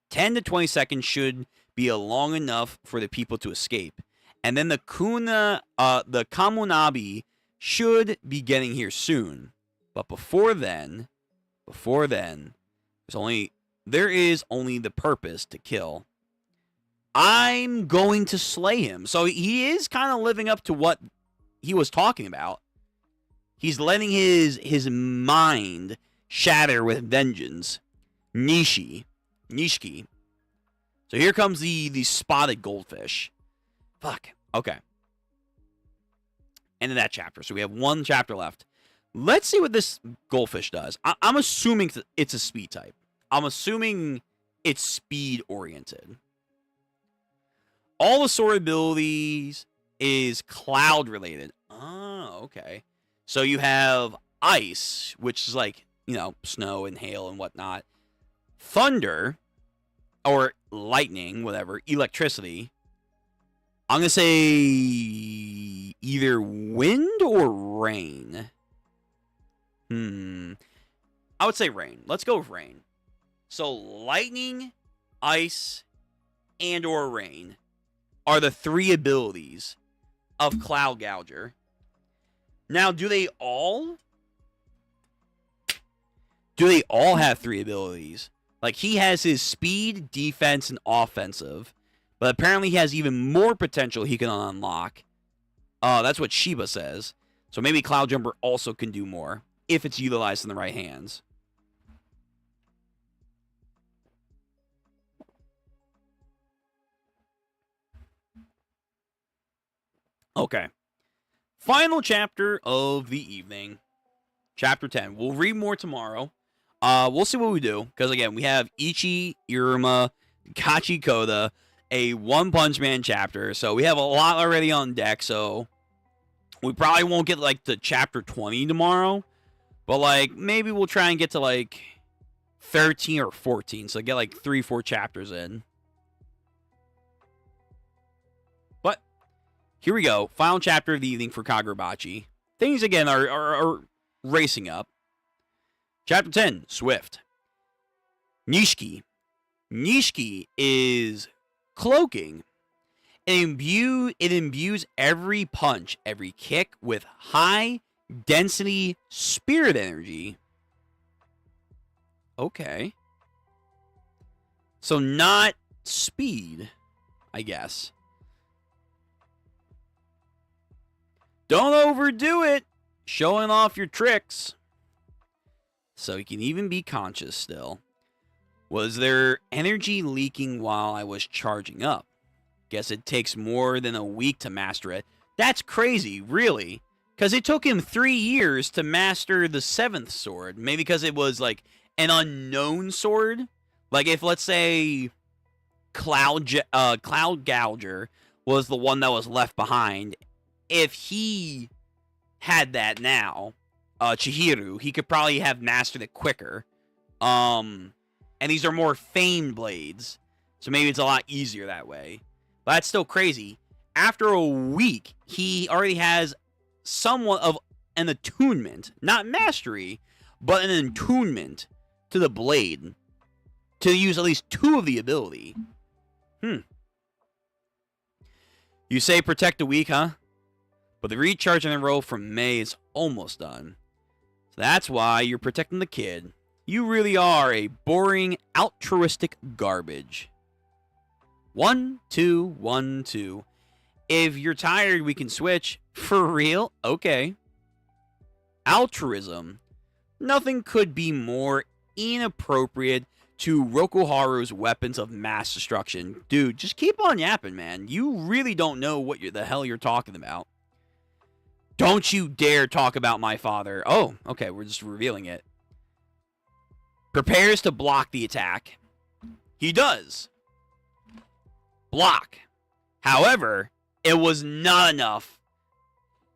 10 to 20 seconds should be long enough for the people to escape. And then the Kamunabi should be getting here soon. But before then, there is only the purpose to kill. I'm going to slay him. So he is kind of living up to what he was talking about. He's letting his mind shatter with vengeance. Nishiki. So here comes the spotted goldfish. Fuck. Okay. End of that chapter. So we have one chapter left. Let's see what this goldfish does. I'm assuming it's a speed type. I'm assuming it's speed oriented. All the sword abilities is cloud related. Oh, okay. So you have ice, which is like, snow and hail and whatnot. Thunder, or lightning, whatever. Electricity. I'm going to say either wind or rain. I would say rain. Let's go with rain. So lightning, ice, and or rain are the three abilities of Cloud Gouger. Now, do they all have three abilities? Like, he has his speed, defense, and offensive. But apparently he has even more potential he can unlock. That's what Shiba says. So maybe Cloud Jumper also can do more if it's utilized in the right hands. Okay. Final chapter of the evening. Chapter 10. We'll read more tomorrow. We'll see what we do. Because, again, we have Ichi, Iruma, Kachi Koda, a One Punch Man chapter. So we have a lot already on deck. So we probably won't get, to chapter 20 tomorrow. But, maybe we'll try and get to, 13 or 14. So get, 3-4 chapters in. But here we go. Final chapter of the evening for Kagurabachi. Things, again, are racing up. Chapter 10, Swift. Nishiki. Nishiki is cloaking. It imbues every punch, every kick with high density spirit energy. Okay. So not speed, I guess. Don't overdo it. Showing off your tricks. So you can even be conscious still. Was there energy leaking while I was charging up? Guess it takes more than a week to master it. That's crazy, really. Because it took him 3 years to master the 7th sword. Maybe because it was, an unknown sword. If, let's say, Cloud Gouger was the one that was left behind. If he had that now, Chihiro, he could probably have mastered it quicker. And these are more famed blades. So maybe it's a lot easier that way. But that's still crazy. After a week, he already has somewhat of an attunement. Not mastery, but an attunement to the blade. To use at least 2 of the ability. You say protect a week, huh? But the recharge in a row from May is almost done. So that's why you're protecting the kid. You really are a boring, altruistic garbage. 1, 2, 1, 2. If you're tired, we can switch. For real? Okay. Altruism. Nothing could be more inappropriate to Rokuharu's weapons of mass destruction. Dude, just keep on yapping, man. You really don't know what the hell you're talking about. Don't you dare talk about my father. Oh, okay, we're just revealing it. Prepares to block the attack. He does. Block. However, it was not enough,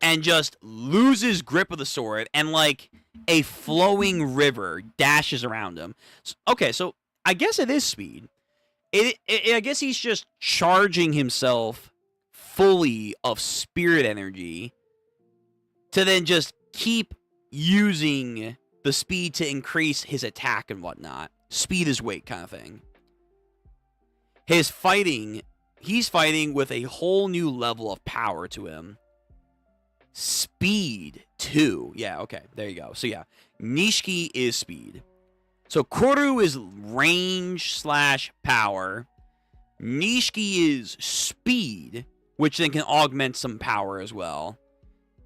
and just loses grip of the sword, and like a flowing river dashes around him. Okay, so I guess it is speed. I guess he's just charging himself fully of spirit energy to then just keep using the speed to increase his attack and whatnot. Speed is weight kind of thing. He's fighting with a whole new level of power to him. Speed 2. Yeah, okay, there you go. So yeah, Nishiki is speed. So Koru is range / power. Nishiki is speed, which then can augment some power as well.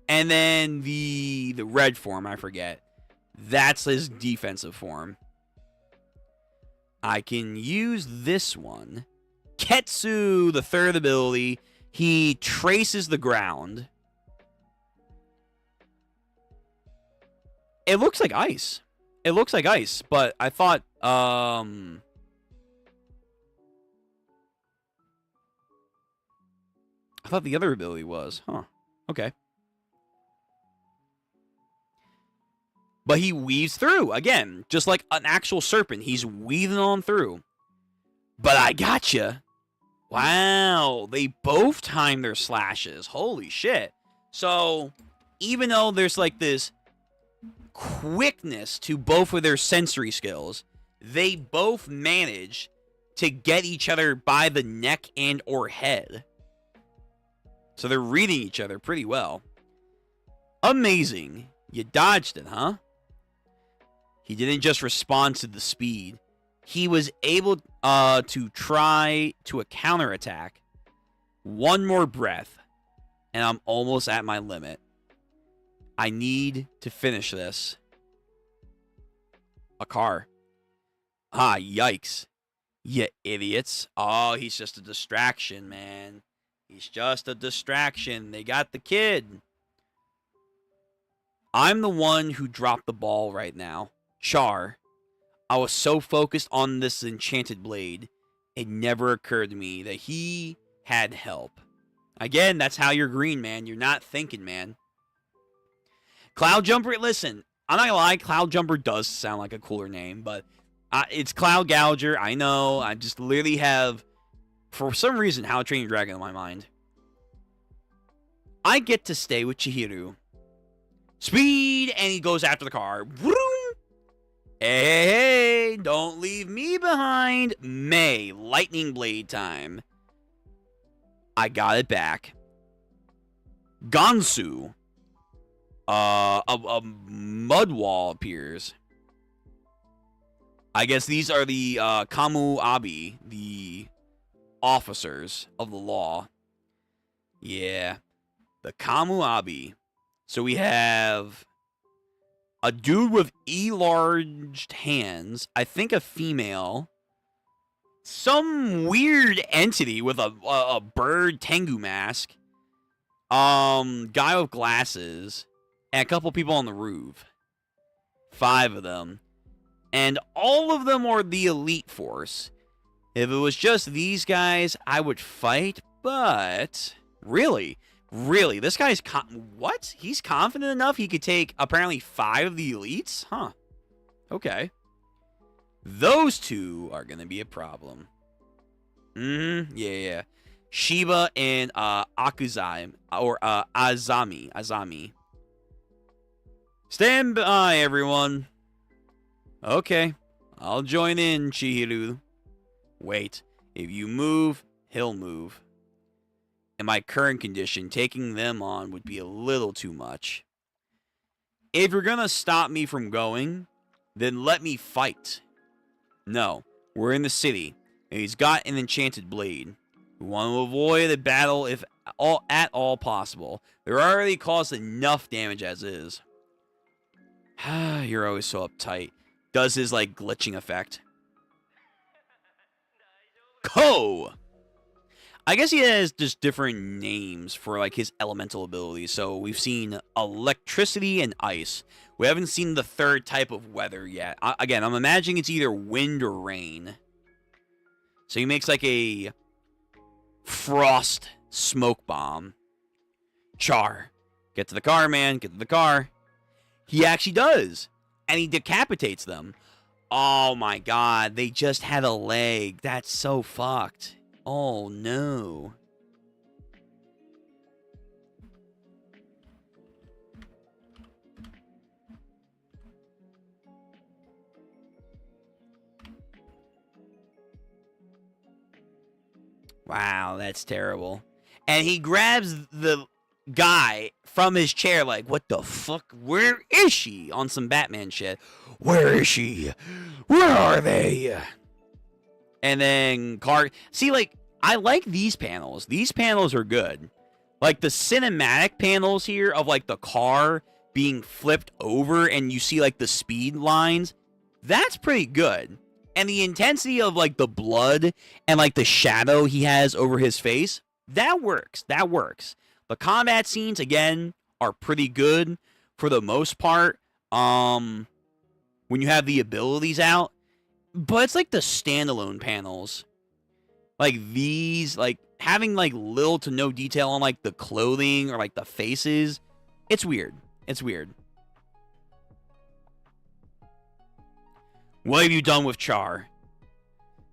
And then the red form, I forget. That's his defensive form. I can use this one. Ketsu, the third ability. He traces the ground. It looks like ice. It looks like ice, but I thought, I thought the other ability was. Huh. Okay. But he weaves through. Again, just like an actual serpent. He's weaving on through. But I gotcha. Wow. They both time their slashes. Holy shit. So, even though there's like this quickness to both of their sensory skills, they both manage to get each other by the neck and or head. So they're reading each other pretty well. Amazing. You dodged it, huh? He didn't just respond to the speed. He was able to try to a counterattack. One more breath, and I'm almost at my limit. I need to finish this. A car. Ah, yikes. You idiots. Oh, he's just a distraction, man. He's just a distraction. They got the kid. I'm the one who dropped the ball right now. Char. I was so focused on this enchanted blade, it never occurred to me that he had help. Again, that's how you're green, man. You're not thinking, man. Cloud Jumper, listen, I'm not gonna lie, Cloud Jumper does sound like a cooler name, but it's Cloud Gouger, I know. I just literally have, for some reason, How to Train Your Dragon in my mind. I get to stay with Chihiro. Speed, and he goes after the car. Vroom. Hey, don't leave me behind. May, lightning blade time. I got it back. Gansu. A mud wall appears. I guess these are the Kamu Abi, the officers of the law. Yeah, the Kamu Abi. So we have a dude with enlarged hands. I think a female. Some weird entity with a bird Tengu mask. Guy with glasses. And a couple people on the roof. 5 of them. And all of them are the elite force. If it was just these guys, I would fight. But really, this guy's what? He's confident enough he could take apparently 5 of the elites? Huh. Okay. Those 2 are gonna be a problem. Yeah. Shiba and Akuzai or Azami. Stand by, everyone. Okay, I'll join in, Chihiro. Wait, if you move, he'll move. In my current condition, taking them on would be a little too much. If you're gonna stop me from going, then let me fight. No, we're in the city, and he's got an enchanted blade. We want to avoid a battle if at all possible. They're already caused enough damage as is. You're always so uptight. Does his, like, glitching effect. Ko! I guess he has just different names for, like, his elemental abilities. So we've seen electricity and ice. We haven't seen the third type of weather yet. Again, I'm imagining it's either wind or rain. So he makes, like, a frost smoke bomb. Char, get to the car, man. Get to the car. He actually does. And he decapitates them. Oh my god, they just had a leg. That's so fucked. Oh no. Wow, that's terrible. And he grabs the guy from his chair like, what the fuck? Where is she? On some Batman shit. Where is she? Where are they? And then see, like, I like these panels. These panels are good. Like the cinematic panels here of like the car being flipped over and you see like the speed lines. That's pretty good. And the intensity of like the blood and like the shadow he has over his face, that works. That works. The combat scenes, again, are pretty good for the most part. When you have the abilities out. But it's like the standalone panels. Like these, like having like little to no detail on like the clothing or like the faces. It's weird. It's weird. What have you done with Char?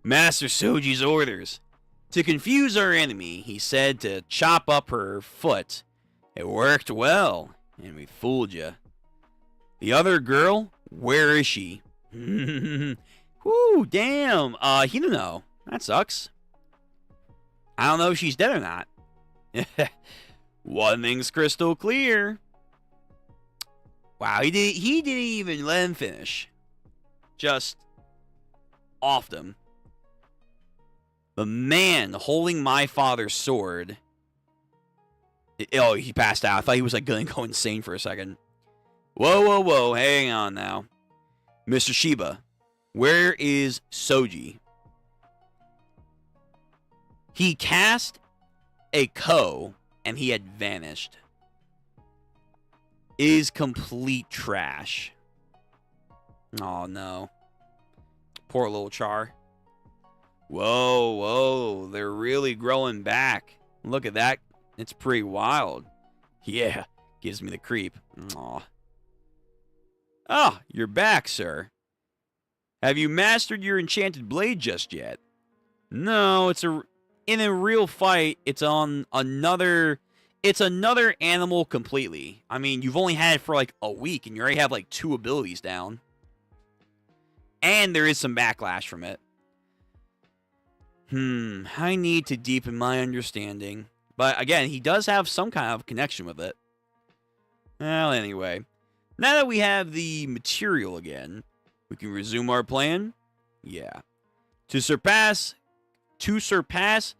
Master Soji's orders. To confuse our enemy, he said to chop up her foot. It worked well, and we fooled you. The other girl, where is she? Whoo, damn. He don't know. That sucks. I don't know if she's dead or not. One thing's crystal clear. Wow, he didn't even let him finish. Just offed him. The man holding my father's sword. Oh, he passed out. I thought he was like going to go insane for a second. Whoa. Hang on now. Mr. Shiba, where is Soji? He cast a Ko and he had vanished. Is complete trash. Oh no. Poor little Char. Whoa, they're really growing back. Look at that. It's pretty wild. Yeah, gives me the creep. Aw. Ah, you're back, sir. Have you mastered your enchanted blade just yet? No, in a real fight, it's another animal completely. I mean, you've only had it for like a week and you already have like 2 abilities down. And there is some backlash from it. I need to deepen my understanding. But again, he does have some kind of connection with it. Well, anyway. Now that we have the material again, we can resume our plan. Yeah. To surpass Kunishigi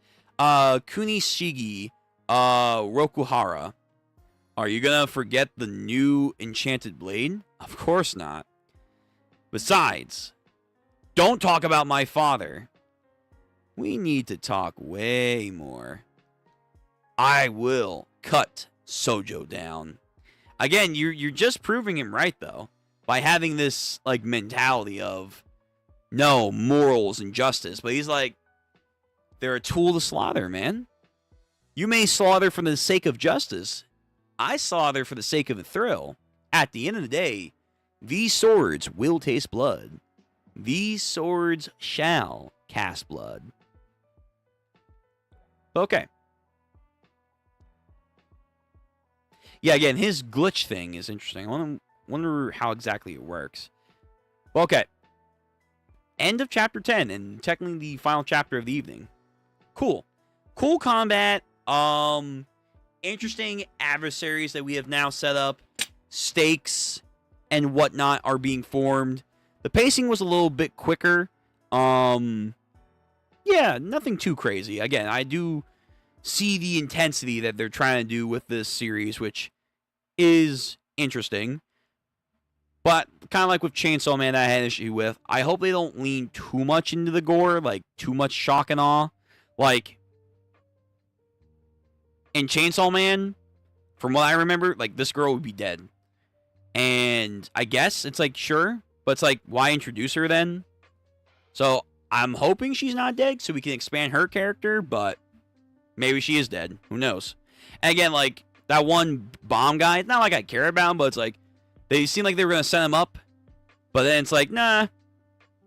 Rokuhara. Are you gonna forget the new enchanted blade? Of course not. Besides, don't talk about my father. We need to talk way more. I will cut Sojo down. Again, you're just proving him right, though, by having this, like, mentality of, no, morals and justice. But he's like, they're a tool to slaughter, man. You may slaughter for the sake of justice. I slaughter for the sake of the thrill. At the end of the day, these swords will taste blood. These swords shall cast blood. Okay. Yeah, again, his glitch thing is interesting. I wonder how exactly it works. Okay. End of chapter 10, and technically the final chapter of the evening. Cool. Cool combat. Interesting adversaries that we have now set up. Stakes and whatnot are being formed. The pacing was a little bit quicker. Yeah, nothing too crazy. Again, I do see the intensity that they're trying to do with this series, which is interesting. But kind of like with Chainsaw Man that I had an issue with, I hope they don't lean too much into the gore, like too much shock and awe. Like, in Chainsaw Man, from what I remember, like, this girl would be dead. And I guess it's like, sure, but it's like, why introduce her then? So I'm hoping she's not dead so we can expand her character, but Maybe she is dead. Who knows? And again, like, that one bomb guy, it's not like I care about him, but it's like, they seem like they were going to set him up, but then it's like, nah,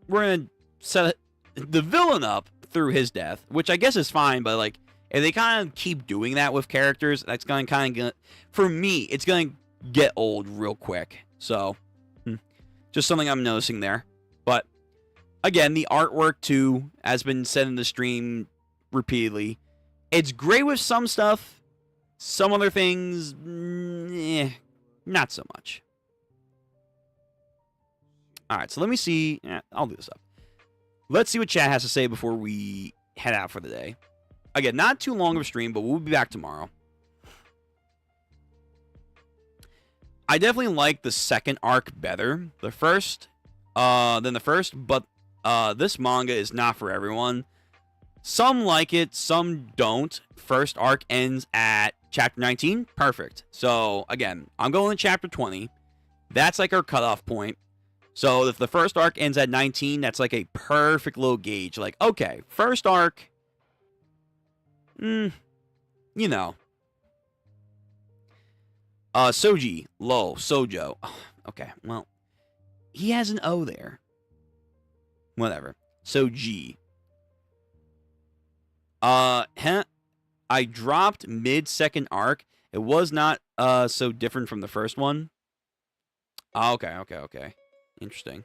we're going to set the villain up through his death, which I guess is fine, but like, if they kind of keep doing that with characters, that's going to kind of, for me, it's going to get old real quick. So, just something I'm noticing there. But, again, the artwork, too, has been said in the stream repeatedly. It's great with some stuff. Some other things, not so much. Alright, so let me see. I'll do this up. Let's see what chat has to say before we head out for the day. Again, not too long of a stream, but we'll be back tomorrow. I definitely like the second arc better. The first, than the first, but this manga is not for everyone. Some like it, some don't. First arc ends at chapter 19. Perfect. So, again, I'm going to chapter 20. That's like our cutoff point. So, if the first arc ends at 19, that's like a perfect little gauge. Like, okay, first arc, you know. Soji, lol, Sojo. Okay, well, he has an O there. Whatever. Soji. I dropped mid-second arc. It was not so different from the first one. Okay. Interesting.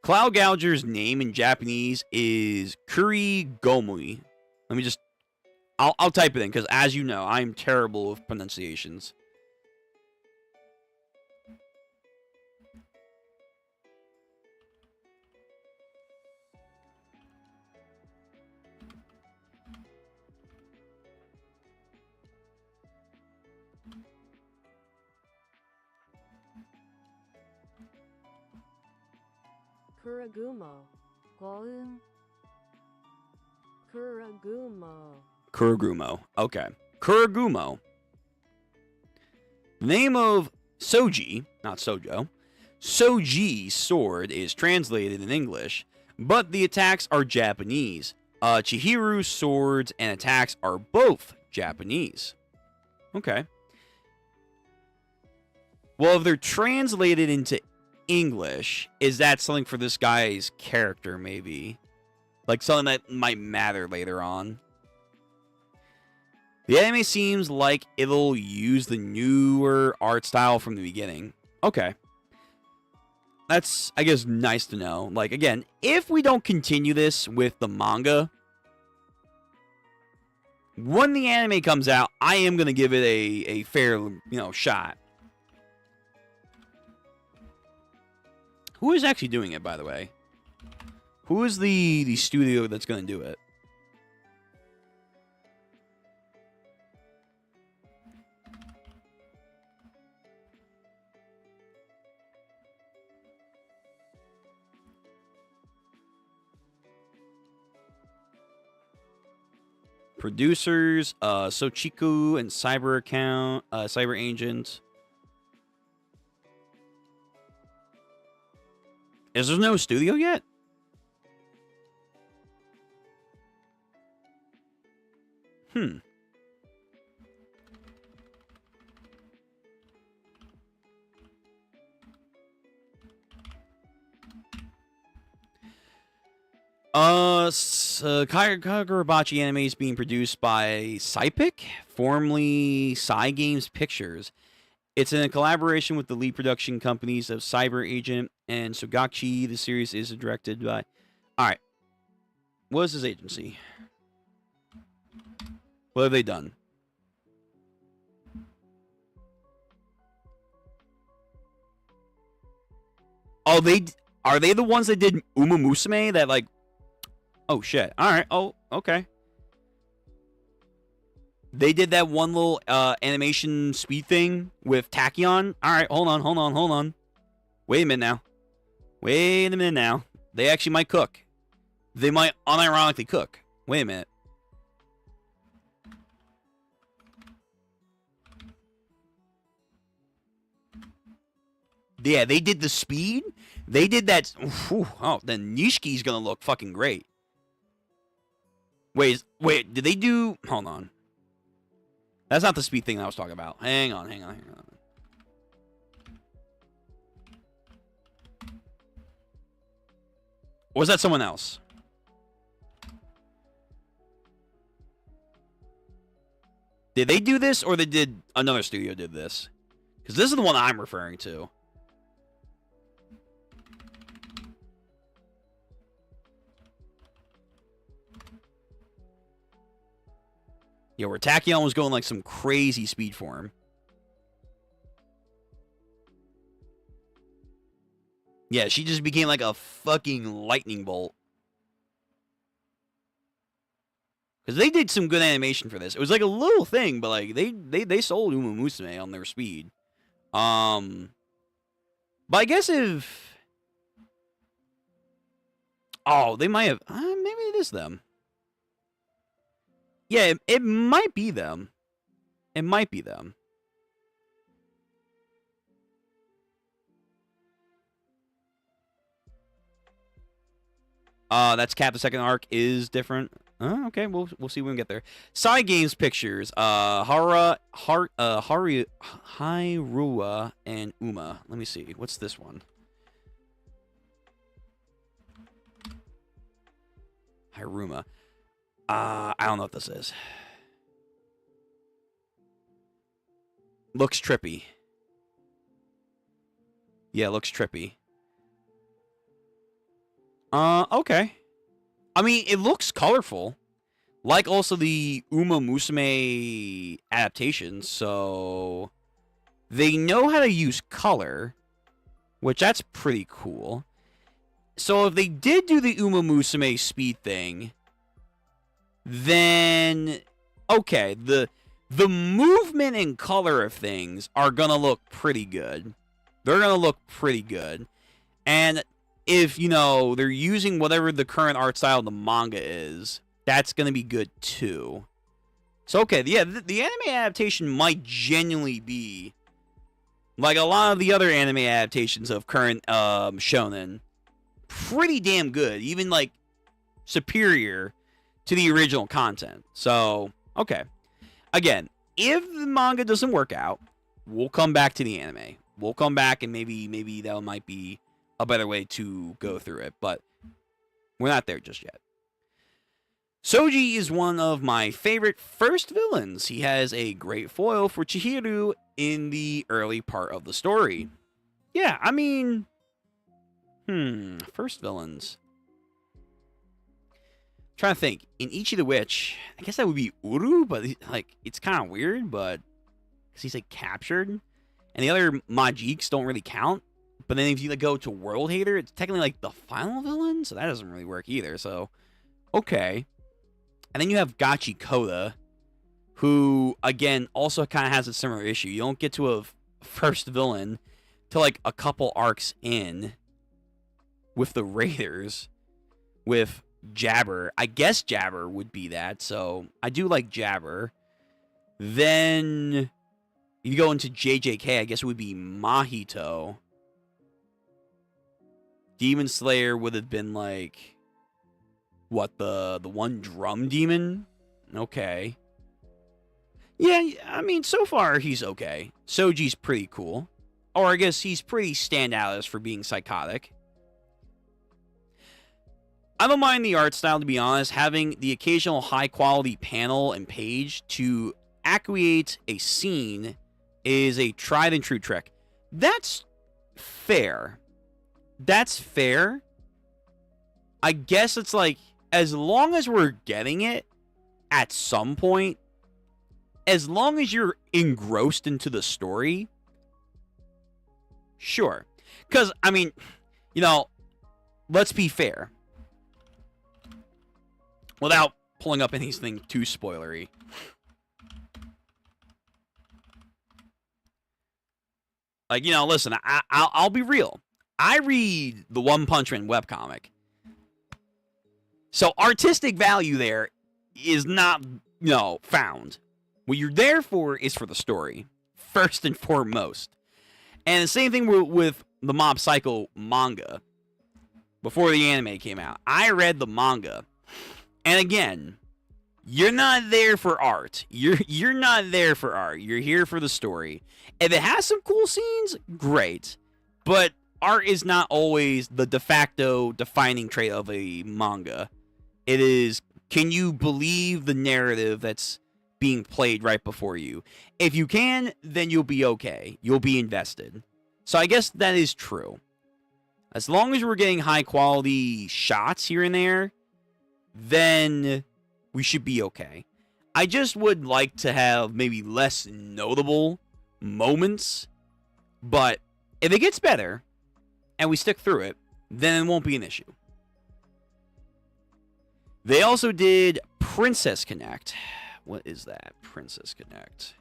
Cloud Gouger's name in Japanese is Kurigomui. Let me just... I'll type it in, because as you know, I'm terrible with pronunciations. Kuragumo. Okay. Kuragumo. The name of Soji, not Sojo, Soji's sword is translated in English, but the attacks are Japanese. Chihiru's swords and attacks are both Japanese. Okay. Well, if they're translated into English, is that something for this guy's character, maybe? Like something that might matter later on. The anime seems like it'll use the newer art style from the beginning. Okay. That's, I guess, nice to know. Like, again, if we don't continue this with the manga, when the anime comes out, I am going to give it a fair, shot. Who is actually doing it, by the way? Who is the studio that's going to do it? Producers, Sochiku and Cyber Agent. Is there no studio yet? Kagurabachi anime is being produced by Cypic, formerly Cygames Pictures. It's in a collaboration with the lead production companies of Cyber Agent and Sogachi. The series is directed by... Alright. What is this agency? What have they done? Oh, are they the ones that did Uma Musume? That, like... Oh, shit. Alright. Oh, okay. They did that one little animation speed thing with Tachyon. Alright, hold on. Wait a minute now. They actually might cook. They might unironically cook. Wait a minute. Yeah, they did the speed. They did that. Oh, then Nishiki's gonna look fucking great. Wait, did they do... Hold on. That's not the speed thing that I was talking about. Hang on. Or was that someone else? Did they do this, or did another studio did this? Because this is the one I'm referring to. Yeah, where Tachyon was going like some crazy speed for him. Yeah, she just became like a fucking lightning bolt. Because they did some good animation for this. It was like a little thing, but like they sold Uma Musume on their speed. But I guess if... Oh, they might have... maybe it is them. Yeah, it might be them. It might be them. That's Cap. The second arc is different. Okay, we'll see when we get there. Side games pictures. Hyrua and Uma. Let me see. What's this one? Hiruma. I don't know what this is. Looks trippy. Yeah, looks trippy. Okay. I mean, it looks colorful. Like also the Uma Musume adaptation, so they know how to use color, which that's pretty cool. So if they did do the Uma Musume speed thing, then okay, the movement and color of things are gonna look pretty good. They're gonna look pretty good. And if, you know, they're using whatever the current art style of the manga is, that's going to be good too. So, okay, yeah, the anime adaptation might genuinely be, like a lot of the other anime adaptations of current shonen, pretty damn good. Even, like, superior to the original content. So, okay. Again, if the manga doesn't work out, we'll come back to the anime. We'll come back and maybe that might be a better way to go through it, but we're not there just yet. Soji is one of my favorite first villains. He has a great foil for Chihiro in the early part of the story. Yeah, I mean... first villains. I'm trying to think. In Ichi the Witch, I guess that would be Uru, but like it's kind of weird, but... Because he's like captured. And the other Majiks don't really count. But then if you like, go to World Hater, it's technically like the final villain, so that doesn't really work either. So, okay. And then you have Gachi Koda, who, again, also kind of has a similar issue. You don't get to a first villain till like a couple arcs in with the Raiders, with Jabber. I guess Jabber would be that, so I do like Jabber. Then, if you go into JJK, I guess it would be Mahito. Demon Slayer would have been like, what, the one drum demon? Okay. Yeah, I mean, so far he's okay. Soji's pretty cool. Or I guess he's pretty standout as for being psychotic. I don't mind the art style, to be honest. Having the occasional high-quality panel and page to acquiesce a scene is a tried-and-true trick. That's fair. That's fair. I guess it's like, as long as we're getting it at some point, as long as you're engrossed into the story, sure. Because, I mean, you know, let's be fair. Without pulling up anything too spoilery. Like, you know, listen, I'll be real. I read the One Punch Man webcomic. So artistic value there is not, you know, found. What you're there for is for the story, first and foremost. And the same thing with the Mob Psycho manga. Before the anime came out, I read the manga. And again, You're not there for art. You're not there for art. You're here for the story. If it has some cool scenes, great. But art is not always the de facto defining trait of a manga. It is, can you believe the narrative that's being played right before you? If you can, then you'll be okay. You'll be invested. So I guess that is true. As long as we're getting high quality shots here and there, then we should be okay. I just would like to have maybe less notable moments, but if it gets better and we stick through it, then it won't be an issue. They also did Princess Connect. What is that? Princess Connect.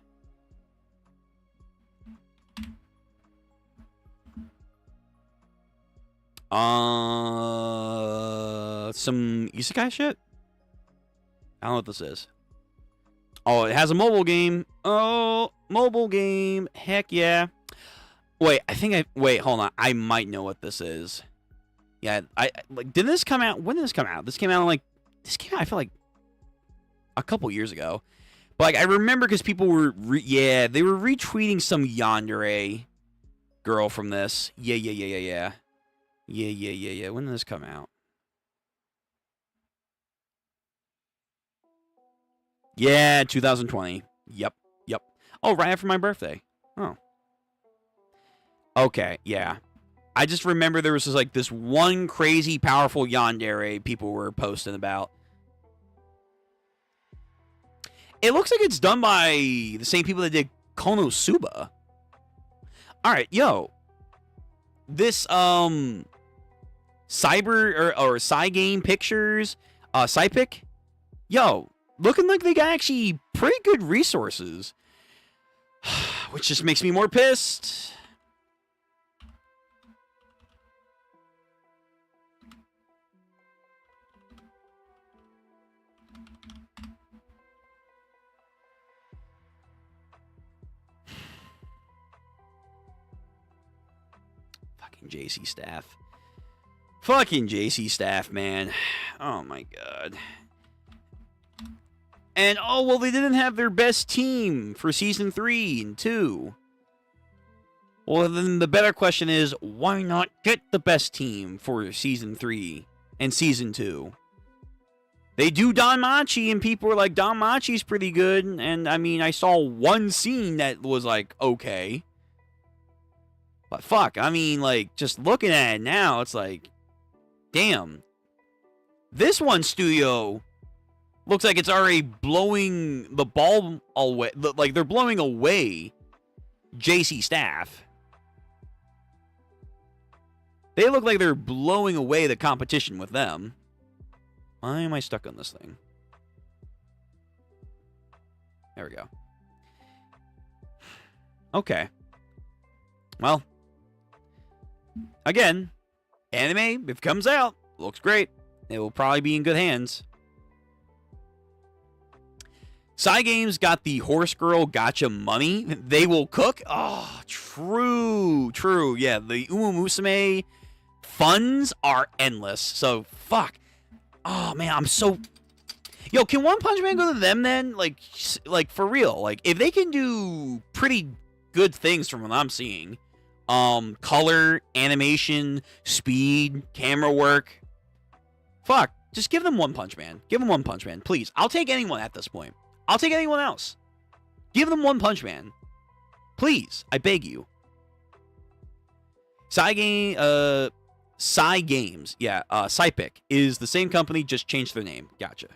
Some isekai shit? I don't know what this is. Oh, it has a mobile game. Oh, mobile game. Heck yeah. Wait, wait, hold on. I might know what this is. Yeah, like, did this come out? When did this come out? This came out, I feel like a couple years ago. But, like, I remember because people were, they were retweeting some yandere girl from this. Yeah. When did this come out? Yeah, 2020. Yep. Oh, right after my birthday. Oh. Okay, yeah. I just remember there was this one crazy powerful yandere people were posting about. It looks like it's done by the same people that did Konosuba. Alright, yo. This, Cyber, or Cygame Pictures, Cypic. Yo, looking like they got actually pretty good resources. Which just makes me more pissed. Fucking JC staff. Fucking JC staff, man. Oh my god. And, oh, well, they didn't have their best team for Season 3 and 2. Well, then the better question is, why not get the best team for Season 3 and Season 2? They do Danmachi, and people were like, Danmachi's pretty good. And, I mean, I saw one scene that was, like, okay. But, fuck, I mean, like, just looking at it now, it's like, damn. This one studio looks like it's already blowing the ball away. Like, they're blowing away JC staff. They look like they're blowing away the competition with them. Why am I stuck on this thing? There we go. Okay. Well. Again, anime, if it comes out, looks great. It will probably be in good hands. Cygames got the Horse Girl Gotcha money. They will cook. Oh, true. Yeah, the Uma Musume funds are endless. So, fuck. Oh, man, I'm so... Yo, can One Punch Man go to them then? Like, for real. Like, if they can do pretty good things from what I'm seeing. Color, animation, speed, camera work. Fuck. Just give them One Punch Man. Give them One Punch Man, please. I'll take anyone at this point. I'll take anyone else. Give them One Punch Man. Please. I beg you. Cygames. Yeah. Cypic is the same company, just changed their name. Gotcha.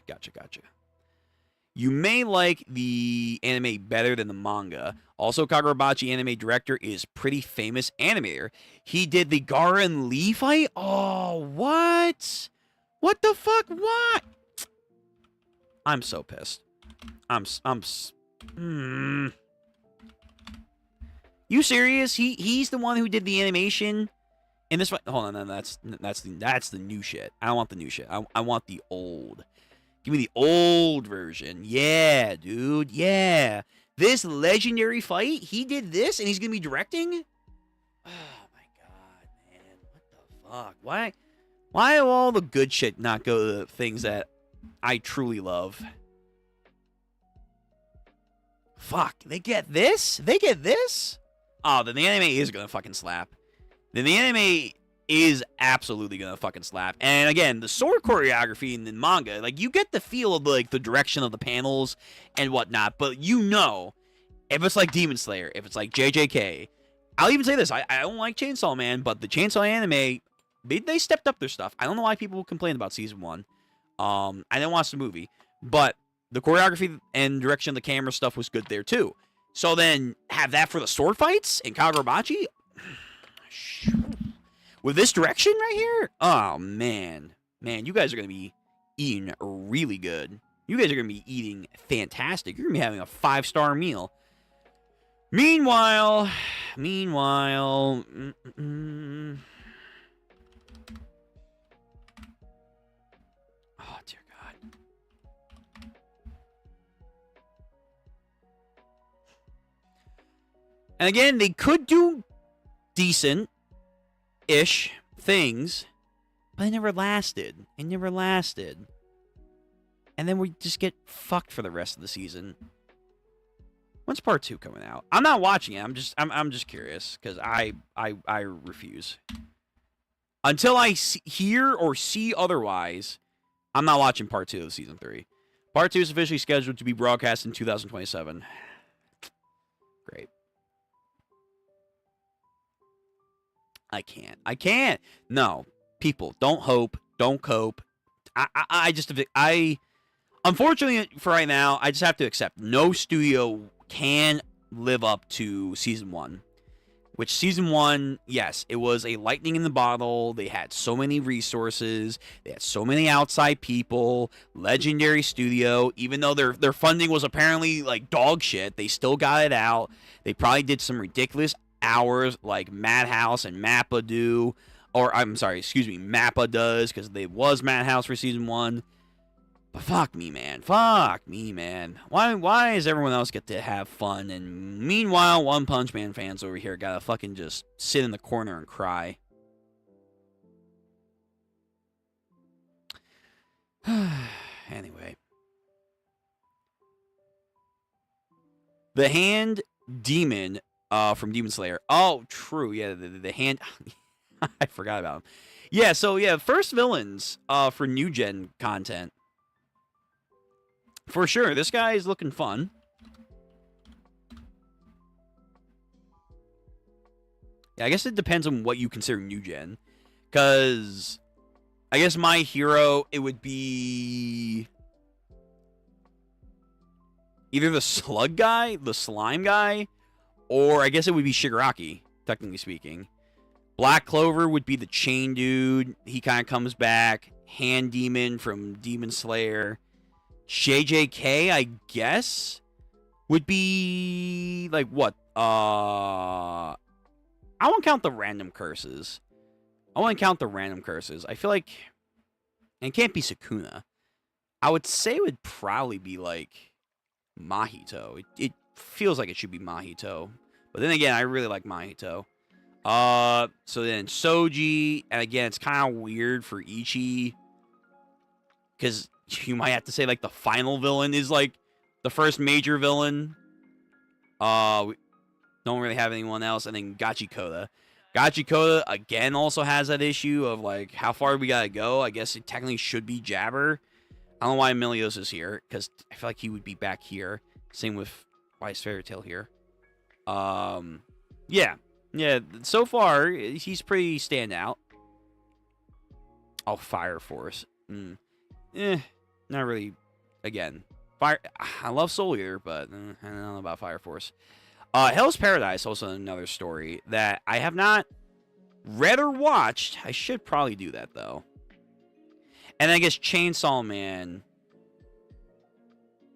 You may like the anime better than the manga. Also, Kagurabachi anime director is pretty famous animator. He did the Garen Lee fight? Oh, what? What the fuck? What? I'm so pissed. You serious? He's the one who did the animation in this fight? Hold on, that's the new shit. I don't want the new shit. I want the old. Give me the old version. Yeah, dude. Yeah. This legendary fight, he did this and he's going to be directing? Oh, my God, man. What the fuck? Why do all the good shit not go to the things that I truly love? Fuck, they get this? They get this? Oh, then the anime is gonna fucking slap. Then the anime is absolutely gonna fucking slap. And again, the sword choreography in the manga, like, you get the feel of, like, the direction of the panels and whatnot, but you know, if it's like Demon Slayer, if it's like JJK, I'll even say this, I don't like Chainsaw Man, but the Chainsaw anime, they stepped up their stuff. I don't know why people complain about season 1. I didn't watch the movie, but the choreography and direction of the camera stuff was good there too. So then have that for the sword fights in Kagurabachi? With this direction right here? Oh, man. Man, you guys are going to be eating really good. You guys are going to be eating fantastic. You're going to be having a 5-star meal. Meanwhile... Oh, dear God. And again, they could do decent-ish things, but it never lasted. It never lasted. And then we just get fucked for the rest of the season. When's part 2 coming out? I'm not watching it. I'm just curious because I refuse. Until I hear or see otherwise, I'm not watching part 2 of season 3. Part 2 is officially scheduled to be broadcast in 2027. Great. I can't. No, people, don't hope, don't cope. Unfortunately for right now, I just have to accept no studio can live up to season 1. Which season 1, yes, it was a lightning in the bottle. They had so many resources. They had so many outside people. Legendary studio. Even though their funding was apparently like dog shit, they still got it out. They probably did some ridiculous hours like Madhouse and Mappa do. Or, I'm sorry, excuse me, Mappa does, because they was Madhouse for season 1. But fuck me, man. Fuck me, man. Why does everyone else get to have fun? And meanwhile, One Punch Man fans over here gotta fucking just sit in the corner and cry. Anyway. The Hand Demon from Demon Slayer. Oh, true. Yeah, the hand... I forgot about him. Yeah, so yeah, first villains for new gen content. For sure, this guy is looking fun. Yeah, I guess it depends on what you consider new gen. Because I guess my hero, it would be either the slug guy, the slime guy, or I guess it would be Shigaraki, technically speaking. Black Clover would be the chain dude. He kind of comes back. Hand Demon from Demon Slayer. JJK, I guess, would be like what? I won't count the random curses. I feel like it can't be Sukuna. I would say it would probably be like Mahito. It feels like it should be Mahito. But then again, I really like Mahito. So then Soji, and again, it's kind of weird for Ichi, because you might have to say, like, the final villain is, like, the first major villain. We don't really have anyone else. And then Gachikoda. Gachikoda, again, also has that issue of, like, how far we gotta go. I guess it technically should be Jabber. I don't know why Emilios is here, because I feel like he would be back here. Same with Vice Fairy Tail here. Yeah. Yeah, so far, he's pretty standout. Oh, Fire Force. Not really. Again, I love Soul Eater, but I don't know about Fire Force. Hell's Paradise, also another story that I have not read or watched. I should probably do that, though. And I guess Chainsaw Man.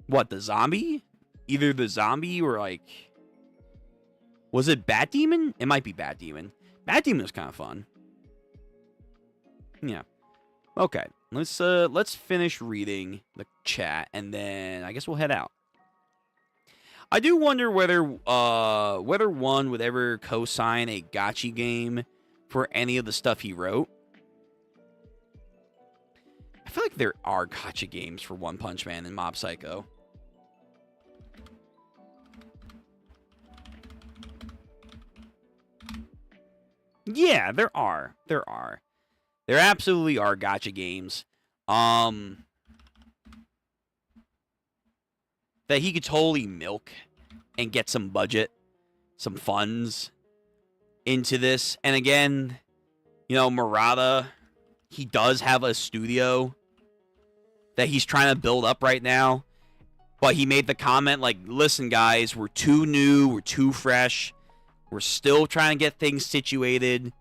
What, the zombie? Either the zombie or, like... Was it Bat Demon? It might be Bat Demon. Bat Demon was kind of fun. Yeah. Okay. Let's finish reading the chat, and then I guess we'll head out. I do wonder whether one would ever co-sign a gacha game for any of the stuff he wrote. I feel like there are gacha games for One Punch Man and Mob Psycho. Yeah, there are. There are. There absolutely are gotcha games. That he could totally milk and get some budget, some funds into this. And again, you know, Murata, he does have a studio that he's trying to build up right now. But he made the comment like, listen, guys, we're too new, we're too fresh. We're still trying to get things situated.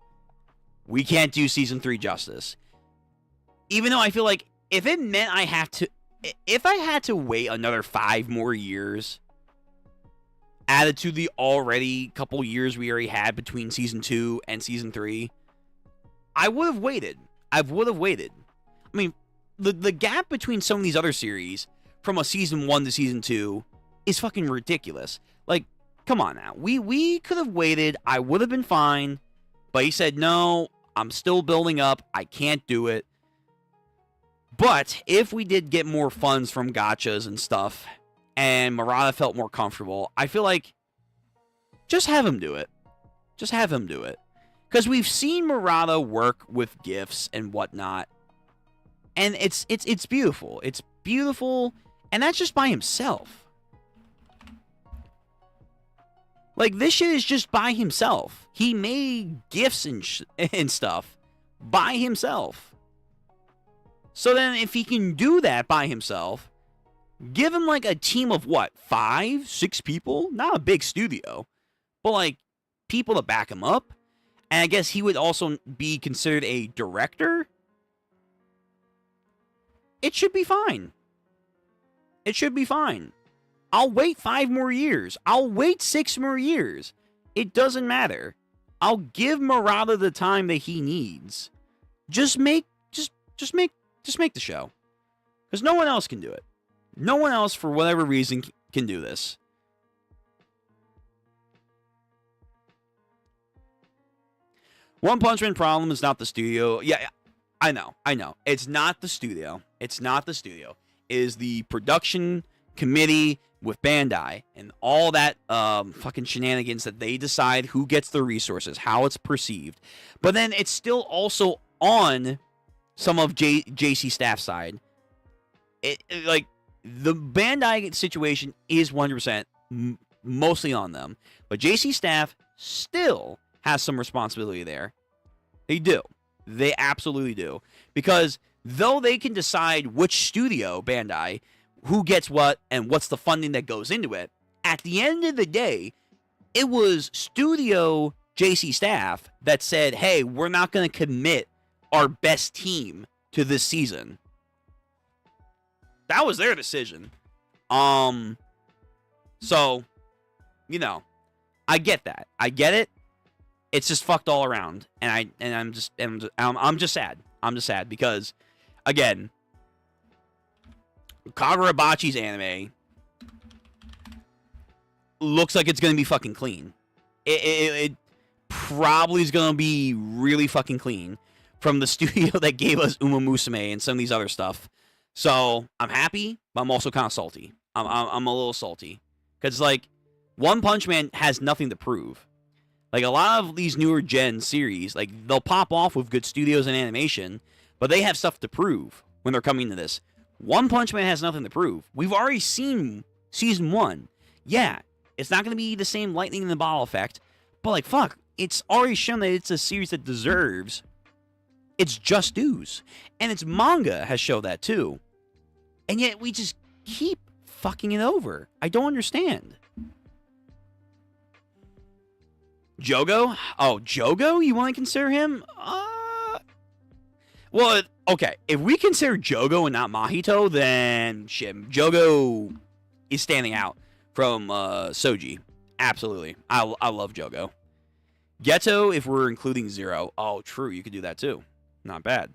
We can't do season 3 justice. Even though I feel like if it meant if I had to wait another 5 more years, added to the already couple years we already had between season 2 and season 3, I would have waited. I would have waited. I mean, the gap between some of these other series from a season 1 to season 2 is fucking ridiculous. Like, come on now. We could have waited. I would have been fine. But he said, no, I'm still building up. I can't do it. But if we did get more funds from gachas and stuff, and Murata felt more comfortable, I feel like just have him do it. Just have him do it. Because we've seen Murata work with gifts and whatnot. And it's beautiful. It's beautiful. And that's just by himself. Like, this shit is just by himself. He made gifts and stuff by himself. So then if he can do that by himself, give him like a team of what? 5, 6 people? Not a big studio. But like people to back him up. And I guess he would also be considered a director. It should be fine. It should be fine. I'll wait 5 more years. I'll wait 6 more years. It doesn't matter. I'll give Murata the time that he needs. Just make the show. Because no one else can do it. No one else, for whatever reason, can do this. One Punch Man problem is not the studio. Yeah, I know. It's not the studio. It is the production committee with Bandai and all that fucking shenanigans that they decide who gets the resources, how it's perceived. But then it's still also on some of JC Staff's side. Like, the Bandai situation is 100% mostly on them. But JC Staff still has some responsibility there. They do. They absolutely do. Because though they can decide which studio, Bandai, who gets what and what's the funding that goes into it, at the end of the day, it was Studio JC Staff that said, hey, we're not going to commit our best team to this season. That was their decision. So, you know, I get that. I get it. It's just fucked all around, and I'm just sad. I'm just sad because, again, Kagurabachi's anime looks like it's gonna be fucking clean. It probably is gonna be really fucking clean from the studio that gave us Uma Musume and some of these other stuff. So I'm happy, but I'm also kind of salty. I'm a little salty because like One Punch Man has nothing to prove. Like a lot of these newer gen series, like they'll pop off with good studios and animation, but they have stuff to prove when they're coming to this. One Punch Man has nothing to prove. We've already seen season 1. Yeah, it's not going to be the same lightning in the bottle effect, but like fuck, it's already shown that it's a series that deserves its just dues. And its manga has shown that too. And yet we just keep fucking it over. I don't understand. Jogo? Oh, Jogo? You want to consider him? Well, okay. If we consider Jogo and not Mahito, then shit, Jogo is standing out from Soji. Absolutely. I love Jogo. Geto, if we're including Zero. Oh, true. You could do that too. Not bad.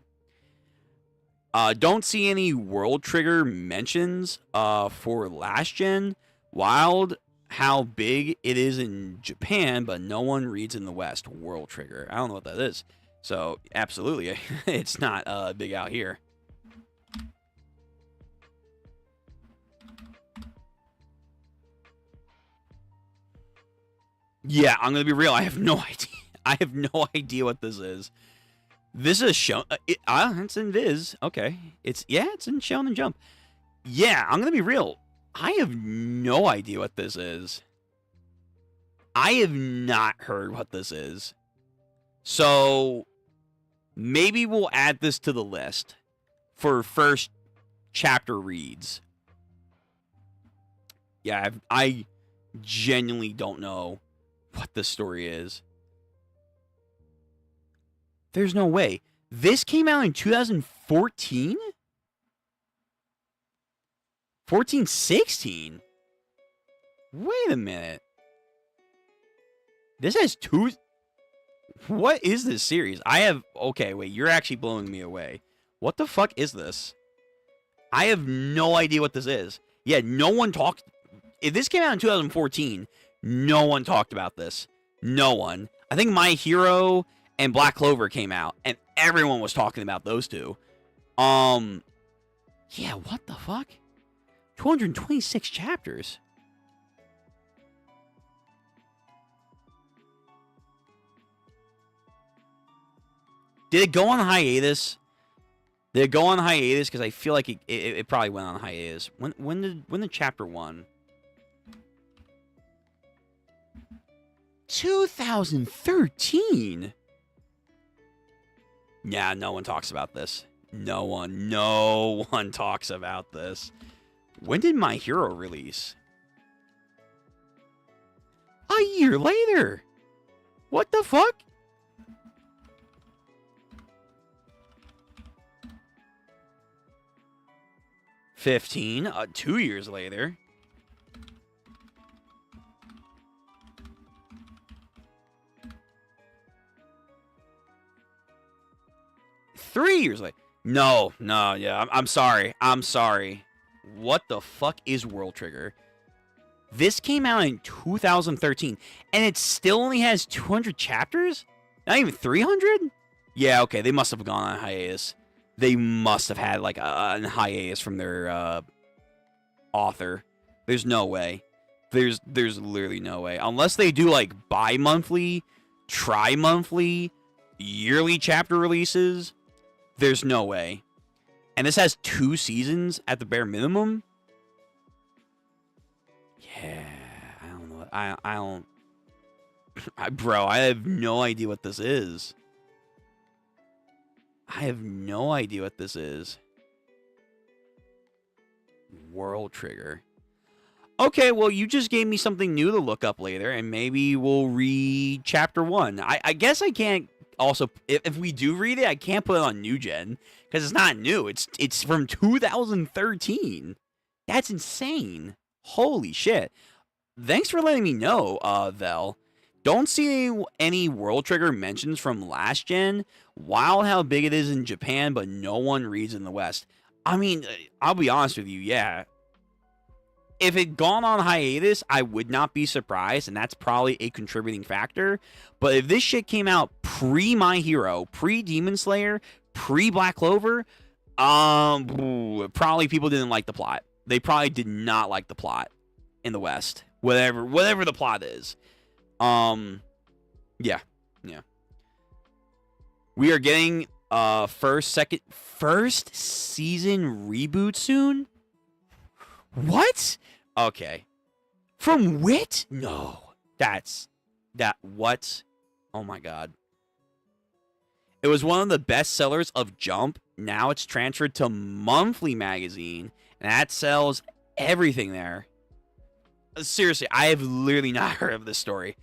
Don't see any World Trigger mentions for last gen. Wild how big it is in Japan, but no one reads in the West. World Trigger. I don't know what that is. So, absolutely, it's not big out here. Yeah, I'm going to be real. I have no idea. I have no idea what this is. This is show. It's in Viz. Okay. It's in Shonen Jump. Yeah, I'm gonna be real. I have no idea what this is. I have not heard what this is. So maybe we'll add this to the list for first chapter reads. Yeah, I genuinely don't know what this story is. There's no way. This came out in 2014? 16? Wait a minute. This has two... What is this series? Okay, wait, you're actually blowing me away. What the fuck is this? I have no idea what this is. Yeah, no one talked... If this came out in 2014, no one talked about this. No one. I think My Hero and Black Clover came out, and everyone was talking about those two. Yeah, what the fuck? 226 chapters. Did it go on hiatus? Did it go on hiatus? Because I feel like it probably went on hiatus. When did chapter 1? 2013. Yeah, no one talks about this. No one talks about this. When did My Hero release? A year later. What the fuck? $15. 2 years later. $3 years later. No, yeah. I'm sorry. What the fuck is World Trigger? This came out in 2013, and it still only has 200 chapters? Not even 300? Yeah, okay. They must have gone on hiatus. They must have had like a hiatus from their author. There's no way. There's literally no way. Unless they do like bi-monthly, tri-monthly, yearly chapter releases. There's no way. And this has 2 seasons at the bare minimum. Yeah, I don't know. I don't... Bro, I have no idea what this is. I have no idea what this is. World Trigger. Okay, well, you just gave me something new to look up later, and maybe we'll read chapter 1. I guess I can't also... If we do read it, I can't put it on New Gen, because it's not new. It's from 2013. That's insane. Holy shit. Thanks for letting me know, Vel. Don't see any World Trigger mentions from last gen. Wild how big it is in Japan, but no one reads in the West. I mean, I'll be honest with you, yeah. If it gone on hiatus, I would not be surprised, and that's probably a contributing factor. But if this shit came out pre-My Hero, pre-Demon Slayer, pre-Black Clover, probably people didn't like the plot. They probably did not like the plot in the West. Whatever the plot is. Yeah. We are getting first season reboot soon? What? Okay. From Wit? No. What? Oh my god. It was one of the best sellers of Jump. Now it's transferred to Monthly Magazine, and that sells everything there. Seriously, I have literally not heard of this story.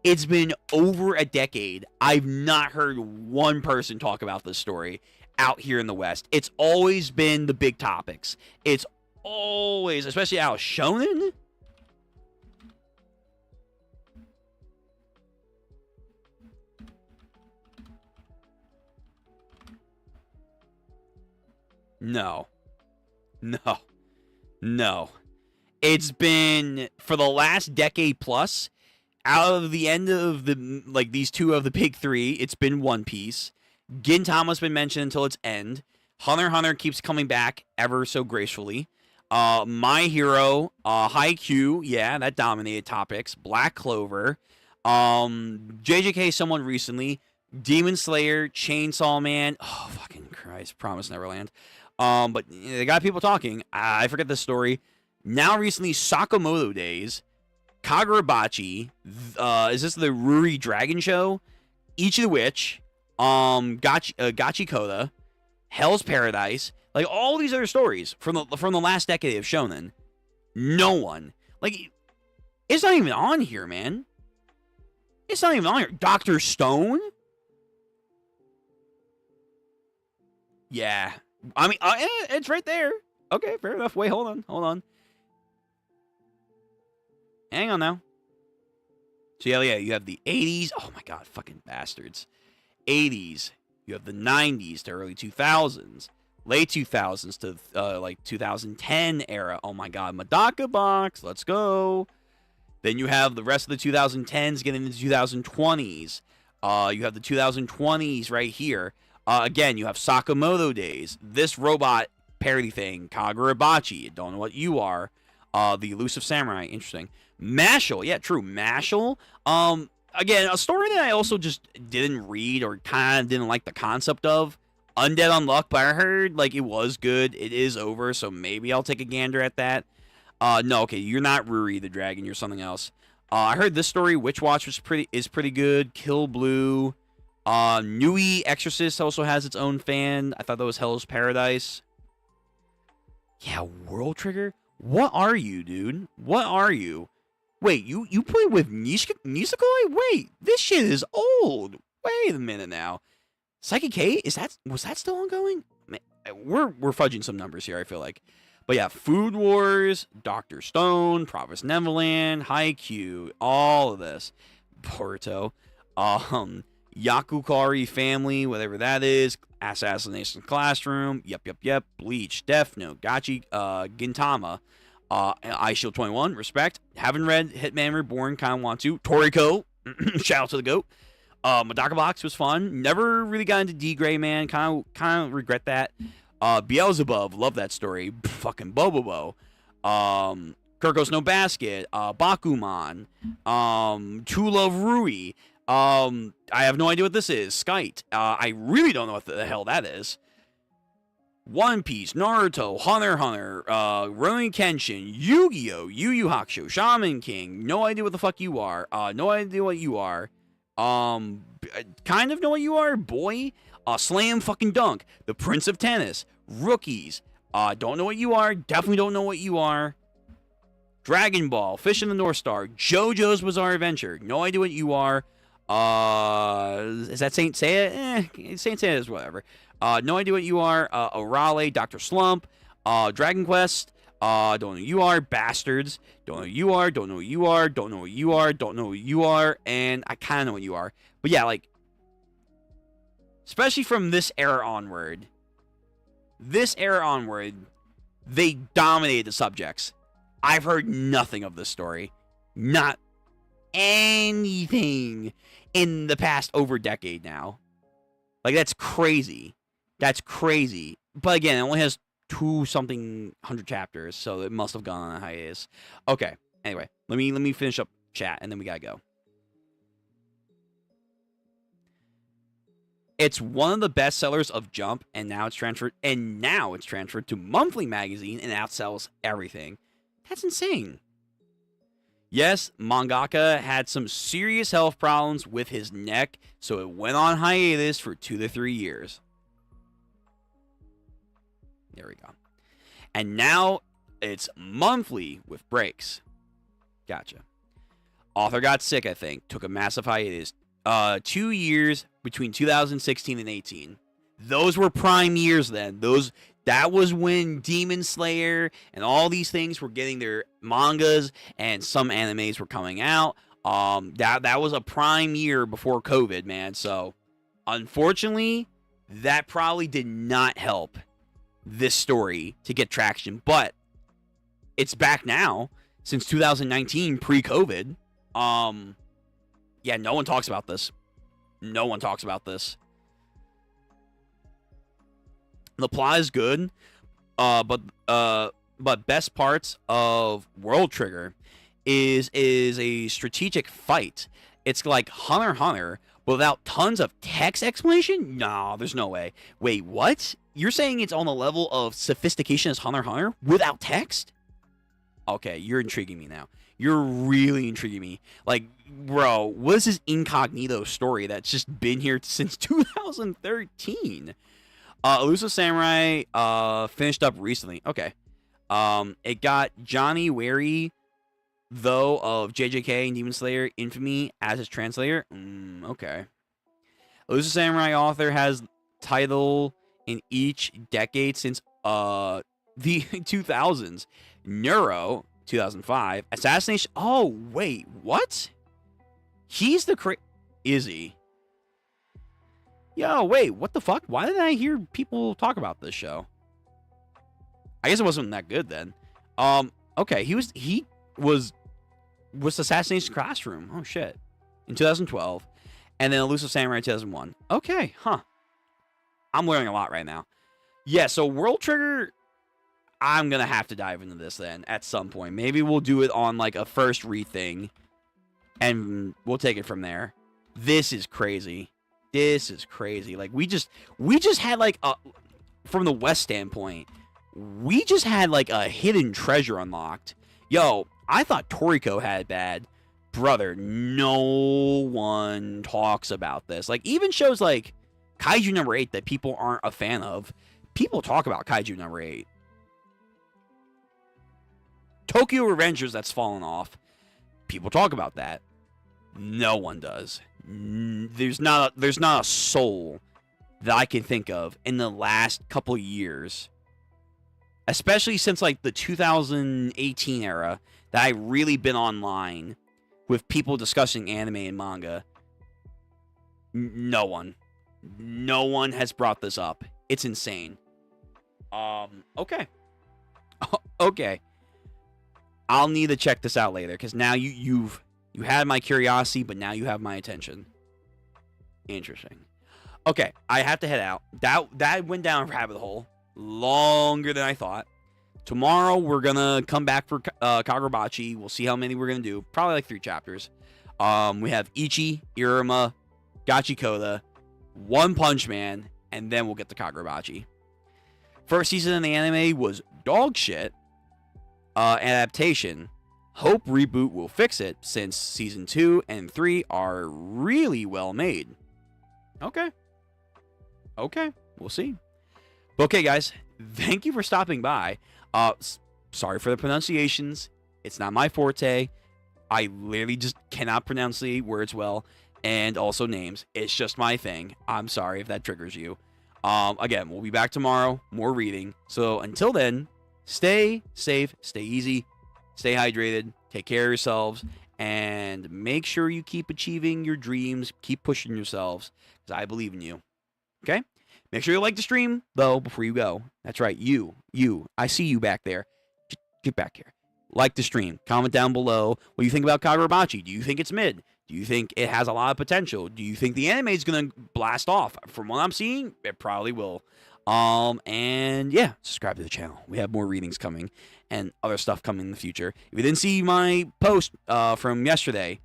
It's been over a decade. I've not heard one person talk about this story out here in the West. It's always been the big topics. It's always, especially out of Shonen. No. It's been, for the last decade plus, out of the end of the, like, these two of the big three, it's been One Piece. Gintama's been mentioned until its end. Hunter x Hunter keeps coming back ever so gracefully. My Hero, Haikyuu, yeah, that dominated topics. Black Clover. JJK someone recently, Demon Slayer, Chainsaw Man. Oh fucking Christ, Promise Neverland. But they got people talking. I forget this story. Now recently, Sakamoto Days, Kagurabachi. Is this the Ruri Dragon Show? Ichi the Witch. Gachi Koda, Hell's Paradise. Like all these other stories from the last decade of shonen. No one, like, it's not even on here, man. It's not even on here. Dr. Stone? Yeah. I mean, it's right there. Okay, fair enough. Wait, hold on. Hang on now. So, yeah, you have the 80s. Oh, my God, fucking bastards. 80s. You have the 90s to early 2000s. Late 2000s to, like, 2010 era. Oh, my God. Madaka Box. Let's go. Then you have the rest of the 2010s getting into 2020s. You have the 2020s right here. Again, you have Sakamoto Days. This robot parody thing. Kagurabachi. Don't know what you are. The Elusive Samurai. Interesting. Mashal. Yeah, true. Mashal. Again, a story that I also just didn't read or kind of didn't like the concept of. Undead Unluck, but I heard, like, it was good. It is over, so maybe I'll take a gander at that. No, okay, you're not Ruri the Dragon, you're something else. I heard this story, Witch Watch, is pretty good. Kill Blue. Nui Exorcist also has its own fan. I thought that was Hell's Paradise. Yeah, World Trigger? What are you, dude? What are you? Wait, you play with Nisekoi? Wait, this shit is old. Wait a minute now. Psychic K? Was that still ongoing? Man, we're fudging some numbers here, I feel like. But yeah, Food Wars, Dr. Stone, Promise Neverland, Haikyuu, all of this. Boruto. Yakukari Family, whatever that is. Assassination Classroom. Yep. Bleach, Death Note, Gachi, Gintama. iShield 21, respect. Haven't read Hitman Reborn, kind of want to. Toriko, shout out to the GOAT. Madaka Box was fun. Never really got into D-Gray, man. Kind of regret that. Beelzebub, love that story. Fucking Bobobo. Kirkos No Basket. Bakuman. True Love Rui. I have no idea what this is. Skite. I really don't know what the hell that is. One Piece, Naruto, Hunter x Hunter, Rurouni Kenshin, Yu-Gi-Oh!, Yu Yu Hakusho, Shaman King. No idea what the fuck you are. No idea what you are. Kind of know what you are, boy. Slam fucking Dunk, The Prince of Tennis, Rookies. Don't know what you are. Definitely don't know what you are. Dragon Ball, Fish in the North Star, JoJo's Bizarre Adventure. No idea what you are. Is that Saint Seiya? Saint Seiya is whatever. No idea what you are. Orale, Dr. Slump, Dragon Quest. Don't know who you are. Bastards. Don't know who you are. Don't know who you are. Don't know who you are. Don't know who you are. And I kind of know what you are. But yeah, like, especially from this era onward, they dominated the subjects. I've heard nothing of this story. Not anything in the past over a decade now. Like, that's crazy. That's crazy. But again, it only has 2-something-100 chapters, so it must have gone on a hiatus. Okay. Anyway, let me finish up chat, and then we gotta go. It's one of the best sellers of Jump, and now it's transferred to Monthly Magazine and outsells everything. That's insane. Yes, mangaka had some serious health problems with his neck, so it went on hiatus for 2 to 3 years. There we go. And now it's monthly with breaks. Gotcha. Author got sick, I think. Took a massive hiatus. 2 years between 2016 and 18. Those were prime years then. That was when Demon Slayer and all these things were getting their mangas and some animes were coming out. That was a prime year before COVID, man. So, unfortunately, that probably did not help this story to get traction. But it's back now since 2019, pre-COVID. Yeah, no one talks about this. No one talks about this. The plot is good, but best parts of World Trigger is a strategic fight. It's like Hunter x Hunter, but without tons of text explanation? No, there's no way. Wait, what? You're saying it's on the level of sophistication as Hunter x Hunter without text? Okay, you're intriguing me now. You're really intriguing me. Like, bro, what is this incognito story that's just been here since 2013? Elusive Samurai finished up recently. Okay. It got Johnny Wary, though, of JJK and Demon Slayer Infamy as his translator. Okay. Elusive Samurai author has title in each decade since the 2000s. Neuro, 2005. Assassination. Oh, wait. What? He's the Is he? Yo, wait. What the fuck? Why didn't I hear people talk about this show? I guess it wasn't that good then. Okay. He was Assassination Classroom. Oh, shit. In 2012. And then Elusive Samurai 2001. Okay. Huh. I'm learning a lot right now. Yeah, so World Trigger, I'm going to have to dive into this then at some point. Maybe we'll do it on like a first read thing. And we'll take it from there. This is crazy. This is crazy. Like, we just had like a, from the West standpoint, we just had like a hidden treasure unlocked. Yo, I thought Toriko had it bad. Brother, no one talks about this. Like, even shows like Kaiju number 8 that people aren't a fan of, people talk about Kaiju number 8. Tokyo Revengers that's fallen off, people talk about that. No one does. There's not a soul that I can think of in the last couple years, especially since like the 2018 era, that I really been online with people discussing anime and manga. No one has brought this up. It's insane. Okay. Okay. I'll need to check this out later, because now you had my curiosity, but now you have my attention. Interesting. Okay, I have to head out. That went down a rabbit hole longer than I thought. Tomorrow we're gonna come back for Kagurabachi. We'll see how many we're gonna do. Probably like 3 chapters. We have Ichi, Iruma, Gachikoda, One Punch Man, and then we'll get to Kagurabachi. First season of the anime was dog shit. Adaptation. Hope reboot will fix it, since season 2 and 3 are really well made. Okay, we'll see. But okay, guys, thank you for stopping by. Sorry for the pronunciations. It's not my forte. I literally just cannot pronounce the words well, and also names. It's just my thing. I'm sorry if that triggers you. Again, we'll be back tomorrow. More reading. So until then, stay safe, stay easy, stay hydrated, take care of yourselves, and make sure you keep achieving your dreams. Keep pushing yourselves, because I believe in you. Okay? Make sure you like the stream, though, before you go. That's right, you. I see you back there. Just get back here. Like the stream. Comment down below what you think about Kagurabachi. Do you think it's mid? Do you think it has a lot of potential? Do you think the anime is going to blast off? From what I'm seeing, it probably will. And yeah, subscribe to the channel. We have more readings coming and other stuff coming in the future. If you didn't see my post from yesterday,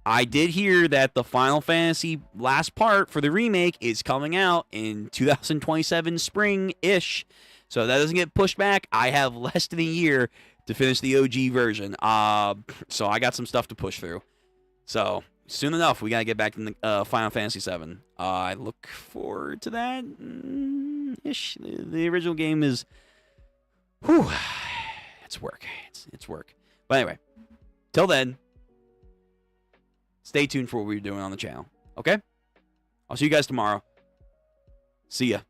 I did hear that the Final Fantasy last part for the remake is coming out in 2027 spring-ish. So that doesn't get pushed back. I have less than a year to finish the OG version. So I got some stuff to push through. So soon enough, we got to get back to the Final Fantasy 7. I look forward to that. Ish. The original game is... Whew. It's work. It's work. But anyway, till then, stay tuned for what we're doing on the channel. Okay? I'll see you guys tomorrow. See ya.